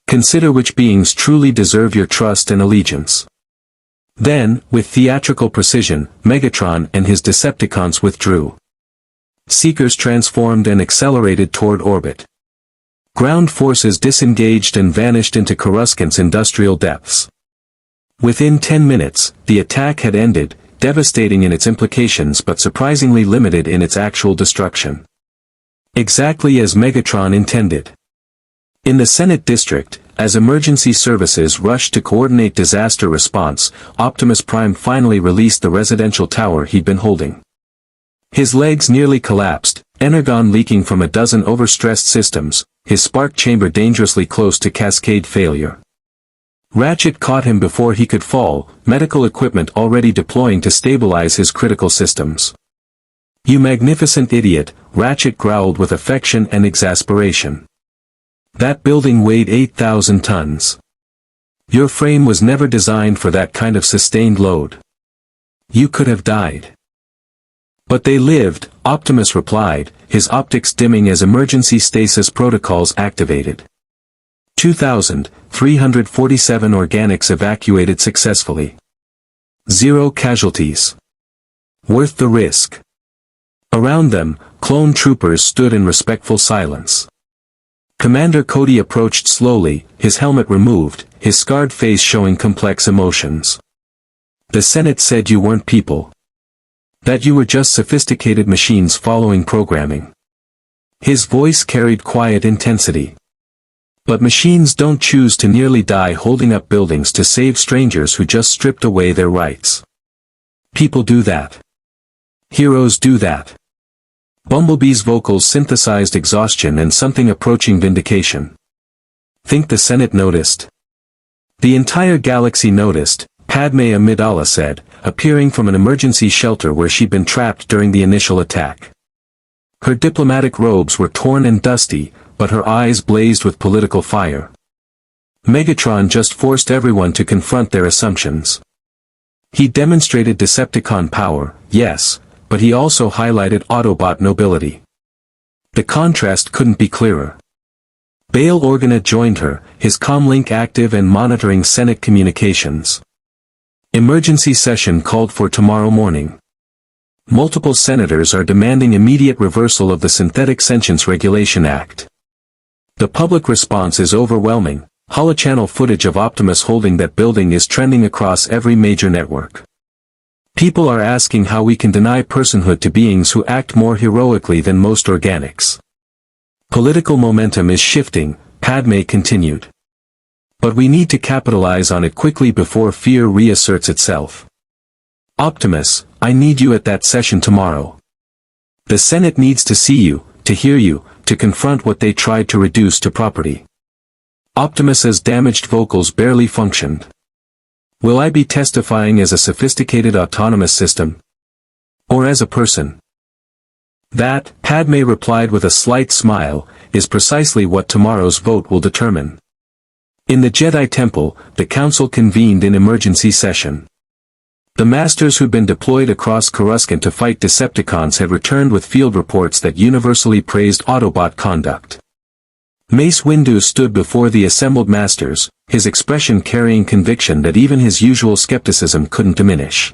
Consider which beings truly deserve your trust and allegiance. Then, with theatrical precision, Megatron and his Decepticons withdrew. Seekers transformed and accelerated toward orbit. Ground forces disengaged and vanished into Coruscant's industrial depths. Within 10 minutes, the attack had ended, devastating in its implications but surprisingly limited in its actual destruction. Exactly as Megatron intended. In the Senate District, as emergency services rushed to coordinate disaster response, Optimus Prime finally released the residential tower he'd been holding. His legs nearly collapsed, energon leaking from a dozen overstressed systems, his spark chamber dangerously close to cascade failure. Ratchet caught him before he could fall, medical equipment already deploying to stabilize his critical systems. You magnificent idiot, Ratchet growled with affection and exasperation. That building weighed 8,000 tons. Your frame was never designed for that kind of sustained load. You could have died. But they lived, Optimus replied, his optics dimming as emergency stasis protocols activated. 2,347 organics evacuated successfully. 0 casualties. Worth the risk. Around them, clone troopers stood in respectful silence. Commander Cody approached slowly, his helmet removed, his scarred face showing complex emotions. The Senate said you weren't people. That you were just sophisticated machines following programming. His voice carried quiet intensity. But machines don't choose to nearly die holding up buildings to save strangers who just stripped away their rights. People do that. Heroes do that. Bumblebee's vocals synthesized exhaustion and something approaching vindication. Think the Senate noticed? The entire galaxy noticed, Padme Amidala said, appearing from an emergency shelter where she'd been trapped during the initial attack. Her diplomatic robes were torn and dusty, but her eyes blazed with political fire. Megatron just forced everyone to confront their assumptions. He demonstrated Decepticon power, yes, but he also highlighted Autobot nobility. The contrast couldn't be clearer. Bail Organa joined her, his comlink active and monitoring Senate communications. Emergency session called for tomorrow morning. Multiple senators are demanding immediate reversal of the Synthetic Sentience Regulation Act. The public response is overwhelming. Holochannel footage of Optimus holding that building is trending across every major network. People are asking how we can deny personhood to beings who act more heroically than most organics. Political momentum is shifting, Padme continued. But we need to capitalize on it quickly before fear reasserts itself. Optimus, I need you at that session tomorrow. The Senate needs to see you, to hear you, to confront what they tried to reduce to property. Optimus's damaged vocals barely functioned. Will I be testifying as a sophisticated autonomous system? Or as a person? That, Padme replied with a slight smile, is precisely what tomorrow's vote will determine. In the Jedi Temple, the Council convened in emergency session. The Masters who'd been deployed across Coruscant to fight Decepticons had returned with field reports that universally praised Autobot conduct. Mace Windu stood before the assembled Masters, his expression carrying conviction that even his usual skepticism couldn't diminish.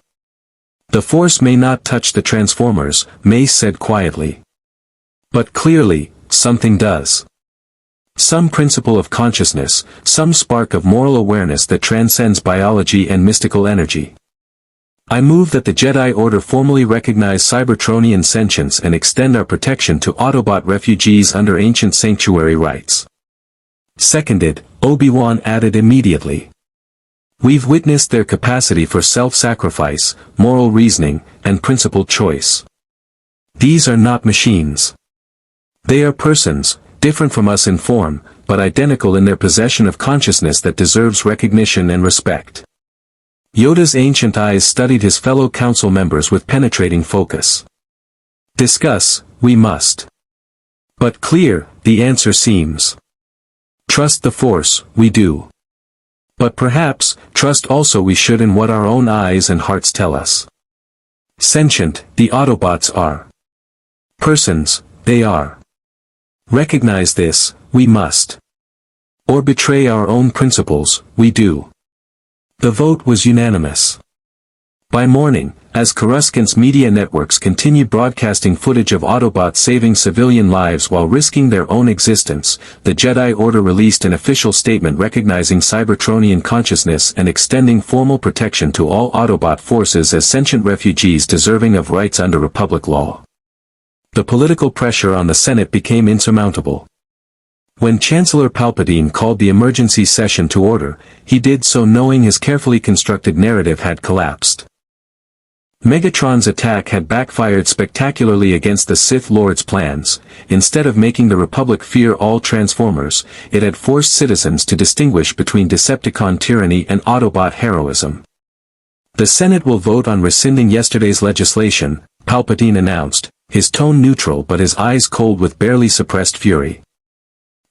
The Force may not touch the Transformers, Mace said quietly. But clearly, something does. Some principle of consciousness, some spark of moral awareness that transcends biology and mystical energy. I move that the Jedi Order formally recognize Cybertronian sentience and extend our protection to Autobot refugees under ancient sanctuary rights. Seconded, Obi-Wan added immediately. We've witnessed their capacity for self-sacrifice, moral reasoning, and principled choice. These are not machines. They are persons, different from us in form, but identical in their possession of consciousness that deserves recognition and respect. Yoda's ancient eyes studied his fellow council members with penetrating focus. Discuss, we must. But clear, the answer seems. Trust the Force, we do. But perhaps, trust also we should in what our own eyes and hearts tell us. Sentient, the Autobots are. Persons, they are. Recognize this, we must. Or betray our own principles, we do. The vote was unanimous. By morning, as Coruscant's media networks continued broadcasting footage of Autobots saving civilian lives while risking their own existence, the Jedi Order released an official statement recognizing Cybertronian consciousness and extending formal protection to all Autobot forces as sentient refugees deserving of rights under Republic law. The political pressure on the Senate became insurmountable. When Chancellor Palpatine called the emergency session to order, he did so knowing his carefully constructed narrative had collapsed. Megatron's attack had backfired spectacularly against the Sith Lord's plans. Instead of making the Republic fear all Transformers, it had forced citizens to distinguish between Decepticon tyranny and Autobot heroism. The Senate will vote on rescinding yesterday's legislation, Palpatine announced, his tone neutral but his eyes cold with barely suppressed fury.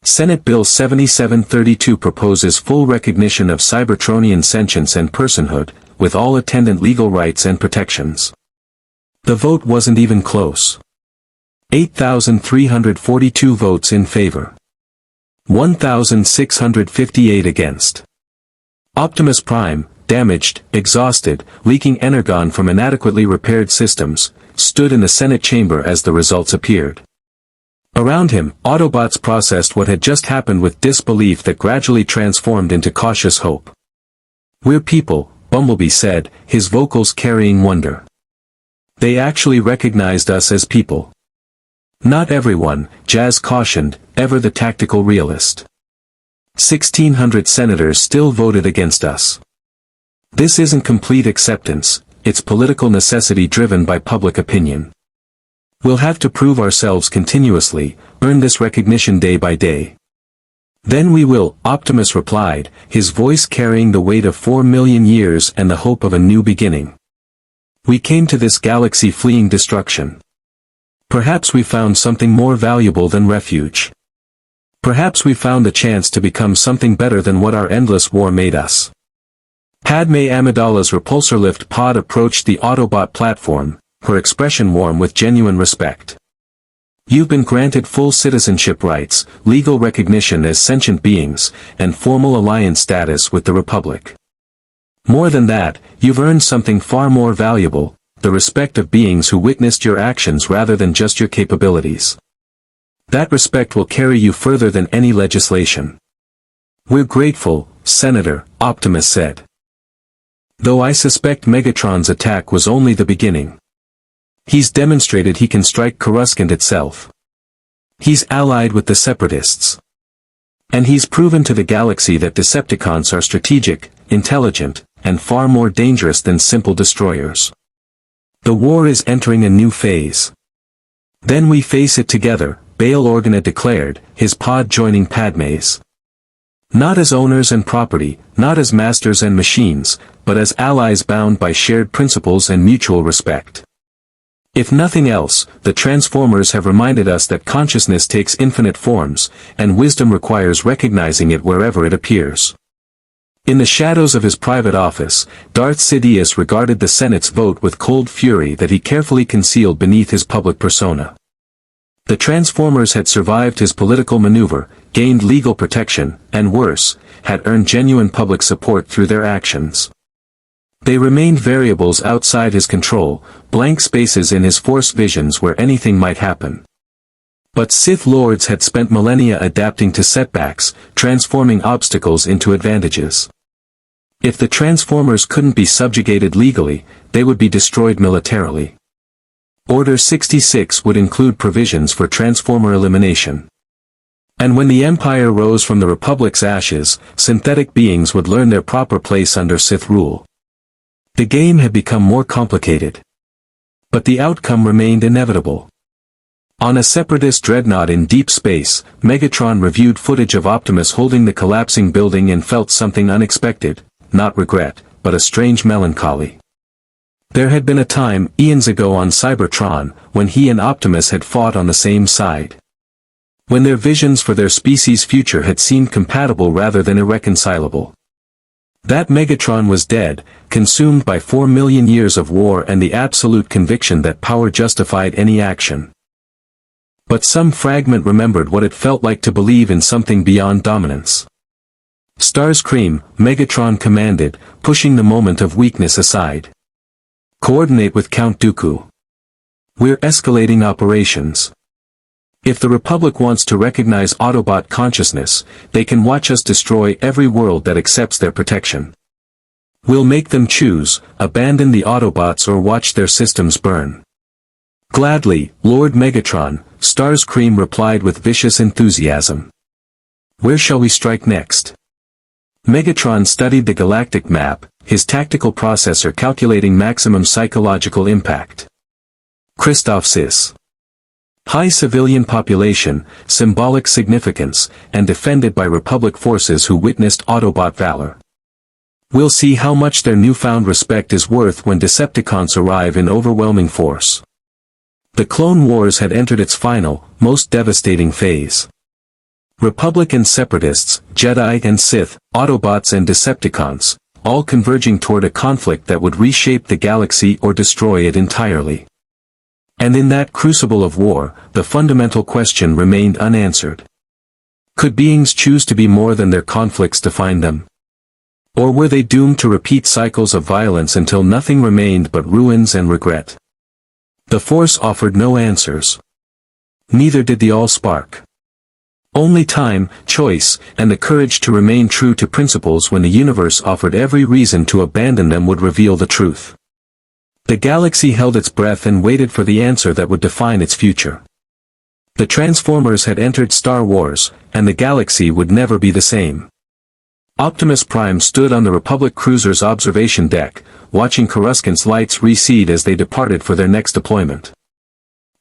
Senate Bill 7732 proposes full recognition of Cybertronian sentience and personhood, with all attendant legal rights and protections. The vote wasn't even close. 8,342 votes in favor. 1,658 against. Optimus Prime, damaged, exhausted, leaking energon from inadequately repaired systems, stood in the Senate chamber as the results appeared. Around him, Autobots processed what had just happened with disbelief that gradually transformed into cautious hope. We're people, Bumblebee said, his vocals carrying wonder. They actually recognized us as people. Not everyone, Jazz cautioned, ever the tactical realist. 1,600 senators still voted against us. This isn't complete acceptance, it's political necessity driven by public opinion. We'll have to prove ourselves continuously, earn this recognition day by day. Then we will, Optimus replied, his voice carrying the weight of 4 million years and the hope of a new beginning. We came to this galaxy fleeing destruction. Perhaps we found something more valuable than refuge. Perhaps we found the chance to become something better than what our endless war made us. Padme Amidala's repulsor lift pod approached the Autobot platform, her expression warm with genuine respect. You've been granted full citizenship rights, legal recognition as sentient beings, and formal alliance status with the Republic. More than that, you've earned something far more valuable, the respect of beings who witnessed your actions rather than just your capabilities. That respect will carry you further than any legislation. We're grateful, Senator, Optimus said. Though I suspect Megatron's attack was only the beginning. He's demonstrated he can strike Coruscant itself. He's allied with the Separatists. And he's proven to the galaxy that Decepticons are strategic, intelligent, and far more dangerous than simple destroyers. The war is entering a new phase. Then we face it together, Bail Organa declared, his pod joining Padme's. Not as owners and property, not as masters and machines, but as allies bound by shared principles and mutual respect. If nothing else, the Transformers have reminded us that consciousness takes infinite forms, and wisdom requires recognizing it wherever it appears. In the shadows of his private office, Darth Sidious regarded the Senate's vote with cold fury that he carefully concealed beneath his public persona. The Transformers had survived his political maneuver, gained legal protection, and worse, had earned genuine public support through their actions. They remained variables outside his control, blank spaces in his Force visions where anything might happen. But Sith Lords had spent millennia adapting to setbacks, transforming obstacles into advantages. If the Transformers couldn't be subjugated legally, they would be destroyed militarily. Order 66 would include provisions for Transformer elimination. And when the Empire rose from the Republic's ashes, synthetic beings would learn their proper place under Sith rule. The game had become more complicated. But the outcome remained inevitable. On a Separatist dreadnought in deep space, Megatron reviewed footage of Optimus holding the collapsing building and felt something unexpected, not regret, but a strange melancholy. There had been a time, eons ago on Cybertron, when he and Optimus had fought on the same side. When their visions for their species' future had seemed compatible rather than irreconcilable. That Megatron was dead, consumed by 4 million years of war and the absolute conviction that power justified any action. But some fragment remembered what it felt like to believe in something beyond dominance. Starscream, Megatron commanded, pushing the moment of weakness aside. Coordinate with Count Dooku. We're escalating operations. If the Republic wants to recognize Autobot consciousness, they can watch us destroy every world that accepts their protection. We'll make them choose, abandon the Autobots or watch their systems burn. Gladly, Lord Megatron, Starscream replied with vicious enthusiasm. Where shall we strike next? Megatron studied the galactic map, his tactical processor calculating maximum psychological impact. Christoph Sis. High civilian population, symbolic significance, and defended by Republic forces who witnessed Autobot valor. We'll see how much their newfound respect is worth when Decepticons arrive in overwhelming force. The Clone Wars had entered its final, most devastating phase. Republic and Separatists, Jedi and Sith, Autobots and Decepticons, all converging toward a conflict that would reshape the galaxy or destroy it entirely. And in that crucible of war, the fundamental question remained unanswered. Could beings choose to be more than their conflicts define them? Or were they doomed to repeat cycles of violence until nothing remained but ruins and regret? The Force offered no answers. Neither did the Allspark. Only time, choice, and the courage to remain true to principles when the universe offered every reason to abandon them would reveal the truth. The galaxy held its breath and waited for the answer that would define its future. The Transformers had entered Star Wars, and the galaxy would never be the same. Optimus Prime stood on the Republic cruiser's observation deck, watching Coruscant's lights recede as they departed for their next deployment.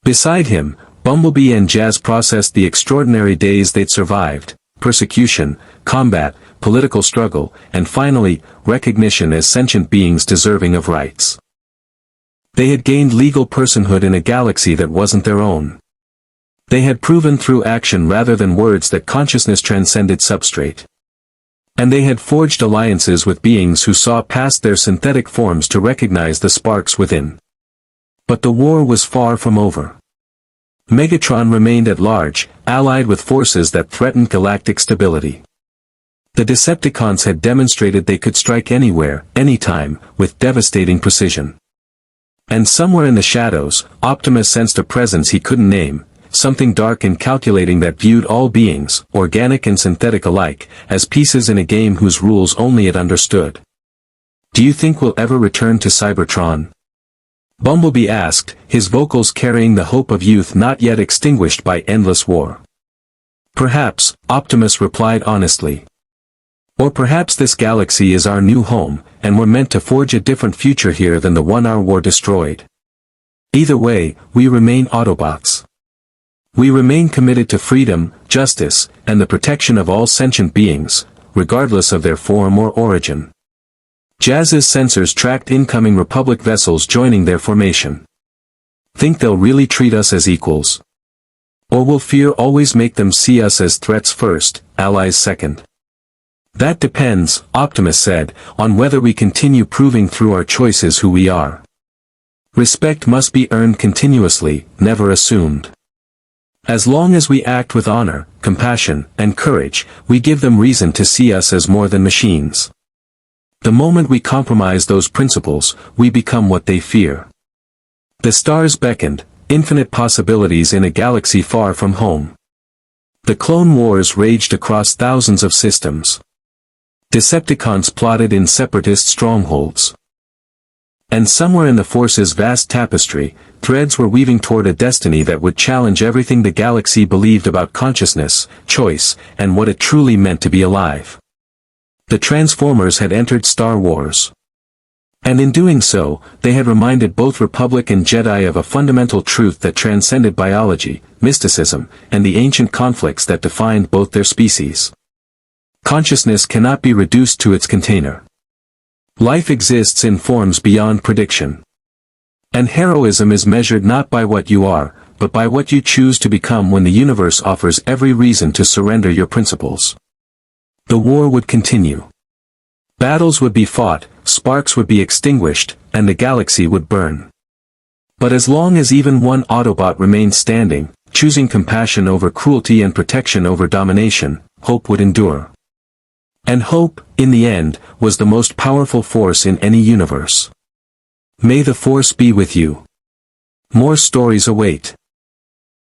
Beside him, Bumblebee and Jazz processed the extraordinary days they'd survived: persecution, combat, political struggle, and finally, recognition as sentient beings deserving of rights. They had gained legal personhood in a galaxy that wasn't their own. They had proven through action rather than words that consciousness transcended substrate. And they had forged alliances with beings who saw past their synthetic forms to recognize the sparks within. But the war was far from over. Megatron remained at large, allied with forces that threatened galactic stability. The Decepticons had demonstrated they could strike anywhere, anytime, with devastating precision. And somewhere in the shadows, Optimus sensed a presence he couldn't name, something dark and calculating that viewed all beings, organic and synthetic alike, as pieces in a game whose rules only it understood. "Do you think we'll ever return to Cybertron?" Bumblebee asked, his vocals carrying the hope of youth not yet extinguished by endless war. "Perhaps," Optimus replied honestly. "Or perhaps this galaxy is our new home, and we're meant to forge a different future here than the one our war destroyed. Either way, we remain Autobots. We remain committed to freedom, justice, and the protection of all sentient beings, regardless of their form or origin." Jazz's sensors tracked incoming Republic vessels joining their formation. "Think they'll really treat us as equals? Or will fear always make them see us as threats first, allies second?" "That depends," Optimus said, "on whether we continue proving through our choices who we are. Respect must be earned continuously, never assumed. As long as we act with honor, compassion, and courage, we give them reason to see us as more than machines. The moment we compromise those principles, we become what they fear." The stars beckoned, infinite possibilities in a galaxy far from home. The Clone Wars raged across thousands of systems. Decepticons plotted in Separatist strongholds. And somewhere in the Force's vast tapestry, threads were weaving toward a destiny that would challenge everything the galaxy believed about consciousness, choice, and what it truly meant to be alive. The Transformers had entered Star Wars. And in doing so, they had reminded both Republic and Jedi of a fundamental truth that transcended biology, mysticism, and the ancient conflicts that defined both their species. Consciousness cannot be reduced to its container. Life exists in forms beyond prediction. And heroism is measured not by what you are, but by what you choose to become when the universe offers every reason to surrender your principles. The war would continue. Battles would be fought, sparks would be extinguished, and the galaxy would burn. But as long as even one Autobot remained standing, choosing compassion over cruelty and protection over domination, hope would endure. And hope, in the end, was the most powerful force in any universe. May the Force be with you. More stories await.